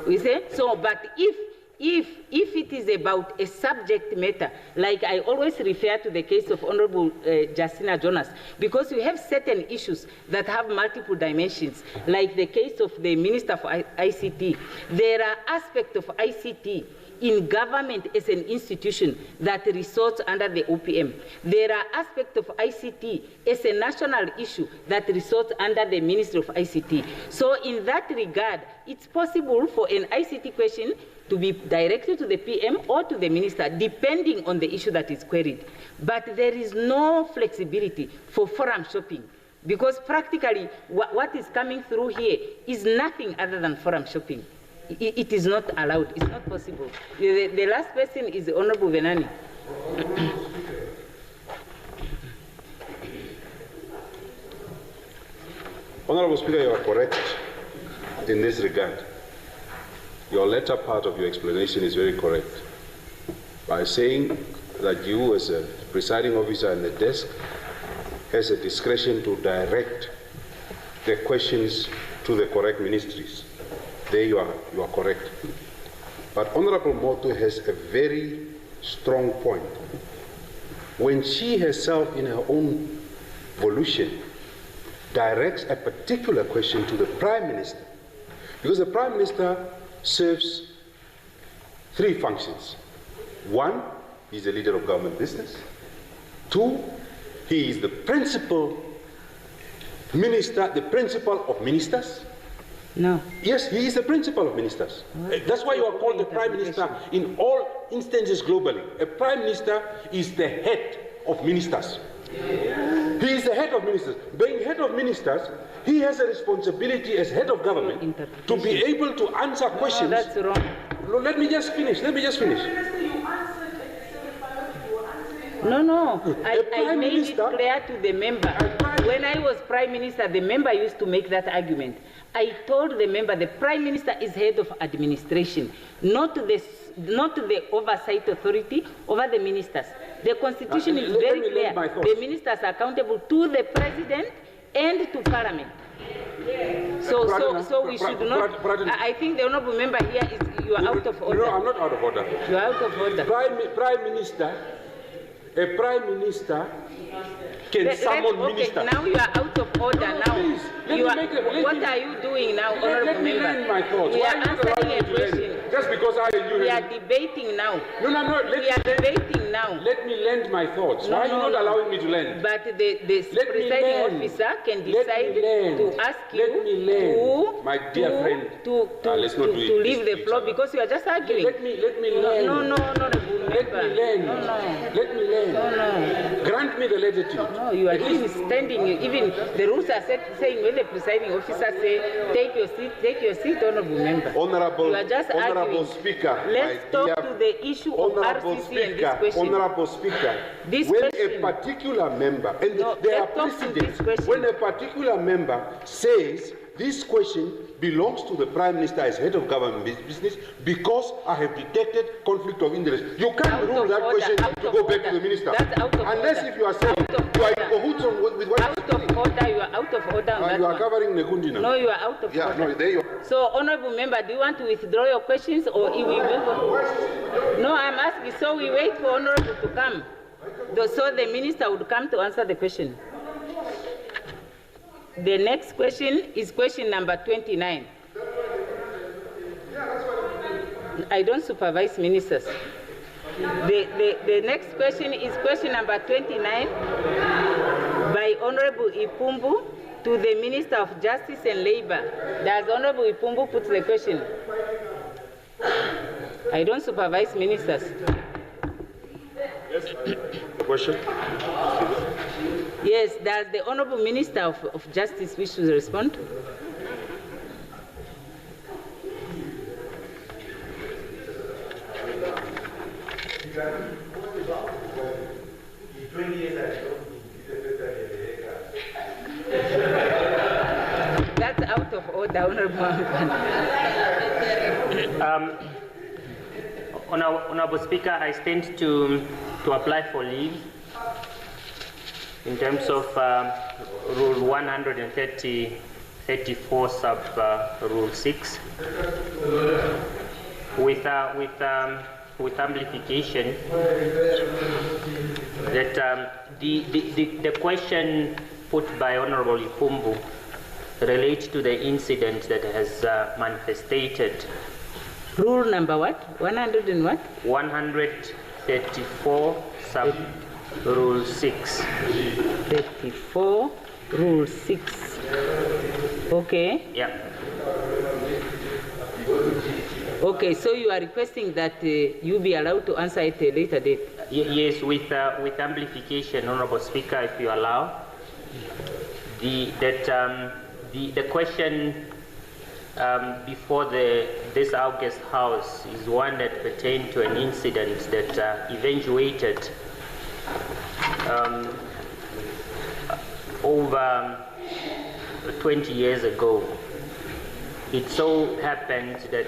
[SPEAKER 1] We say? So, but if it is about a subject matter, like I always refer to the case of Honorable Justina Jonas, because we have certain issues that have multiple dimensions, like the case of the Minister for ICT. There are aspects of ICT in government as an institution that resorts under the OPM. There are aspects of ICT as a national issue that resorts under the Ministry of ICT. So in that regard, it's possible for an ICT question to be directed to the PM or to the minister, depending on the issue that is queried. But there is no flexibility for forum shopping, because practically what is coming through here is nothing other than forum shopping. it is not allowed. It's not possible. The last person is Honorable Venani.
[SPEAKER 4] Honorable Speaker, you are correct in this regard. Your latter part of your explanation is very correct by saying that you, as a presiding officer on the desk, has a discretion to direct the questions to the correct ministries. There you are correct. But Honorable Moto has a very strong point. When she herself, in her own volition, directs a particular question to the Prime Minister, because the Prime Minister serves three functions. One, he's the leader of government business. Two, he is the principal minister, the principal of ministers.
[SPEAKER 1] No.
[SPEAKER 4] Yes, he is the principal of ministers. That's why you are called the Prime Minister in all instances globally. A Prime Minister is the head of ministers. He is the head of ministers. Being head of ministers, he has a responsibility as head of government to be able to answer questions.
[SPEAKER 1] No, that's wrong.
[SPEAKER 4] No, let me just finish.
[SPEAKER 1] No. I made it clear to the member. When I was Prime Minister, the member used to make that argument. I told the member the Prime Minister is head of administration, not the oversight authority over the ministers. The Constitution is very clear. The ministers are accountable to the President and to Parliament. So we should not. I think the honourable member here is you are out of order.
[SPEAKER 4] No, I'm not out of order.
[SPEAKER 1] You are out of order.
[SPEAKER 4] A Prime Minister can summon ministers.
[SPEAKER 1] Now you are out of order.
[SPEAKER 4] No,
[SPEAKER 1] now,
[SPEAKER 4] please,
[SPEAKER 1] what are you doing now, honourable member?
[SPEAKER 4] Let me land my thoughts.
[SPEAKER 1] We are answering a question.
[SPEAKER 4] Just because
[SPEAKER 1] we are debating now.
[SPEAKER 4] No.
[SPEAKER 1] We are debating now.
[SPEAKER 4] Let me land my thoughts. Why are you not allowing me to land?
[SPEAKER 1] But the presiding officer can decide to ask you
[SPEAKER 4] my dear friend,
[SPEAKER 1] to leave the floor because you are just arguing.
[SPEAKER 4] Let me land.
[SPEAKER 1] No, honourable member.
[SPEAKER 4] Let me land.
[SPEAKER 1] No.
[SPEAKER 4] Grant me the latitude.
[SPEAKER 1] No, you are standing. Even the rules are saying when the presiding officer say, take your seat, honourable member.
[SPEAKER 4] Honourable,
[SPEAKER 1] you are just
[SPEAKER 4] honourable Speaker.
[SPEAKER 1] Let's talk to the issue of RCC and this question.
[SPEAKER 4] Honourable Speaker, a particular member, and there are precedents, when a particular member says this question belongs to the Prime Minister as head of government business because I have detected conflict of interest. You can't rule that question to go back to the minister. Unless if you are saying you are in cahoots with what
[SPEAKER 1] out of order, you are out of order on that
[SPEAKER 4] you are covering Nekundi now.
[SPEAKER 1] No, you are out of order.
[SPEAKER 4] No, there you are.
[SPEAKER 1] So, honourable member, do you want to withdraw your questions or we move on? No, I'm asking, so we wait for honourable to come. So the minister would come to answer the question. The next question is question number 29. I don't supervise ministers. The next question is question number 29 by Honorable Ipumbu to the Minister of Justice and Labour. Does Honorable Ipumbu put the question? I don't supervise ministers.
[SPEAKER 4] Question?
[SPEAKER 1] Yes, does the Honorable Minister of Justice wish to respond? That's out of order, Honorable.
[SPEAKER 16] Honorable Speaker, I stand to apply for leave in terms of Rule 134 sub Rule 6 with amplification that the question put by Honorable Ipumbu relates to the incident that has manifested.
[SPEAKER 1] Rule number what? 100 and what?
[SPEAKER 16] 134 sub Rule 6.
[SPEAKER 1] 34 Rule 6. Okay.
[SPEAKER 16] Yeah.
[SPEAKER 1] Okay, so you are requesting that you be allowed to answer at a later date?
[SPEAKER 16] Yes, with amplification, Honorable Speaker, if you allow. The question before this August House is one that pertained to an incident that eventuated over 20 years ago. It so happened that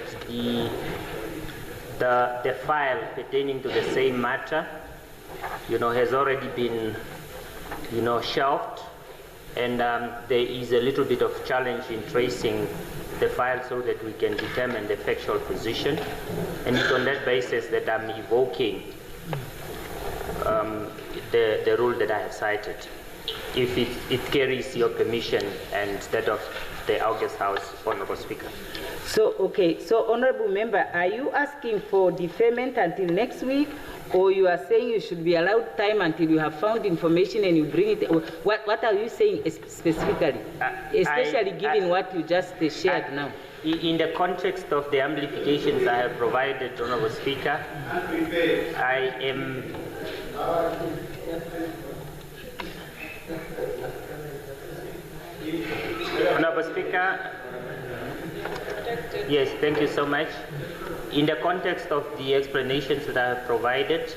[SPEAKER 16] the file pertaining to the same matter, has already been, shelved, and there is a little bit of challenge in tracing the file so that we can determine the factual position, and it's on that basis that I'm evoking the rule that I have cited, if it carries your permission and that of the August House, Honorable Speaker.
[SPEAKER 1] So, okay, so Honorable Member, are you asking for deferment until next week, or you are saying you should be allowed time until you have found information and you bring it? What are you saying specifically, especially given what you just shared now?
[SPEAKER 16] In the context of the amplifications I have provided, Honorable Speaker, I am Honorable Speaker, yes, thank you so much. In the context of the explanations that I have provided,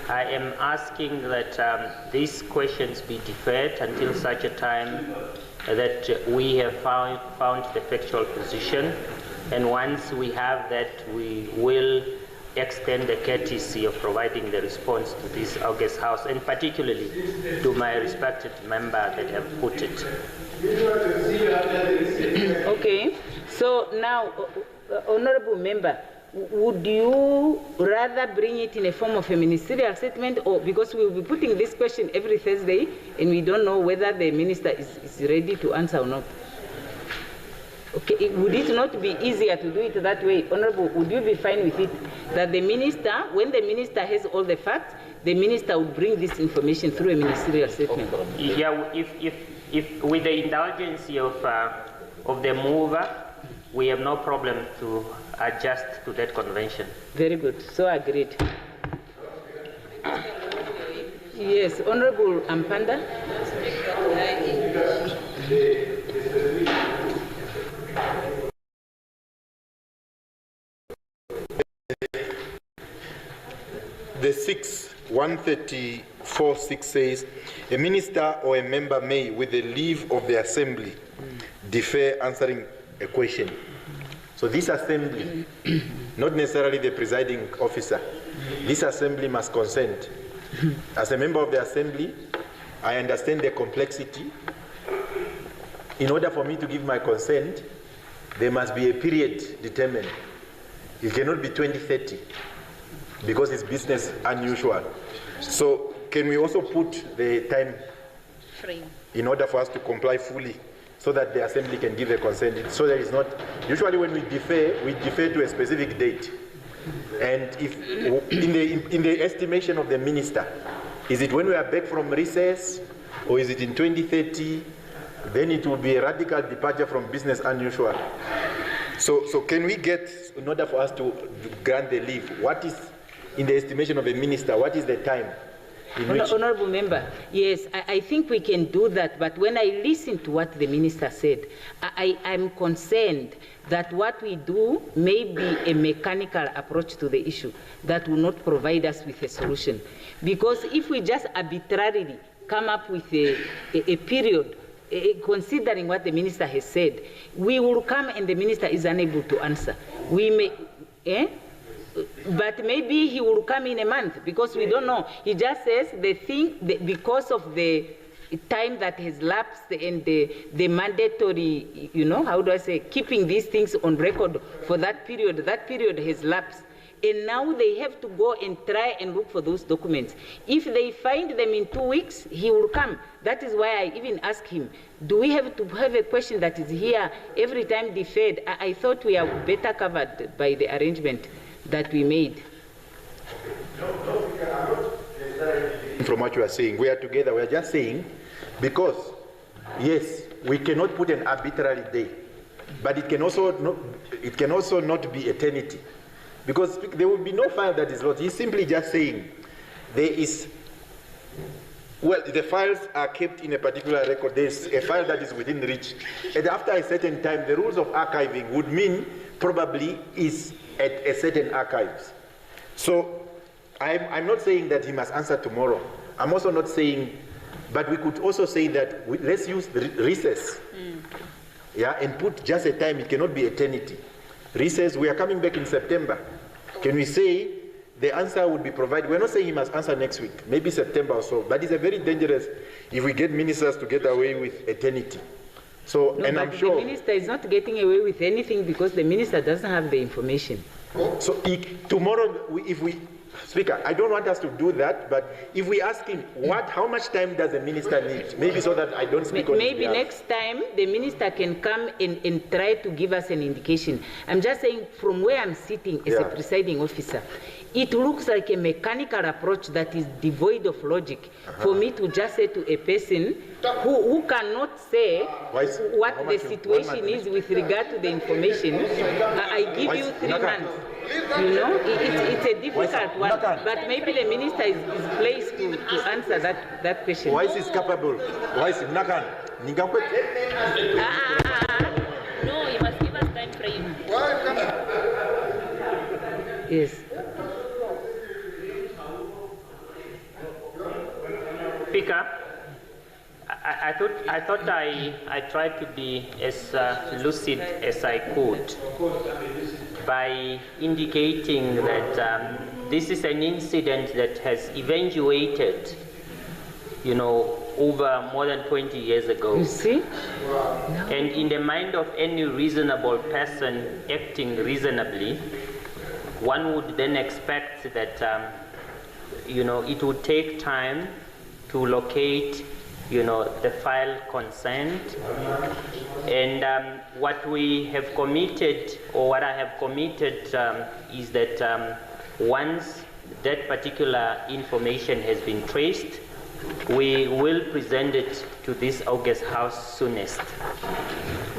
[SPEAKER 16] I am asking that these questions be deferred until such a time that we have found the factual position, and once we have that, we will extend the courtesy of providing the response to this August House, and particularly to my respected member that have put it.
[SPEAKER 1] Okay, so now, Honorable Member, would you rather bring it in a form of a ministerial statement, or because we will be putting this question every Thursday and we don't know whether the minister is ready to answer or not? Okay, would it not be easier to do it that way? Honorable, would you be fine with it? That the minister, when the minister has all the facts, the minister would bring this information through a ministerial statement?
[SPEAKER 16] Yeah, if with the indulgence of the mover, we have no problem to adjust to that convention.
[SPEAKER 1] Very good, so agreed. Yes, Honorable Ampanda.
[SPEAKER 7] The 134.6 says, a minister or a member may, with the leave of the assembly, defer answering a question. So this assembly, not necessarily the presiding officer, this assembly must consent. As a member of the assembly, I understand the complexity. In order for me to give my consent, there must be a period determined. It cannot be 2030 because it's business unusual. So can we also put the time frame in order for us to comply fully, so that the assembly can give a consent, so that it's not, usually when we defer to a specific date. And if in the estimation of the minister, is it when we are back from recess, or is it in 2030? Then it will be a radical departure from business unusual. So can we get, in order for us to grant the leave, what is, in the estimation of a minister, what is the time?
[SPEAKER 1] Honorable Member, yes, I think we can do that, but when I listen to what the minister said, I'm concerned that what we do may be a mechanical approach to the issue that will not provide us with a solution. Because if we just arbitrarily come up with a period, considering what the minister has said, we will come and the minister is unable to answer. We may, but maybe he will come in a month, because we don't know. He just says the thing, because of the time that has lapsed and the mandatory, how do I say, keeping these things on record for that period has lapsed. And now they have to go and try and look for those documents. If they find them in 2 weeks, he will come. That is why I even asked him, do we have to have a question that is here every time deferred? I thought we are better covered by the arrangement that we made.
[SPEAKER 7] From what you are saying, we are together. We are just saying, because, yes, we cannot put an arbitrary day, but it can also not be eternity. Because there will be no file that is lost. He's simply just saying there is Well, the files are kept in a particular record. There's a file that is within reach. And after a certain time, the rules of archiving would mean probably is at a certain archives. So I'm not saying that he must answer tomorrow. I'm also not saying, but we could also say that let's use the recess. Yeah, and put just a time. It cannot be eternity. Recess, we are coming back in September. Can we say the answer would be provided? We're not saying he must answer next week, maybe September or so, but it's a very dangerous if we get ministers to get away with eternity. So,
[SPEAKER 1] no,
[SPEAKER 7] and
[SPEAKER 1] but
[SPEAKER 7] I'm sure
[SPEAKER 1] the minister is not getting away with anything because the minister doesn't have the information.
[SPEAKER 7] So tomorrow, if we, Speaker, I don't want us to do that, but if we ask him, how much time does the minister need? Maybe so that I don't speak on his
[SPEAKER 1] Maybe
[SPEAKER 7] behalf.
[SPEAKER 1] next time the minister can come and try to give us an indication. I'm just saying from where I'm sitting as a presiding officer, it looks like a mechanical approach that is devoid of logic for me to just say to a person who cannot say what the situation is with regard to the information, I give you 3 months. You know, it's a difficult one, but maybe the minister is placed to answer that question.
[SPEAKER 7] Why is he capable? Why is he Nakan?
[SPEAKER 12] No, you must give us time frame.
[SPEAKER 1] Yes.
[SPEAKER 16] Speaker, I thought I tried to be as lucid as I could by indicating that this is an incident that has eventuated, you know, over more than 20 years ago.
[SPEAKER 1] You see?
[SPEAKER 16] And in the mind of any reasonable person acting reasonably, one would then expect that, you know, it would take time to locate, you know, the file concerned. And what we have committed, or what I have committed, is that once that particular information has been traced, we will present it to this August House soonest.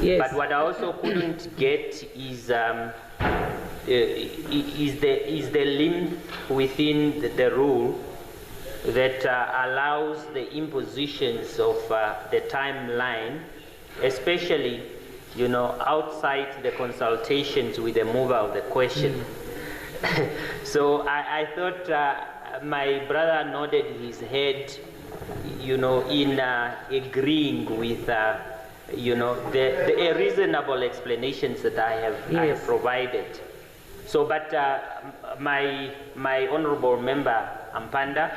[SPEAKER 16] Yes. But what I also couldn't get is the limit within the rule that allows the impositions of the timeline, especially, you know, outside the consultations with the mover of the question. So I thought my brother nodded his head, you know, in agreeing with, you know, the reasonable explanations that I have provided. So, but my honorable member Ampanda,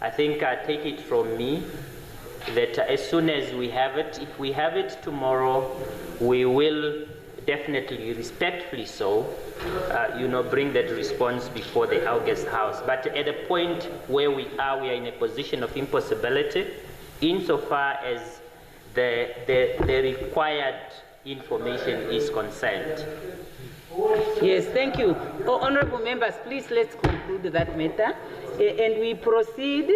[SPEAKER 16] I think take it from me that as soon as we have it, if we have it tomorrow, we will definitely, respectfully so, you know, bring that response before the August House. But at a point where we are in a position of impossibility, insofar as the required information is concerned.
[SPEAKER 1] Yes, thank you. Oh, honorable members, please let's conclude that matter. And we proceed.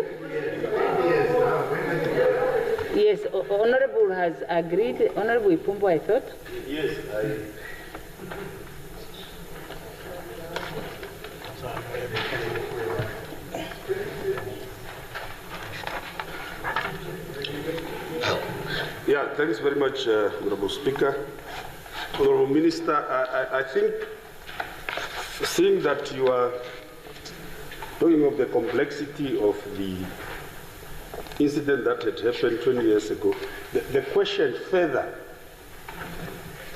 [SPEAKER 1] Yes, Honorable has agreed. Honorable Ipumbo, I thought.
[SPEAKER 2] Yes, Yeah, thanks very much, Honorable Speaker. Honorable Minister, I think, seeing that you are talking of the complexity of the incident that had happened 20 years ago, the question further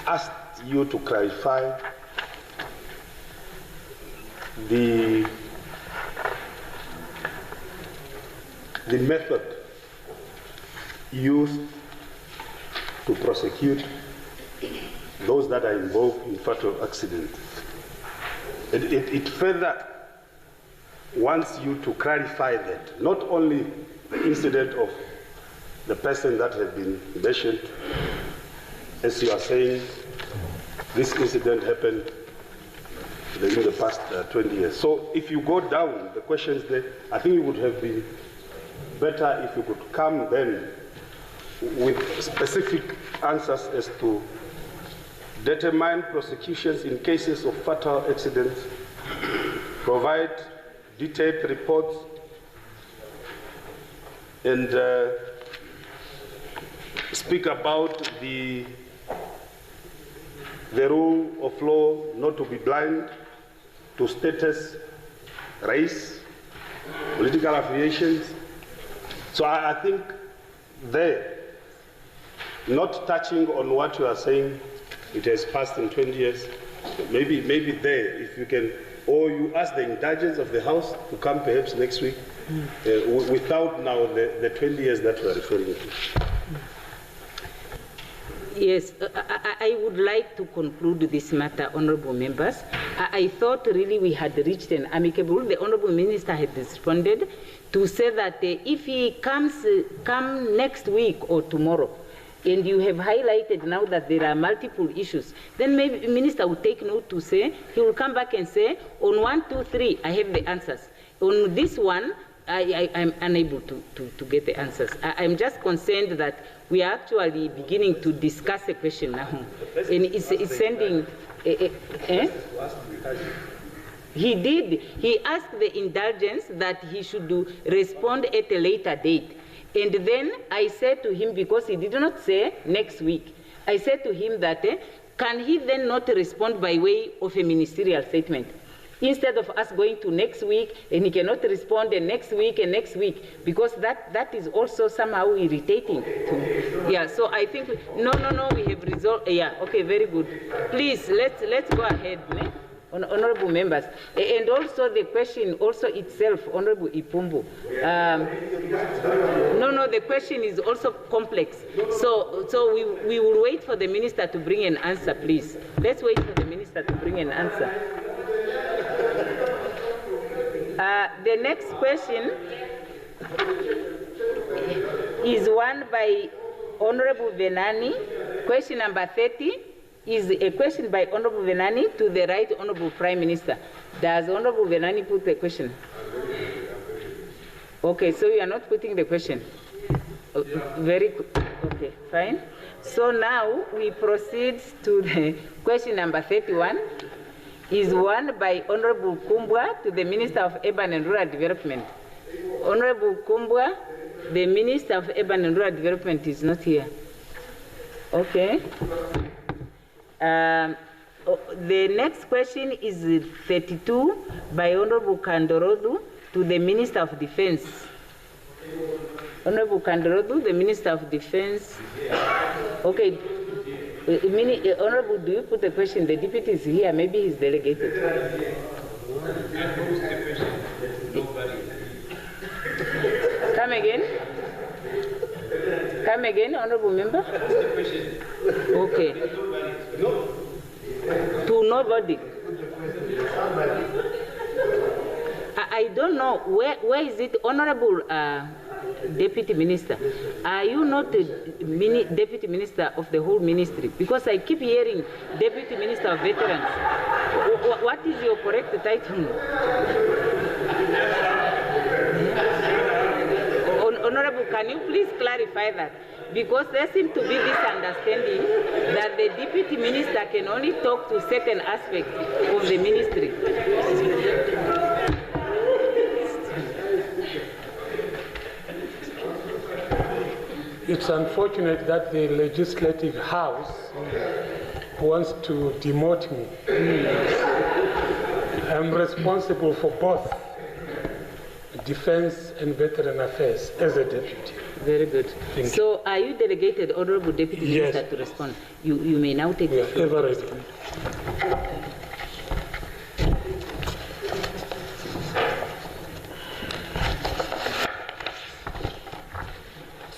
[SPEAKER 2] asked you to clarify the method used to prosecute those that are involved in fatal accident. It further wants you to clarify that, not only the incident of the person that has been mentioned, as you are saying, this incident happened in the past 20 years. So if you go down the questions there, I think it would have been better if you could come then with specific answers as to determine prosecutions in cases of fatal accidents, provide detailed reports
[SPEAKER 17] and speak about the rule of law not to be blind to status, race, political affiliations. So I think there, not touching on what you are saying, it has passed in 20 years, maybe there, if you can, or you ask the indulgence of the House to come perhaps next week, without now the 20 years that we are referring to.
[SPEAKER 1] Yes, I would like to conclude this matter, honorable members. I thought really we had reached an amicable. The honorable minister had responded to say that if he come next week or tomorrow, and you have highlighted now that there are multiple issues, then maybe the minister will take note to say, he will come back and say, on 1, 2, 3, I have the answers. On this one, I'm unable to get the answers. I'm just concerned that we are actually beginning to discuss a question now. And it's sending... He did. He asked the indulgence that he should respond at a later date. And then I said to him, because he did not say next week, I said to him that, can he then not respond by way of a ministerial statement? Instead of us going to next week, and he cannot respond and next week, because that is also somehow irritating. Yeah, so I think, no, we have resolved, yeah, okay, very good. Please, let's go ahead, honorable members. And also the question also itself, Honorable Ipumbu. No, the question is also complex. So we will wait for the minister to bring an answer, please. Let's wait for the minister to bring an answer. The next question is one by Honorable Venani. Question number 30 is a question by Honorable Venani to the Right Honorable Prime Minister. Does Honorable Venani put the question? Okay, so you are not putting the question. Very good. Okay, fine. So now we proceed to the question number 31. Is one by Honorable Kumbwa to the Minister of Urban and Rural Development. Honorable Kumbwa, the Minister of Urban and Rural Development is not here. Okay. The next question is 32 by Honorable Kandorodu to the Minister of Defense. Honorable Kandorodu, the Minister of Defense. Okay. Honorable, do you put the question? The deputy is here, maybe he's delegated. Come again? Come again, honorable member? Okay. To nobody. I don't know, where is it, honorable Deputy Minister? Are you not the Deputy Minister of the whole ministry? Because I keep hearing Deputy Minister of Veterans. What is your correct title? Honorable, can you please clarify that? Because there seems to be this understanding that the Deputy Minister can only talk to certain aspects of the ministry.
[SPEAKER 18] It's unfortunate that the Legislative House wants to demote me. I'm responsible for both Defense and Veteran Affairs as a deputy.
[SPEAKER 1] Very good. So are you delegated, Honorable Deputy Minister, to respond? You may now take the floor.
[SPEAKER 18] Ever ready.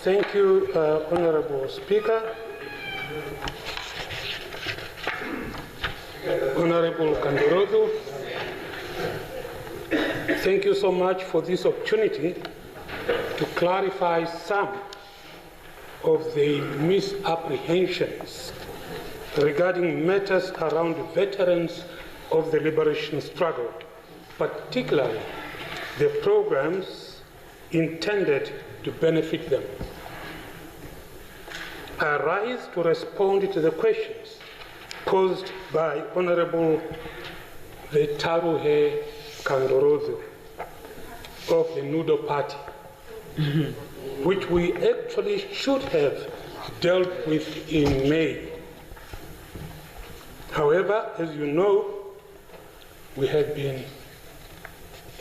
[SPEAKER 18] Thank you, Honorable Speaker. Honorable Kandorodu, thank you so much for this opportunity to clarify some of the misapprehensions regarding matters around veterans of the liberation struggle, particularly the programs intended to benefit them. I rise to respond to the questions posed by Honorable Vetaruhe Kandorodu of the Nudo Party. which we actually should have dealt with in May. However, as you know, we have been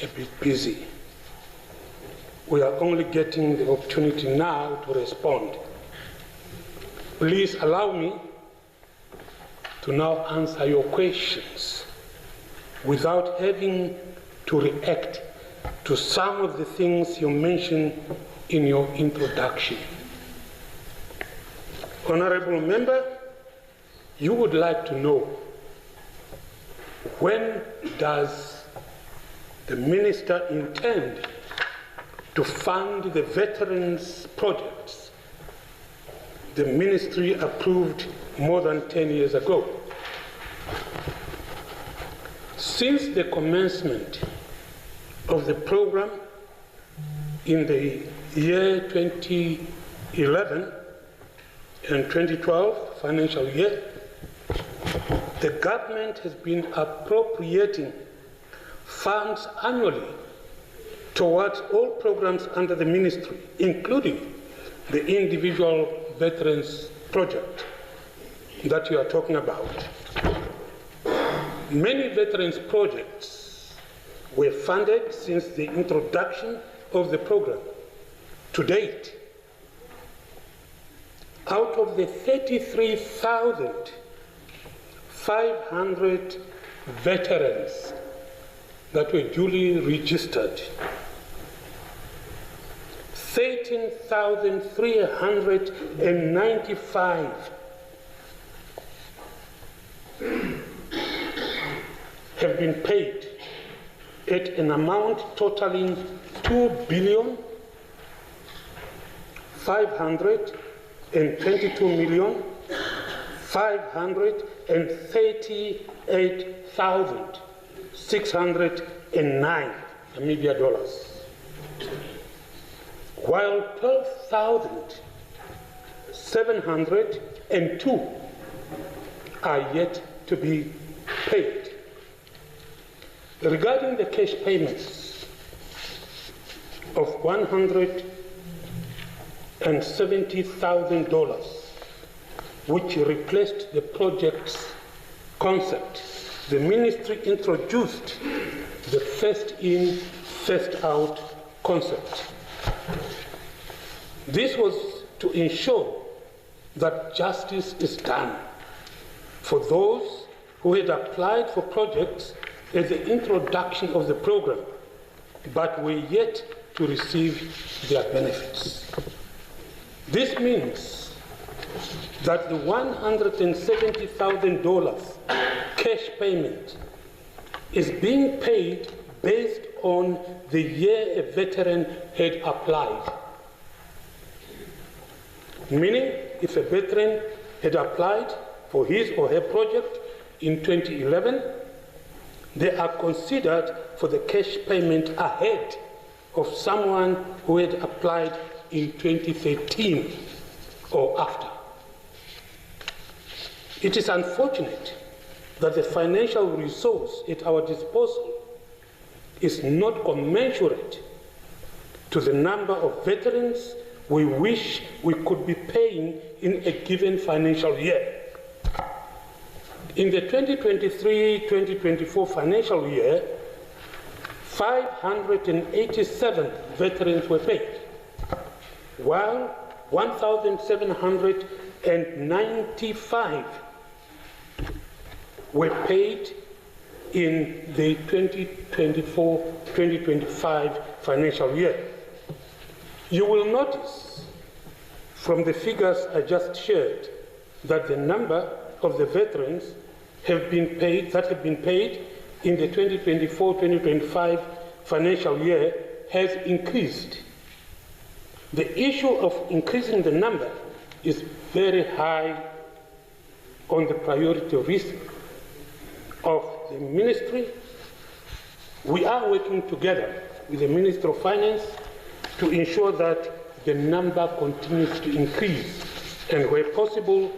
[SPEAKER 18] a bit busy. We are only getting the opportunity now to respond. Please allow me to now answer your questions without having to react to some of the things you mentioned in your introduction. Honorable Member, you would like to know, when does the Minister intend to fund the veterans projects the Ministry approved more than 10 years ago? Since the commencement of the program in the year 2011 and 2012 financial year, the government has been appropriating funds annually towards all programs under the ministry, including the individual veterans project that you are talking about. Many veterans projects were funded since the introduction of the program. To date, out of the 33,500 veterans that were duly registered, 13,395 have been paid at an amount totaling $2,522,538,609 Namibia dollars, while 12,702 are yet to be paid. Regarding the cash payments of $170,000, which replaced the project's concept, the ministry introduced the first in, first out concept. This was to ensure that justice is done for those who had applied for projects at the introduction of the program, but were yet to receive their benefits. This means that the $170,000 cash payment is being paid based on the year a veteran had applied. Meaning, if a veteran had applied for his or her project in 2011, they are considered for the cash payment ahead of someone who had applied in 2013 or after. It is unfortunate that the financial resource at our disposal is not commensurate to the number of veterans we wish we could be paying in a given financial year. In the 2023-2024 financial year, 587 veterans were paid, while 1,795 were paid in the 2024-2025 financial year. You will notice from the figures I just shared that the number of the veterans have been paid in the 2024-2025 financial year has increased. The issue of increasing the number is very high on the priority list of the ministry. We are working together with the Minister of Finance to ensure that the number continues to increase, and where possible,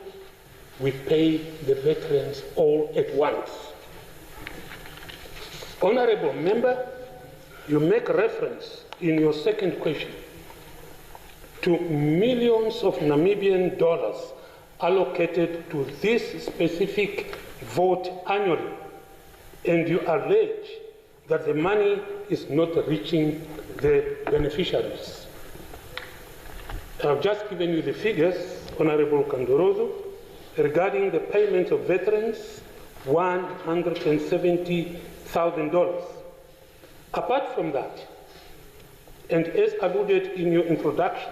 [SPEAKER 18] we pay the veterans all at once. Honorable Member, you make reference in your second question to millions of Namibian dollars allocated to this specific vote annually, and you allege that the money is not reaching the beneficiaries. I've just given you the figures, Honorable Kandorozo, regarding the payment of veterans, $170,000. Apart from that, and as alluded in your introduction,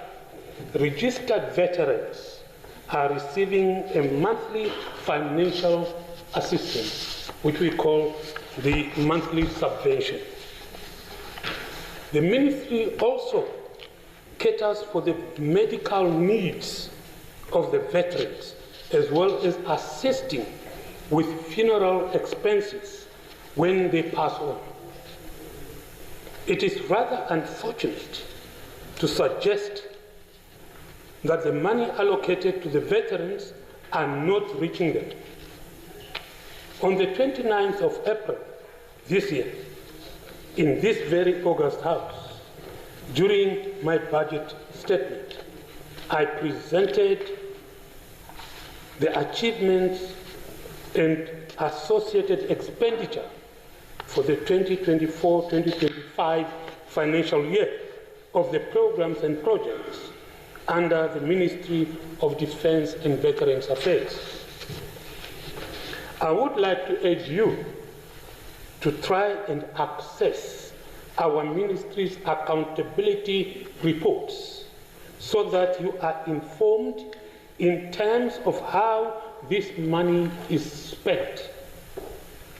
[SPEAKER 18] registered veterans are receiving a monthly financial assistance, which we call the monthly subvention. The ministry also caters for the medical needs of the veterans, as well as assisting with funeral expenses when they pass on. It is rather unfortunate to suggest that the money allocated to the veterans are not reaching them. On the 29th of April this year, in this very August House, during my budget statement, I presented the achievements and associated expenditure for the 2024-2025 financial year of the programs and projects under the Ministry of Defense and Veterans Affairs. I would like to urge you to try and access our ministry's accountability reports so that you are informed in terms of how this money is spent.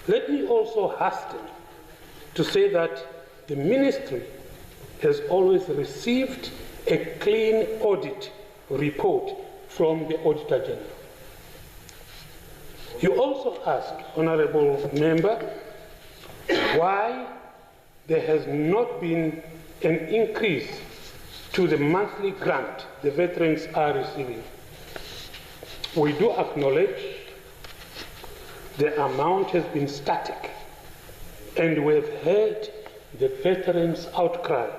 [SPEAKER 18] Let me also hasten to say that the ministry has always received a clean audit report from the Auditor General. You also asked, Honorable Member, why there has not been an increase to the monthly grant the veterans are receiving. We do acknowledge the amount has been static, and we've heard the veterans' outcry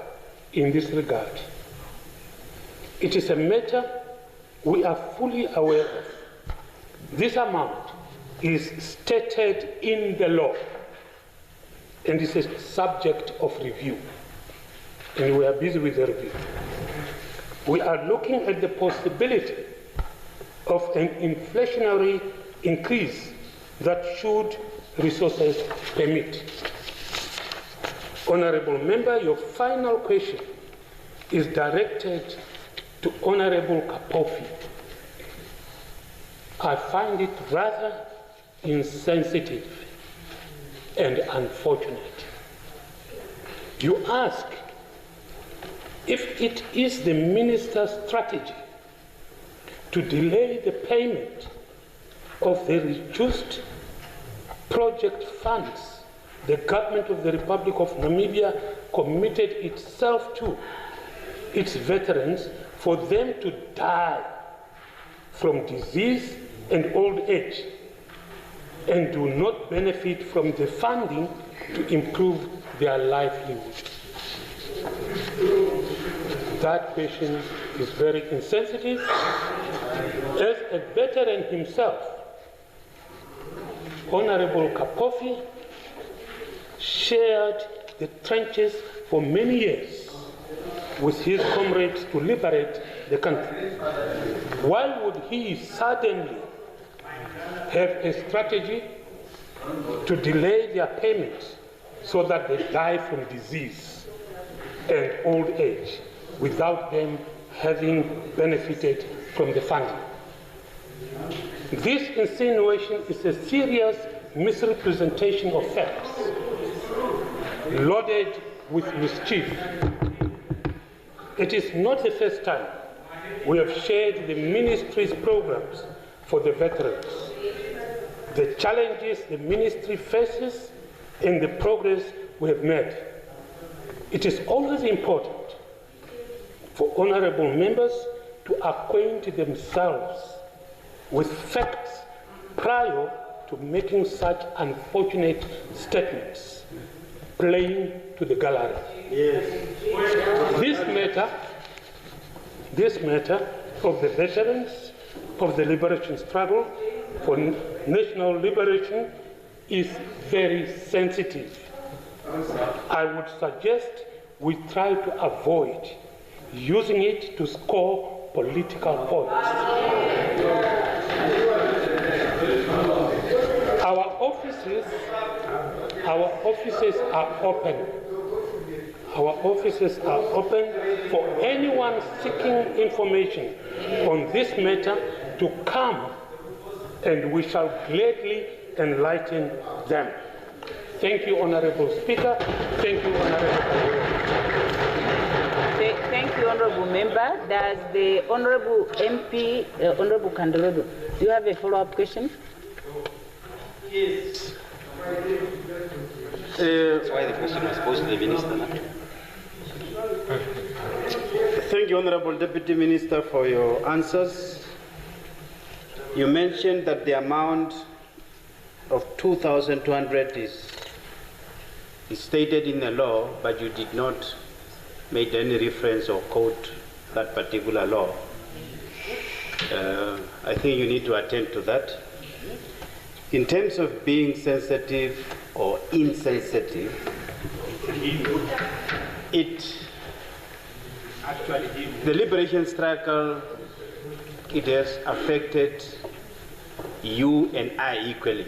[SPEAKER 18] in this regard. It is a matter we are fully aware of. This amount is stated in the law and is a subject of review, and we are busy with the review. We are looking at the possibility of an inflationary increase that should resources permit. Honorable Member, your final question is directed to Honorable Kapofi. I find it rather insensitive and unfortunate. You ask if it is the minister's strategy to delay the payment of the reduced project funds the government of the Republic of Namibia committed itself to its veterans for them to die from disease and old age and do not benefit from the funding to improve their livelihood. That question is very insensitive. As a veteran himself, Honorable Kapofi shared the trenches for many years with his comrades to liberate the country. Why would he suddenly have a strategy to delay their payments so that they die from disease and old age without them having benefited from the funding? This insinuation is a serious misrepresentation of facts, loaded with mischief. It is not the first time we have shared the ministry's programs for the veterans, the challenges the ministry faces, and the progress we have made. It is always important for honorable members to acquaint themselves with facts prior to making such unfortunate statements, playing to the gallery. Yes. this matter of the veterans of the liberation struggle for national liberation is very sensitive. I would suggest we try to avoid using it to score political points. Our offices are open. Our offices are open for anyone seeking information on this matter to come, and we shall gladly enlighten them. Thank you, Honorable Speaker. Thank you, Honorable.
[SPEAKER 1] Thank you, Honorable Member. Does the Honorable MP, Honorable Kandorodo, do you have a follow-up question?
[SPEAKER 9] Yes. That's why the question was posed to the Minister.
[SPEAKER 2] Thank you, Honorable Deputy Minister, for your answers. You mentioned that the amount of 2,200 is stated in the law, but you did not make any reference or quote that particular law. I think you need to attend to that. In terms of being sensitive or insensitive, the liberation struggle, it has affected you and I equally.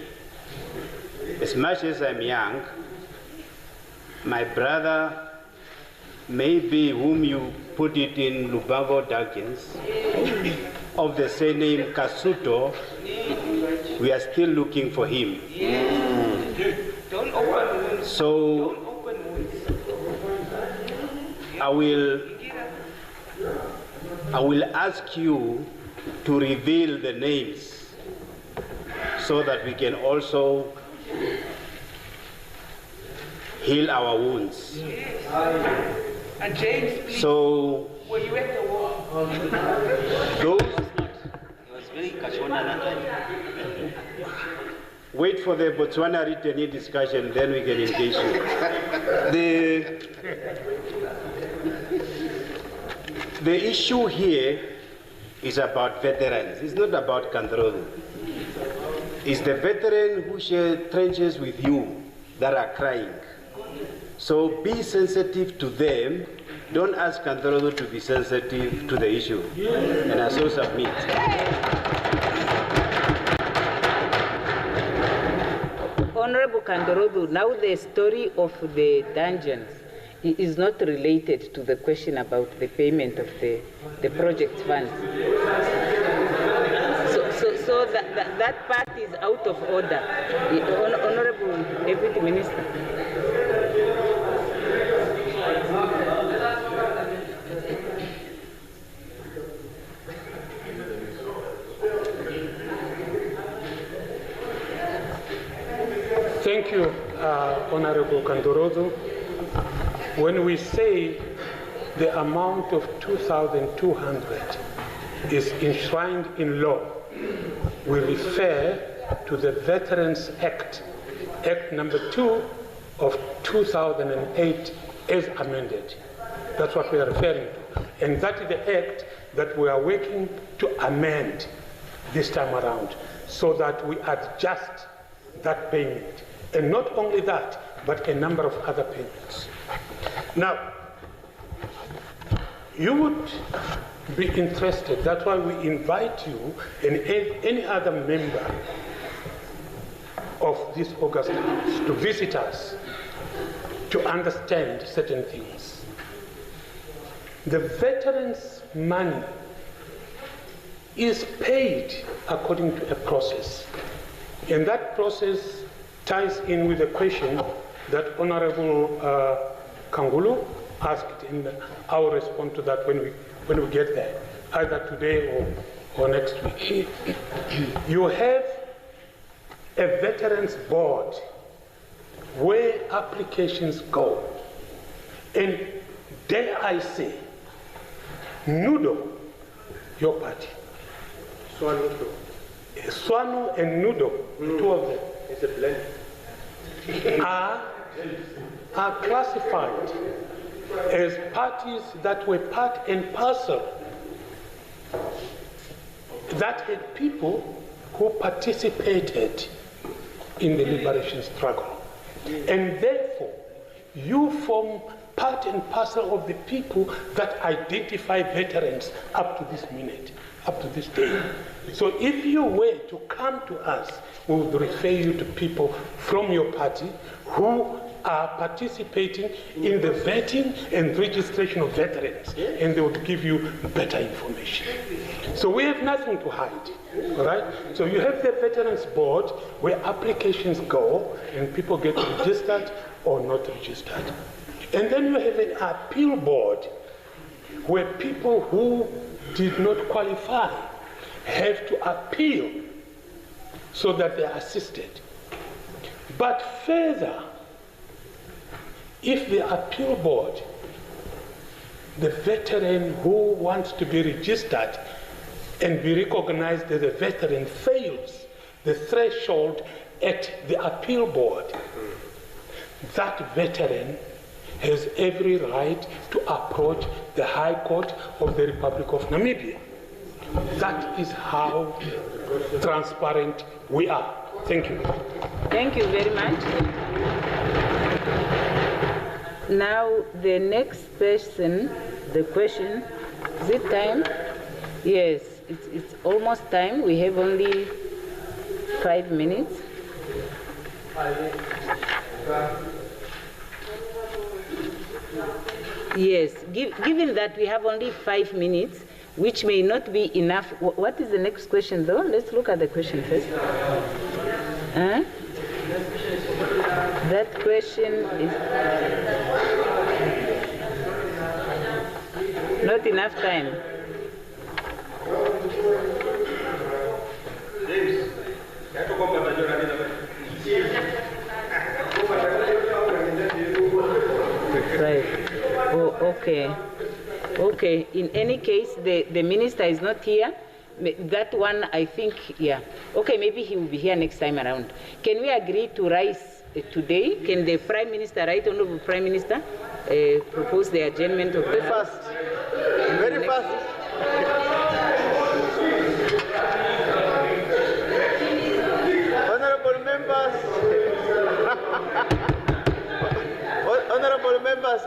[SPEAKER 2] As much as I'm young, my brother, maybe whom you put it in Lubango Dungeons, of the surname Kasuto, we are still looking for him. So I will ask you to reveal the names so that we can also heal our wounds.
[SPEAKER 15] And James, please,
[SPEAKER 2] so
[SPEAKER 15] were you at the war?
[SPEAKER 2] Wait for the Botswana written discussion, then we can engage you. The issue here is about veterans. It's not about Kandorodo. It's the veteran who share trenches with you that are crying. So be sensitive to them. Don't ask Kandorodo to be sensitive to the issue. And I so submit.
[SPEAKER 1] Honorable Kandorodo, now the story of the dungeons is not related to the question about the payment of the project funds. So that part is out of order. Honorable Deputy Minister.
[SPEAKER 18] Thank you, Honorable Kandorodo. When we say the amount of 2,200 is enshrined in law, we refer to the Veterans Act, Act number 2 of 2008 as amended. That's what we are referring to. And that is the act that we are working to amend this time around so that we adjust that payment. And not only that, but a number of other payments. Now, you would be interested, that's why we invite you and any other member of this August House to visit us to understand certain things. The veterans' money is paid according to a process. And that process ties in with the question that Honorable Kangulu asked, and I will respond to that when we get there, either today or next week. You have a veterans board where applications go. And dare I say, Nudo, your party. Swanu and Nudo, two of them.
[SPEAKER 11] It's a blend.
[SPEAKER 18] are classified as parties that were part and parcel that had people who participated in the liberation struggle. And therefore, you form part and parcel of the people that identify veterans up to this minute, up to this day. So if you were to come to us, we would refer you to people from your party who are participating in the vetting and registration of veterans, and they would give you better information. So we have nothing to hide, all right? So you have the Veterans Board where applications go and people get registered or not registered. And then you have an appeal board where people who did not qualify have to appeal so that they are assisted. But further, if the appeal board, the veteran who wants to be registered and be recognized as a veteran fails the threshold at the appeal board, that veteran has every right to approach the High Court of the Republic of Namibia. That is how transparent we are. Thank you.
[SPEAKER 1] Thank you very much. Now the next person, the question, is it time? Yes, it's almost time. We have only 5 minutes. Yes, given that we have only 5 minutes, which may not be enough. What is the next question though? Let's look at the question first. That question is not enough time. Right. Oh, okay. Okay. In any case, the minister is not here. That one, I think, yeah. Okay, maybe he will be here next time around. Can we agree to rise today? Can the Prime Minister, Right Honorable Prime Minister, propose the adjournment of the House?
[SPEAKER 14] Very fast. Honorable members, honorable members,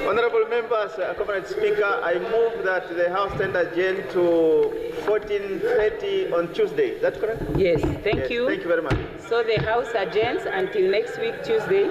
[SPEAKER 14] honorable members, Comrade Speaker, I move that the House stand adjourned to 14:30 on Tuesday. Is that correct?
[SPEAKER 1] Yes, thank you.
[SPEAKER 14] Thank you very much.
[SPEAKER 1] So the House adjourns until next week, Tuesday.